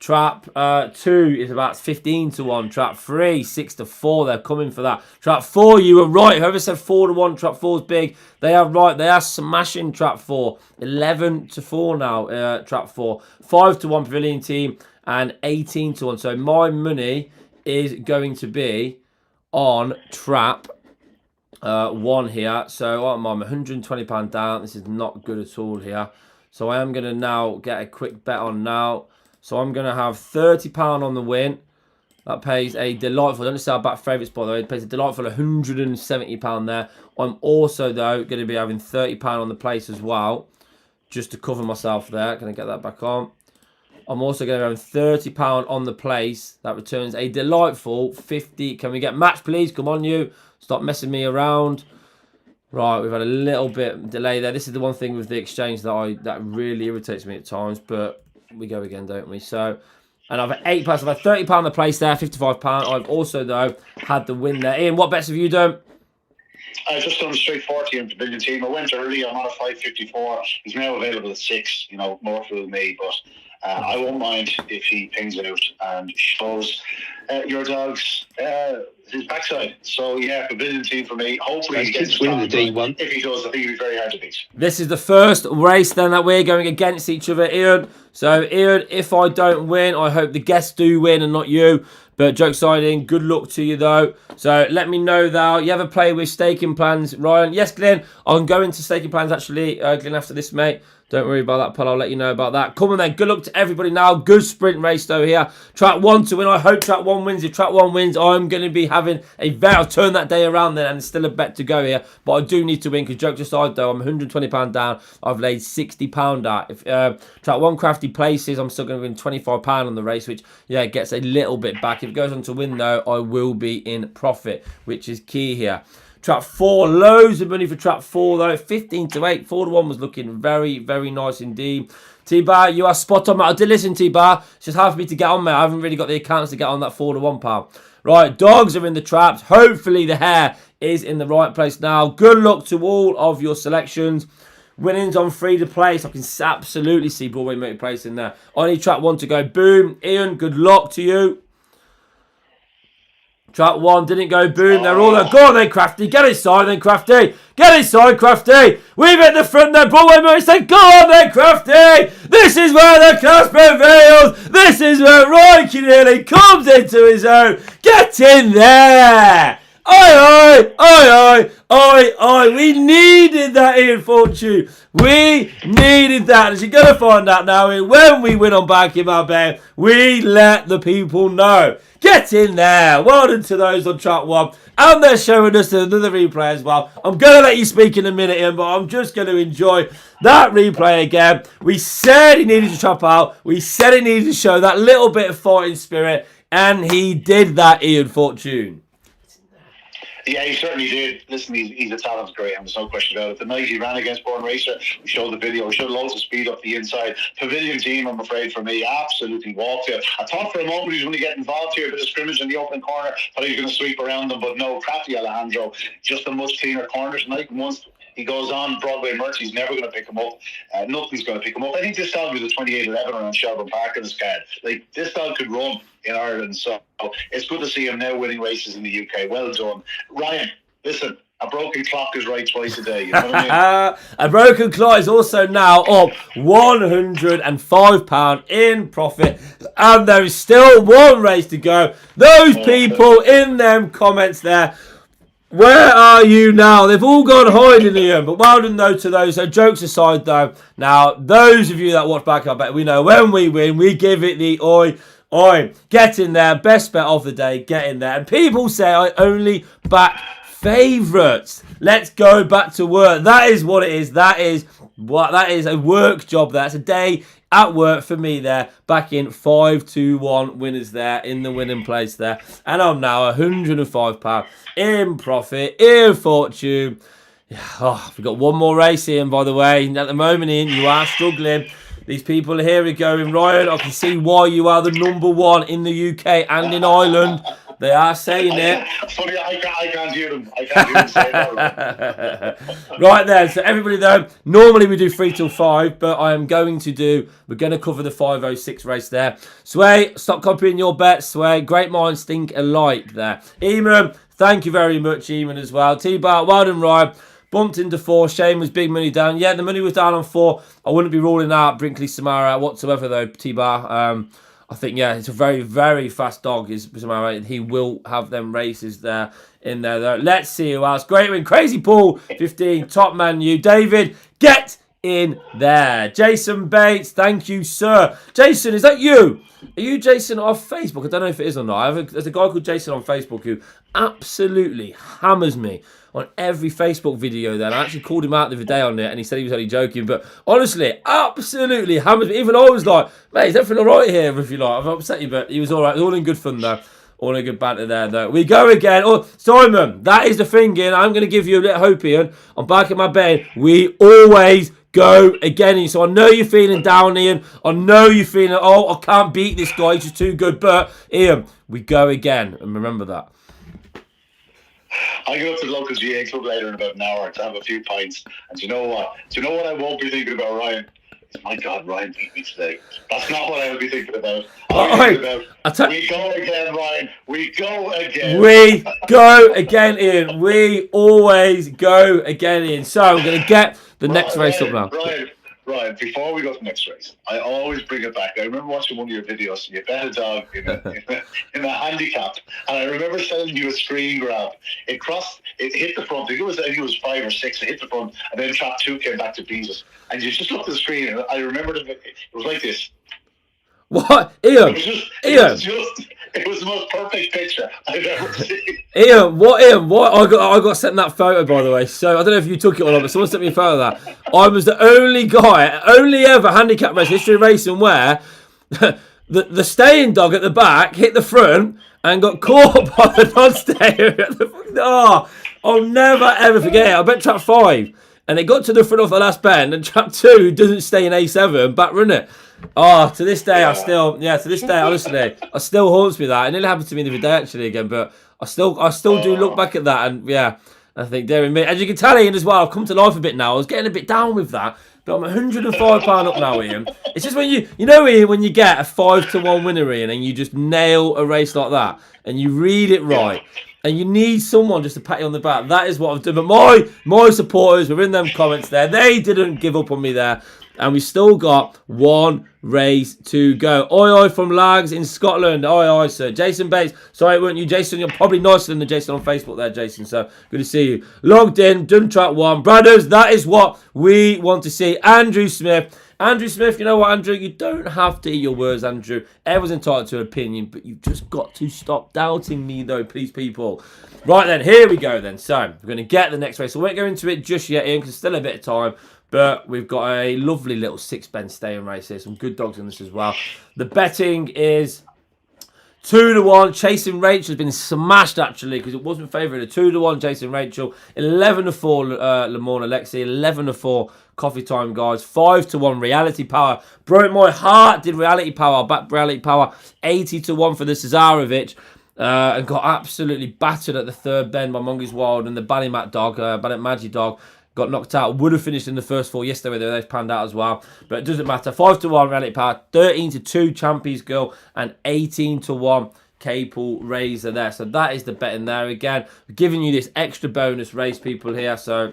Trap 2 is about 15-1. Trap 3, 6-4. They're coming for that. Trap 4, you were right. Whoever said 4-1, trap 4 is big. They are right. They are smashing trap 4. 11-4 now, trap 4. 5-1 Pavilion team and 18-1. So my money is going to be on trap 1 here. So I'm £120 down. This is not good at all here. So I am going to now get a quick bet on now. So I'm going to have £30 on the win. That pays a delightful, I don't say our back favourites by the way, it pays a delightful £170 there. I'm also, though, going to be having £30 on the place as well, just to cover myself there. Can I get that back on? I'm also going to have £30 on the place. That returns a delightful 50. Can we get match, please? Come on, you. Stop messing me around. Right, we've had a little bit delay there. This is the one thing with the exchange that really irritates me at times, but we go again, don't we? So, and I've had £8. I've had £30 on the place there, £55. I've also, though, had the win there. Ian, what bets have you done? I just done straight 40 in Pavilion team. I went early. I'm on a 5.54. He's now available at 6. You know, more for me, but I won't mind if he pings it out and shows your dog's his backside. So yeah, Pavilion team for me. Hopefully he gets win the D1. If he does, I think he'll be very hard to beat. This is the first race then that we're going against each other, Ian. So Ian, if I don't win, I hope the guests do win and not you. But joke siding, good luck to you though. So let me know though. You ever play with staking plans, Ryan? Yes, Glenn. I'm going to staking plans actually, Glenn, after this, mate. Don't worry about that, pal. I'll let you know about that. Come on then. Good luck to everybody now. Good sprint race though here. Track 1 to win. I hope track 1 wins. If track 1 wins, I'm going to be having a bet. I'll turn that day around then, and it's still a bet to go here. But I do need to win because jokes aside though, I'm £120 down. I've laid £60 out. If track 1 crafty places, I'm still going to win £25 on the race, which yeah gets a little bit back. If it goes on to win though, I will be in profit, which is key here. Trap 4, loads of money for trap 4 though. 15-8, 4-1 was looking very, very nice indeed. T-Bar, you are spot on, mate. I did listen, T-Bar. It's just hard for me to get on, mate. I haven't really got the accounts to get on that 4-1, pal. Right, dogs are in the traps. Hopefully the hair is in the right place now. Good luck to all of your selections. Winnings on free to place. I can absolutely see Broadway Motor Place in there. I need trap 1 to go. Boom. Ian, good luck to you. Trap 1 didn't go boom. They're all there. Go on then, Crafty. Get inside then, Crafty. Get inside, Crafty. We've hit the front there. Broadway Motor said, go on then, Crafty. This is where the class prevails. This is where Roy Keneally comes into his own. Get in there. Oi, oi, oi, oi, oi. We needed that, Ian Fortune. We needed that. As you're going to find out now, when we win on Back in My Bed, we let the people know. Get in there. Well done to those on track 1. And they're showing us another replay as well. I'm going to let you speak in a minute, Ian, but I'm just going to enjoy that replay again. We said he needed to trap out. We said he needed to show that little bit of fighting spirit. And he did that, Ian Fortune. Yeah, he certainly did. Listen, he's a talented Greyhound, there's no question about it. The night he ran against Born Racer, we showed the video, we showed loads of speed up the inside. Pavilion team, I'm afraid, for me, absolutely walked it. I thought for a moment he was going to get involved here, a bit of scrimmage in the open corner, thought he was going to sweep around them, but no, crafty Alejandro, just a much cleaner corner tonight. And once he goes on Broadway Murphy's never going to pick him up. Nothing's going to pick him up. I think this dog was a 28-11 on Shelburne Park in his card. Like, this dog could run in Ireland, so it's good to see him now winning races in the UK. Well done. Ryan, listen, A broken clock is right twice a day. You know what I mean? A broken clock is also now up £105 in profit, and there is still one race to go. Those people in them comments there, where are you now? They've all gone hiding here, but well done though to those. So jokes aside though, now those of you that watch back, I bet we know when we win, we give it the oi. Get in there, best bet of the day, get in there. And people say I only back favourites. Let's go back to work. That is what it is. That is a work job. That's a day at work for me there. Back in 5-1 winners there in the winning place there. And I'm now £105 in profit, in fortune. Oh, we've got one more race in, by the way. At the moment, Ian, you are struggling. These people here are going, Ryan, I can see why you are the number one in the UK and in Ireland. They are saying it. Funny, I can't hear them. I can't hear them say that. Right there. So everybody though, normally we do 3 till 5, but we're going to cover the 5:06 race there. Sway, stop copying your bets, Sway. Great minds think alike there. Eamon, thank you very much, Eamon, as well. T-Bar, well done, Ryan. Bumped into 4. Shane was big money down. Yeah, the money was down on 4. I wouldn't be ruling out Brinkley Samara whatsoever though, T-Bar. I think, yeah, it's a very, very fast dog, is Samara. He will have them races there in there, though. Let's see who else. Great win. Crazy Paul, 15. Top man, you. David, get in there. Jason Bates, thank you, sir. Jason, is that you? Are you Jason off Facebook? I don't know if it is or not. There's a guy called Jason on Facebook who absolutely hammers me on every Facebook video there. I actually called him out the other day on it, and he said he was only joking. But honestly, absolutely hammers me. Even I was like, mate, is everything all right here? If you like, I've upset you, but he was all right. It was all in good fun, though. All in good banter there, though. We go again. Oh, Simon, that is the thing, Ian. I'm going to give you a little hope, Ian. I'm back in my bed. We always go again, Ian. So I know you're feeling down, Ian. I know you're feeling, I can't beat this guy. He's just too good. But, Ian, we go again. And remember that. I go up to the local GA club later in about an hour to have a few pints. And do you know what? Do you know what I won't be thinking about, Ryan? My God, Ryan beat me today. That's not what I would be thinking about. We go again, Ryan. We go again. We go again, Ian. We always go again, Ian. So I'm going to get the next race up now. Ryan, before we go to the next race, I always bring it back. I remember watching one of your videos, and you bet a dog in a handicap, and I remember sending you a screen grab. It hit the front. I think it was 5 or 6. It hit the front, and then trap 2 came back to beat it. And you just looked at the screen, and I remember it was like this. What? Ian? It was the most perfect picture I've ever seen. Ian, what? I got sent that photo, by the way. So I don't know if you took it or not, but someone sent me a photo of that. I was the only guy, only ever handicap race history racing where the staying dog at the back hit the front and got caught by the non-stayer. I'll never ever forget it. I bet trap 5. And it got to the front of the last bend, and trap 2 doesn't stay in A7, back run it. To this day, honestly, I still haunts me that. And it happened to me the other day, actually, again, but I still do look back at that, and yeah, I think, dear me. As you can tell, Ian, as well, I've come to life a bit now. I was getting a bit down with that, but I'm £105 up now, Ian. It's just when Ian, when you get a 5-1 winner, Ian, and you just nail a race like that, and you read it right, and you need someone just to pat you on the back. That is what I've done. But my supporters were in them comments there. They didn't give up on me there. And we still got one race to go. Oi, from Lags in Scotland. Oi, sir. Jason Bates. Sorry, weren't you, Jason? You're probably nicer than the Jason on Facebook there, Jason. So, good to see you. Logged in, done track 1. Brothers, that is what we want to see. Andrew Smith. Andrew Smith, you know what, Andrew? You don't have to eat your words, Andrew. Everyone's entitled to an opinion, but you've just got to stop doubting me, though, please, people. Right, then, here we go, then. So, we're going to get the next race. So, we won't go into it just yet, Ian, because there's still a bit of time. But we've got a lovely little 6-bend staying race here. Some good dogs in this as well. The betting is 2-1. Chasing Rachel has been smashed, actually, because it wasn't favoured. 2-1 Chasing Rachel. 11-4 Lamorne Alexi. 11-4 Coffee Time Guys. 5-1 Reality Power. Broke my heart, did Reality Power. Back Reality Power. 80-1 for the Cesarovic. And got absolutely battered at the 3rd bend by Mongoose Wild and the Ballymat dog, Ballymat Magi dog. Got knocked out. Would have finished in the first 4 yesterday. They've panned out as well. But it doesn't matter. 5-1 Reality Power. 13-2 Champions Girl. And 18-1 Capel Razor there. So that is the bet in there. Again, we're giving you this extra bonus race, people, here. So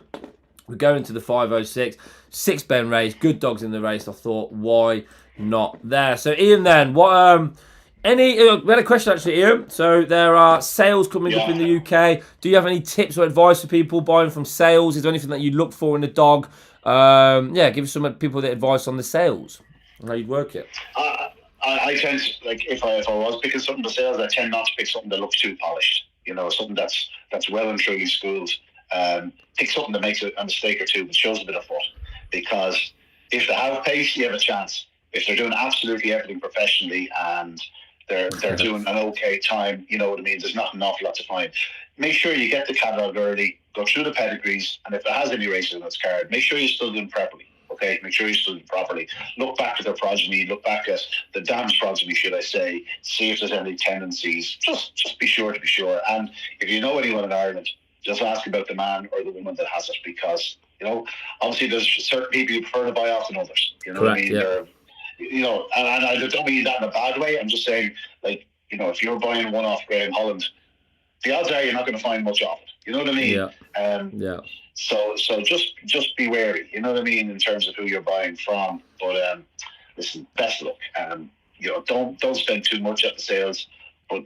we're going to the 506. 6 Ben race. Good dogs in the race. I thought, why not there? So, Ian, then, what... we had a question actually, Ian. So there are sales coming up in the UK. Do you have any tips or advice for people buying from sales? Is there anything that you look for in a dog? Give some people the advice on the sales and how you'd work it. I tend to, like, if I was picking something to sales, I tend not to pick something that looks too polished. You know, something that's well and truly schooled. Pick something that makes a mistake or two, but shows a bit of foot. Because if they have pace, you have a chance. If they're doing absolutely everything professionally and they're doing an okay time, you know what I mean, there's not an awful lot to find. Make sure you get the catalogue early, go through the pedigrees, and if it has any races on its card, make sure you study them properly. Okay, make sure you study them properly. Look back at their progeny, look back at the dam's progeny, should I say, see if there's any tendencies. Just be sure to be sure. And if you know anyone in Ireland, just ask about the man or the woman that has it, because, you know, obviously there's certain people you prefer to buy off than others. You know what I mean? Yeah. You know, and I don't mean that in a bad way. I'm just saying, like, you know, if you're buying one off Greyhound Holland, the odds are you're not going to find much of it. You know what I mean? Yeah. So just be wary. You know what I mean, in terms of who you're buying from. But listen, best luck. You know, don't spend too much at the sales, but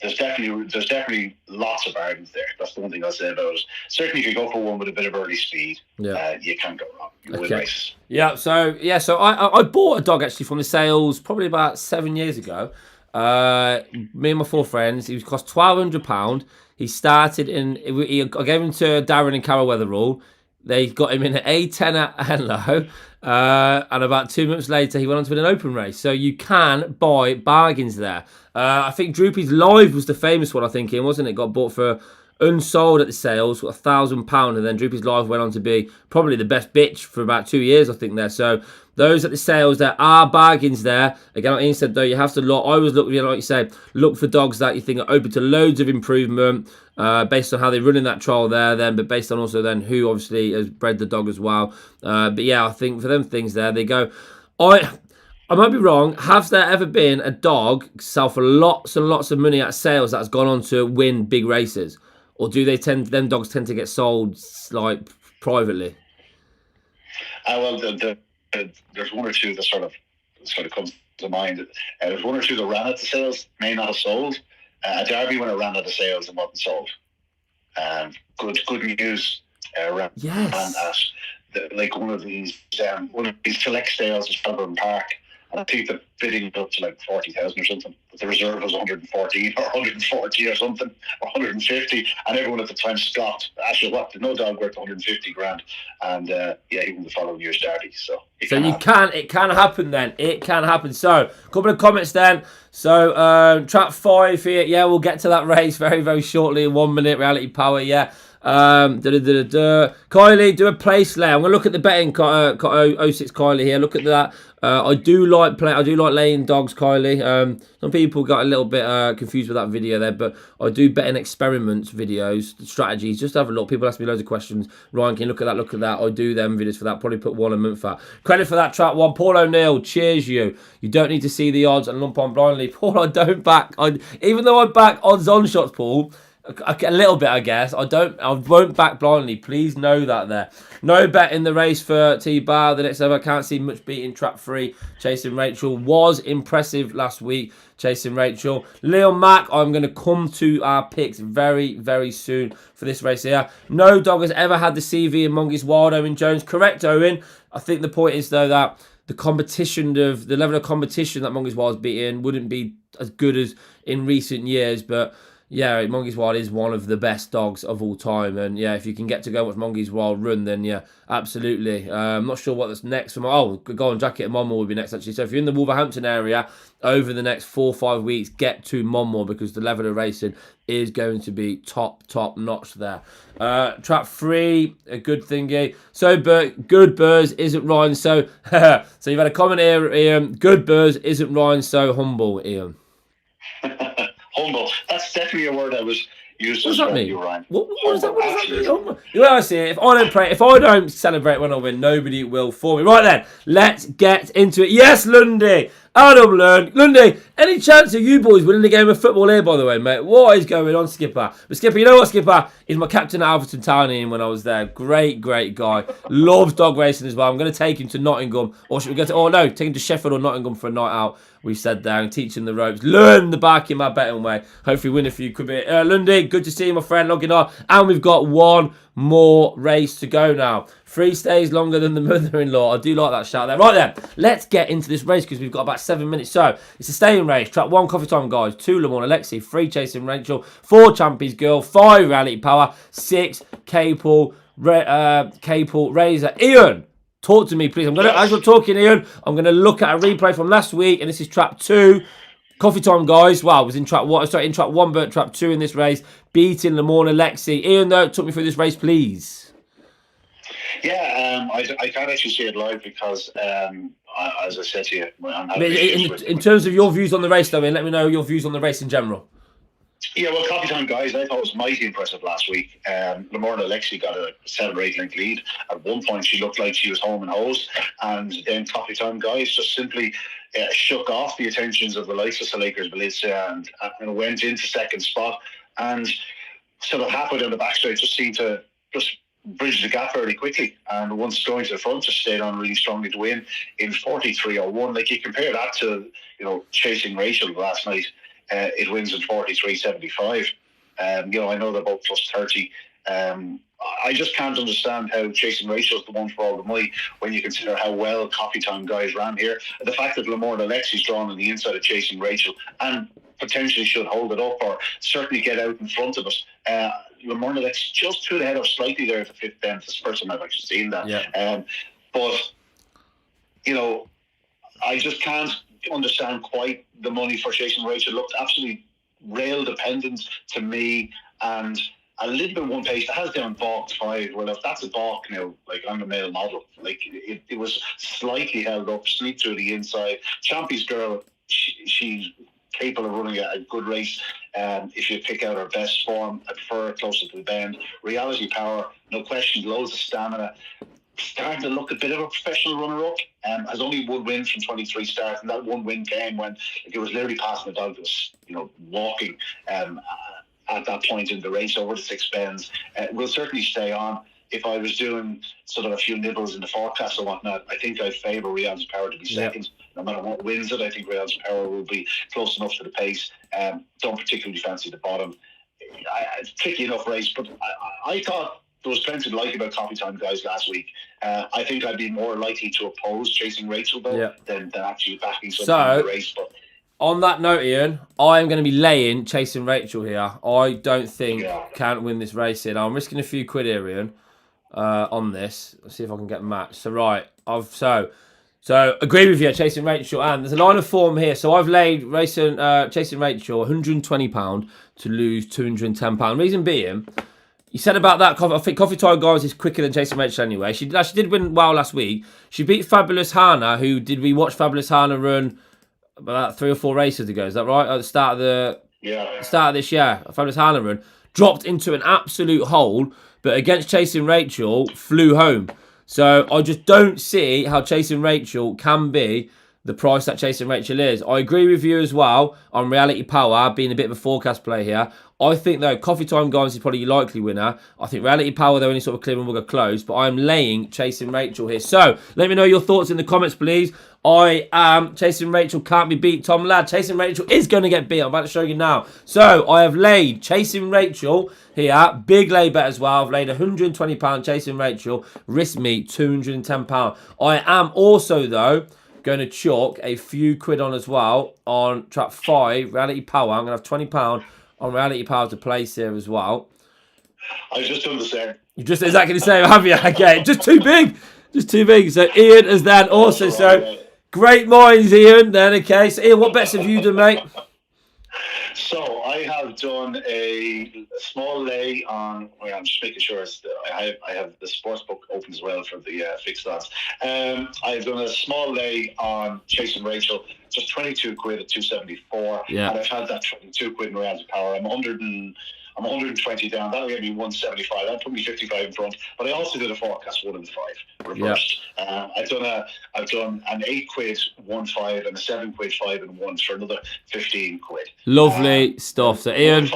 there's definitely lots of bargains there. That's the one thing I'll say about it. Certainly, if you go for one with a bit of early speed, you can't go wrong. You win races. Yeah. So I bought a dog actually from the sales probably about 7 years ago. Me and my 4 friends. He was cost £1,200. He started I gave him to Darren and Carol Weatherall. They got him in an A10 at Henlow. And about 2 months later, he went on to win an open race. So you can buy bargains there. I think Droopy's Live was the famous one, I think, wasn't it? Got bought for unsold at the sales, got £1,000, and then Droopy's Live went on to be probably the best bitch for about 2 years, I think, there. So those at the sales, there are bargains there. Again, like Ian said, though, you have to look. I always look, you know, like you say, look for dogs that you think are open to loads of improvement, based on how they run in that trial there, then, but based on also then who obviously has bred the dog as well. But yeah, I think for them things there, they go. I might be wrong. Has there ever been a dog sell for lots and lots of money at sales that's gone on to win big races, or do them dogs tend to get sold like privately? Well, there's one or two that sort of comes to mind. There's one or two that ran at the sales, may not have sold. A Derby when it ran at the sales and wasn't sold. Good news. Ran at like one of these select sales at Shelburne Park. I think the bidding up to like 40,000 or something. But the reserve was 114 or 140 or something, or 150, and everyone at the time scoffed. Actually, what? There's no dog worth 150 grand, and even the following year's Derby. So it can happen then. It can happen. So a couple of comments then. So trap 5 here. Yeah, we'll get to that race very, very shortly in 1 minute. Reality Power. Yeah. Kylie, do a place lay. I'm gonna look at the betting. 06 Kylie here. Look at that. I do like laying dogs, Kylie. Some people got a little bit confused with that video there, but I do bet in experiments videos, strategies. Just have a look. People ask me loads of questions. Ryan, can you look at that? Look at that. I do them videos for that. Probably put one a month for that. Credit for that trap one. Paul O'Neill, cheers you. You don't need to see the odds and lump on blindly. Paul, I don't back. Even though I back odds on shots, Paul. A little bit, I guess. I won't back blindly. Please know that there. No bet in the race for T-Bar. The next ever. Can't see much beating trap 3. Chasing Rachel was impressive last week. Chasing Rachel. Leo Mack, I'm going to come to our picks very, very soon for this race here. No dog has ever had the CV in Mongoose Wild. Owen Jones. Correct, Owen. I think the point is, though, that the level of competition that Mongoose Wild's beaten wouldn't be as good as in recent years, but yeah, Mongoose Wild is one of the best dogs of all time. And yeah, if you can get to go watch Mongoose Wild run, then yeah, absolutely. I'm not sure what's next for Golden Jacket and Monmore will be next, actually. So if you're in the Wolverhampton area over the next 4 or 5 weeks, get to Monmore, because the level of racing is going to be top notch there. Trap 3, a good thingy. So, but good Burrs isn't Ryan so. So you've had a comment here, Ian. Good Burrs isn't Ryan so humble, Ian. Humble. That's definitely a word I was used to describe you, Ryan. What does that mean? Humble. Well, I see it. If I don't celebrate when I win, nobody will for me. Right then, let's get into it. Yes, Lundy. Adam Lundy. Any chance of you boys winning a game of football here, by the way, mate? What is going on, Skipper? But Skipper, you know what, Skipper? He's my captain at Alverton Town when I was there. Great guy. Loves dog racing as well. I'm going to take him to Nottingham. Or should we go to... Oh, no. Take him to Sheffield or Nottingham for a night out. We said there and teach him the ropes. Learn the barking my betting way. Hopefully win a few quid. Lundy, good to see you, my friend. Logging on. And we've got one more race to go now. 3 stays longer than the mother-in-law. I do like that shout there. Right then, let's get into this race because we've got about 7 minutes. So, it's a staying race. Track 1, Coffee Time, guys. 2, Le Mans Alexi. 3, Chasing Rachel. 4, Champions Girl. 5, Reality Power. 6, Capel, Razor. Ian, talk to me, please. As you're talking, Ian, I'm going to look at a replay from last week, and this is track 2. Coffee Time, guys. Wow, I was in track 1. Sorry, in track 1, but track 2 in this race. Beating Le Mans Alexi. Ian, though, talk me through this race, please. Yeah, I can't actually see it live because, as I said to you, I'm having in terms of your views on the race, though, Ian, let me know your views on the race in general. Yeah, well, Coffee Time, guys, I thought it was mighty impressive last week. Le Mans Alexi got a 7 or 8 length lead. At one point, she looked like she was home and hosed, and then Coffee Time, guys, just simply shook off the attentions of the likes of Lakers Belitza and went into second spot, and sort of halfway down the back straight just seemed to just bridge the gap fairly quickly, and once going to the front just stayed on really strongly to win in 43.01. Like, you compare that to, Chasing Rachel last night, it wins in 43.75. I know they're both plus 30. I just can't understand how Chasing Rachel is the one for all the money when you consider how well Coffee Time guys ran here. The fact that Le Mans Alexi's drawn on the inside of Chasing Rachel and potentially should hold it up or certainly get out in front of us. Le Mans Alexi just threw the head up slightly there at the 5th bend. It's the first time I've actually seen that. Yeah. But I just can't understand quite the money for Chasing Rachel. Looked absolutely rail dependent to me, and a little bit one pace. It has down balked 5. Well, if that's a balk now, like, I'm a male model. Like, it was slightly held up, sneaked through the inside. Champy's Girl, she's capable of running a good race. If you pick out her best form, I prefer her closer to the bend. Reality Power, no question, loads of stamina. Starting to look a bit of a professional runner-up. Has only 1 win from 23 starts, and that 1 win came when it was literally passing the dog that was, walking at that point in the race over the 6 bends. Will certainly stay on. If I was doing sort of a few nibbles in the forecast or whatnot, I think I'd favour Reality Power to be second. No matter what wins it, I think Reality Power will be close enough to the pace. Don't particularly fancy the bottom. It's a tricky enough race, but I thought there was plenty to like about Coffee Time guys last week. I think I'd be more likely to oppose Chasing Rachel, though, than actually backing something in the race. But on that note, Ian, I am going to be laying Chasing Rachel here. I don't think can't win this race here. Now, I'm risking a few quid here, Ian, on this. Let's see if I can get matched. So, right, So agree with you, Chasing Rachel, and there's a line of form here. So I've laid Chasing Rachel £120 to lose £210. Reason being, you said about that, I think Coffee Time guys is quicker than Chasing Rachel anyway. She did win well last week. She beat Fabulous Hannah, did we watch Fabulous Hannah run about 3 or 4 races ago? Is that right? At the start of this year, Fabulous Hannah run dropped into an absolute hole, but against Chasing Rachel flew home. So I just don't see how Chasing Rachel can be the price that Chasing Rachel is. I agree with you as well on Reality Power being a bit of a forecast play here. I think, though, Coffee Time guys is probably your likely winner. I think Reality Power, though, only sort of clear and will go close. But I'm laying Chasing Rachel here. So let me know your thoughts in the comments, please. I am Chasing Rachel can't be beat. Tom Ladd, Chasing Rachel is going to get beat. I'm about to show you now. So I have laid Chasing Rachel here. Big lay bet as well. I've laid £120 Chasing Rachel. Risk me £210. I am also, though, going to chalk a few quid on as well on track 5, Reality Power. I'm going to have £20 on Reality Power to place here as well. I was just doing the same. You just exactly the same, have you? Okay, just too big. Just too big. So Ian has then also, so great minds, Ian. Then, okay. So Ian, what bets have you done, mate? So I have done a small lay on. I'm just making sure I have the sports book open as well for the fixed odds. I've done a small lay on Chasing Rachel, just 22 quid at 274. Yeah. And I've had that 22 quid in Reality Power. I'm I'm 120 down. That'll get me 175. That'll put me 55 in front. But I also did a forecast 1 and 5 reversed. Yeah. I've done an 8 quid 1 5 and a 7 quid 5 and 1 for another 15 quid. Lovely stuff. So Ian,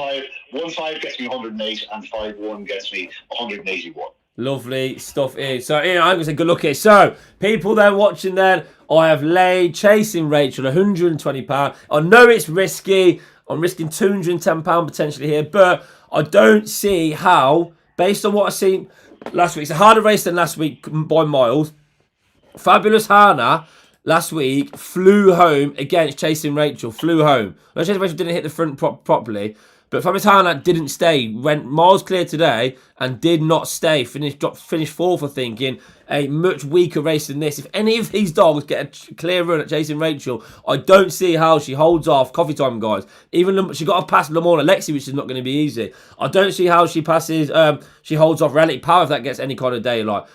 1 5 gets me 108 and 5 1 gets me 181. Lovely stuff, Ian. So Ian, I'm going to say good luck here. So people there watching then, I have laid Chasing Rachel £120. I know it's risky. I'm risking £210 potentially here, but I don't see how, based on what I've seen last week, it's a harder race than last week by miles. Fabulous Hannah last week flew home against Chasing Rachel, flew home. No, Chasing Rachel didn't hit the front properly, but Fabulous Hannah didn't stay, went miles clear today and did not stay. Finished fourth, I think, in a much weaker race than this. If any of these dogs get a clear run at Chasing Rachel, I don't see how she holds off. Coffee time, guys. Even she got past Lamorna Lexi, which is not going to be easy. I don't see how she passes. She holds off Reality Power if that gets any kind of daylight.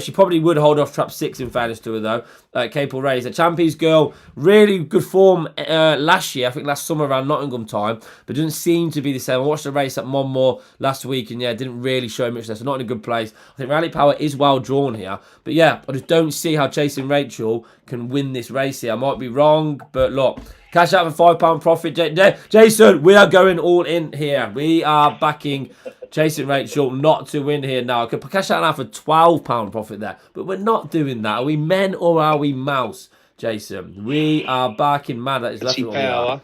She probably would hold off Trap 6 in fairness to her though. Capable Race, a Champions girl, really good form last year. I think last summer around Nottingham time, but doesn't seem to be the same. I watched the race at Monmore last week and yeah, didn't really show much there. So not in a good place. I think Reality Power is well drawn here. But yeah, I just don't see how Chasing Rachel can win this race here. I might be wrong, but look, cash out for £5 profit. Jason, we are going all in here. We are backing Chasing Rachel not to win here now. I could cash out now for £12 profit there, but we're not doing that. Are we men or are we mouse, Jason? We are backing mad. That is left what we are.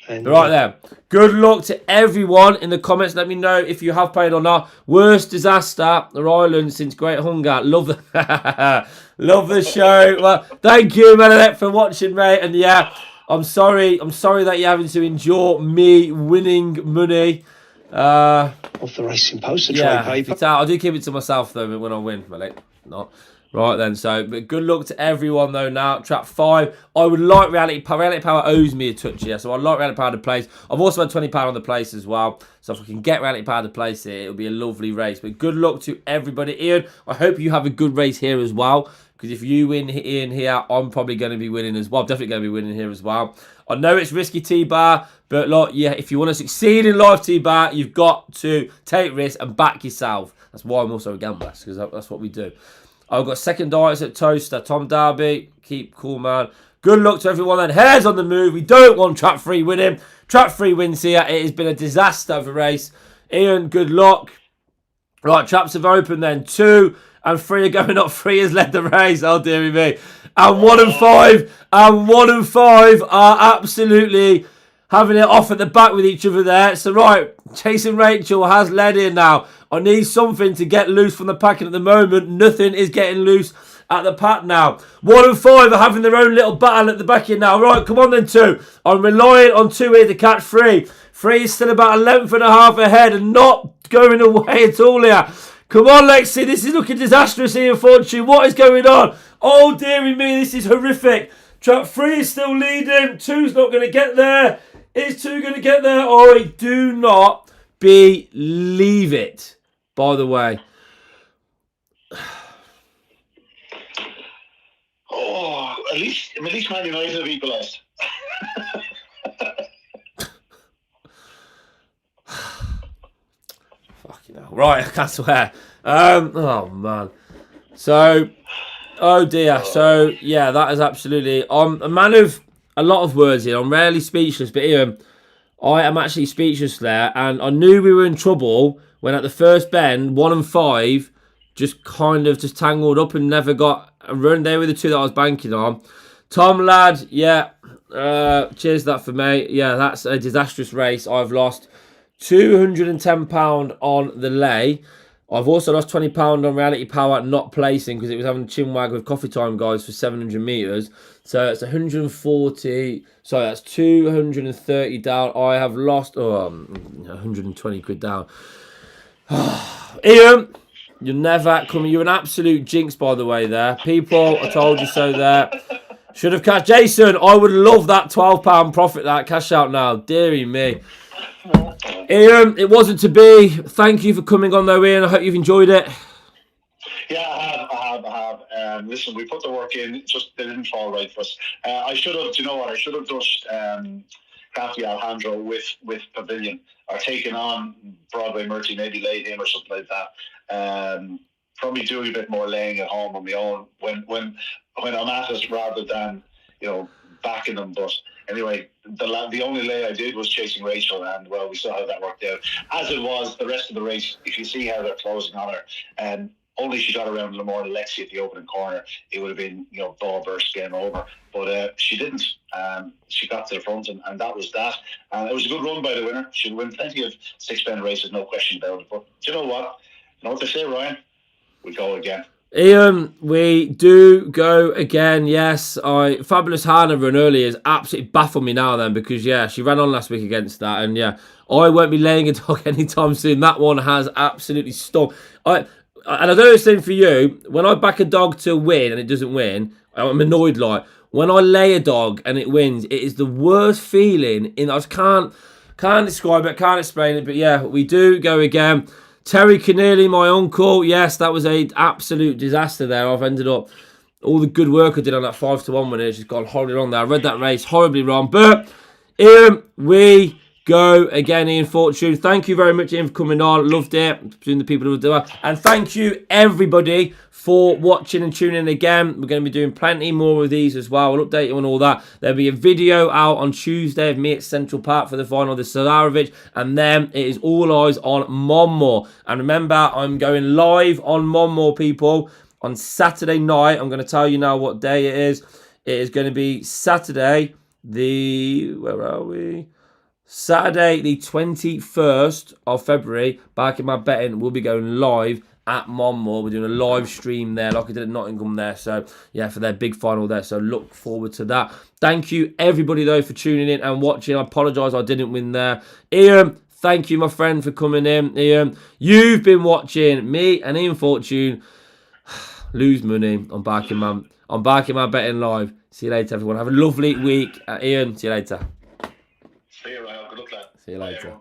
Right there. Good luck to everyone in the comments. Let me know if you have played or not. Worst disaster or island since Great Hunger. Love the love the show. Well, thank you, Melanie, for watching, mate. And yeah, I'm sorry that you're having to endure me winning money. Off the racing poster trade paper. I do keep it to myself though when I win, Melanie. Not. Right then, so but good luck to everyone though now. Trap 5. I would like Reality Power. Reality Power owes me a touch here, so I'd like Reality Power to place. I've also had £20 on the place as well. So if I can get Reality Power to place it, it'll be a lovely race. But good luck to everybody. Ian, I hope you have a good race here as well. Because if you win in here, I'm probably going to be winning as well. I'm definitely going to be winning here as well. I know it's risky T-Bar, but look, yeah, if you want to succeed in life T-Bar, you've got to take risks and back yourself. That's why I'm also a gambler, because that's what we do. I've got second diets at Towcester. Tom Darby, keep cool, man. Good luck to everyone then. Hares on the move. We don't want Trap 3 winning. Trap 3 wins here. It has been a disaster of a race. Ian, good luck. Right, traps have opened then. 2 and 3 are going up. 3 has led the race. Oh, dearie me. And 1 and 5. And 1 and 5 are absolutely having it off at the back with each other there. So, right, Chasing Rachel has led in now. I need something to get loose from the pack, and at the moment, nothing is getting loose at the pack now. 1 and 5 are having their own little battle at the back here now. Right, come on then, 2. I'm relying on 2 here to catch 3. 3 is still about a length and a half ahead and not going away at all here. Come on, Lexi. This is looking disastrous here, Fortune. What is going on? Oh, dearie me, this is horrific. Trap 3 is still leading. 2's not going to get there. Is 2 going to get there? Oh, I do not believe it, by the way. Oh, at least Man United have equalised. Fucking hell. Right, I can't swear. Oh, man. So, oh dear. So, yeah, that is absolutely... I'm a man of a lot of words here. I'm rarely speechless, but here, I am actually speechless there. And I knew we were in trouble when at the first bend, 1 and 5 just kind of just tangled up and never got a run. They were the 2 that I was banking on. Tom, lad, yeah, cheers that for me. Yeah, that's a disastrous race. I've lost £210 on the lay. I've also lost £20 on Reality Power not placing because it was having chinwag with coffee time, guys, for 700 metres. So it's 140. Sorry, that's 230 down. I have lost 120 quid down. Ian, you're never coming. You're an absolute jinx, by the way, there. People, I told you so there. Should have cashed. Jason, I would love that £12 profit, that cash out now. Deary me. Ian, it wasn't to be. Thank you for coming on though, Ian. I hope you've enjoyed it. Yeah, I have. Listen, we put the work in, just they didn't fall right for us. I should have, do you know what? I should have just Kathy Alejandro with Pavilion are taking on Broadway Murty, maybe laid him or something like that. Probably doing a bit more laying at home on my own when I'm at it rather than backing them. But anyway, the only lay I did was chasing Rachel, and well, we saw how that worked out. As it was the rest of the race, if you see how they're closing on her, and only she got around Lamore and Lexi at the opening corner, it would have been ball burst, game over. But she didn't. She got to the front, and that was that. And it was a good run by the winner. She'll win plenty of six-pen races, no question about it. But do you know what? You know what they say, Ryan? We go again. Ian, we do go again, yes. Fabulous Hannah run earlier has absolutely baffled me now then, because, yeah, she ran on last week against that, and, yeah, I won't be laying a dog anytime soon. That one has absolutely stung. And I don't know the same for you. When I back a dog to win and it doesn't win, I'm annoyed. Like, when I lay a dog and it wins, it is the worst feeling. I just can't describe it, can't explain it, but, yeah, we do go again. Terry Keneally, my uncle, yes, that was an absolute disaster there. I've ended up, all the good work I did on that 5-1 winner, it's just gone horribly wrong there. I read that race horribly wrong. But, Ian, we go again, Ian Fortune. Thank you very much, Ian, for coming on. Loved it. Between the people who do it. And thank you, everybody, for watching and tuning in again. We're going to be doing plenty more of these as well. We'll update you on all that. There'll be a video out on Tuesday of me at Central Park for the final of the Solarovic. And then it is all eyes on Monmore. And remember, I'm going live on Monmore, people, on Saturday night. I'm going to tell you now what day it is. It is going to be Saturday, where are we? Saturday, the 21st of February, back in my betting, we'll be going live at Monmore. We're doing a live stream there, like I did at Nottingham there. So, yeah, for their big final there. So, look forward to that. Thank you, everybody, though, for tuning in and watching. I apologise I didn't win there. Ian, thank you, my friend, for coming in. Ian, you've been watching me and Ian Fortune lose money on backing my betting live. See you later, everyone. Have a lovely week. Ian, see you later. See you, Ryan. Good luck, lad. See you later.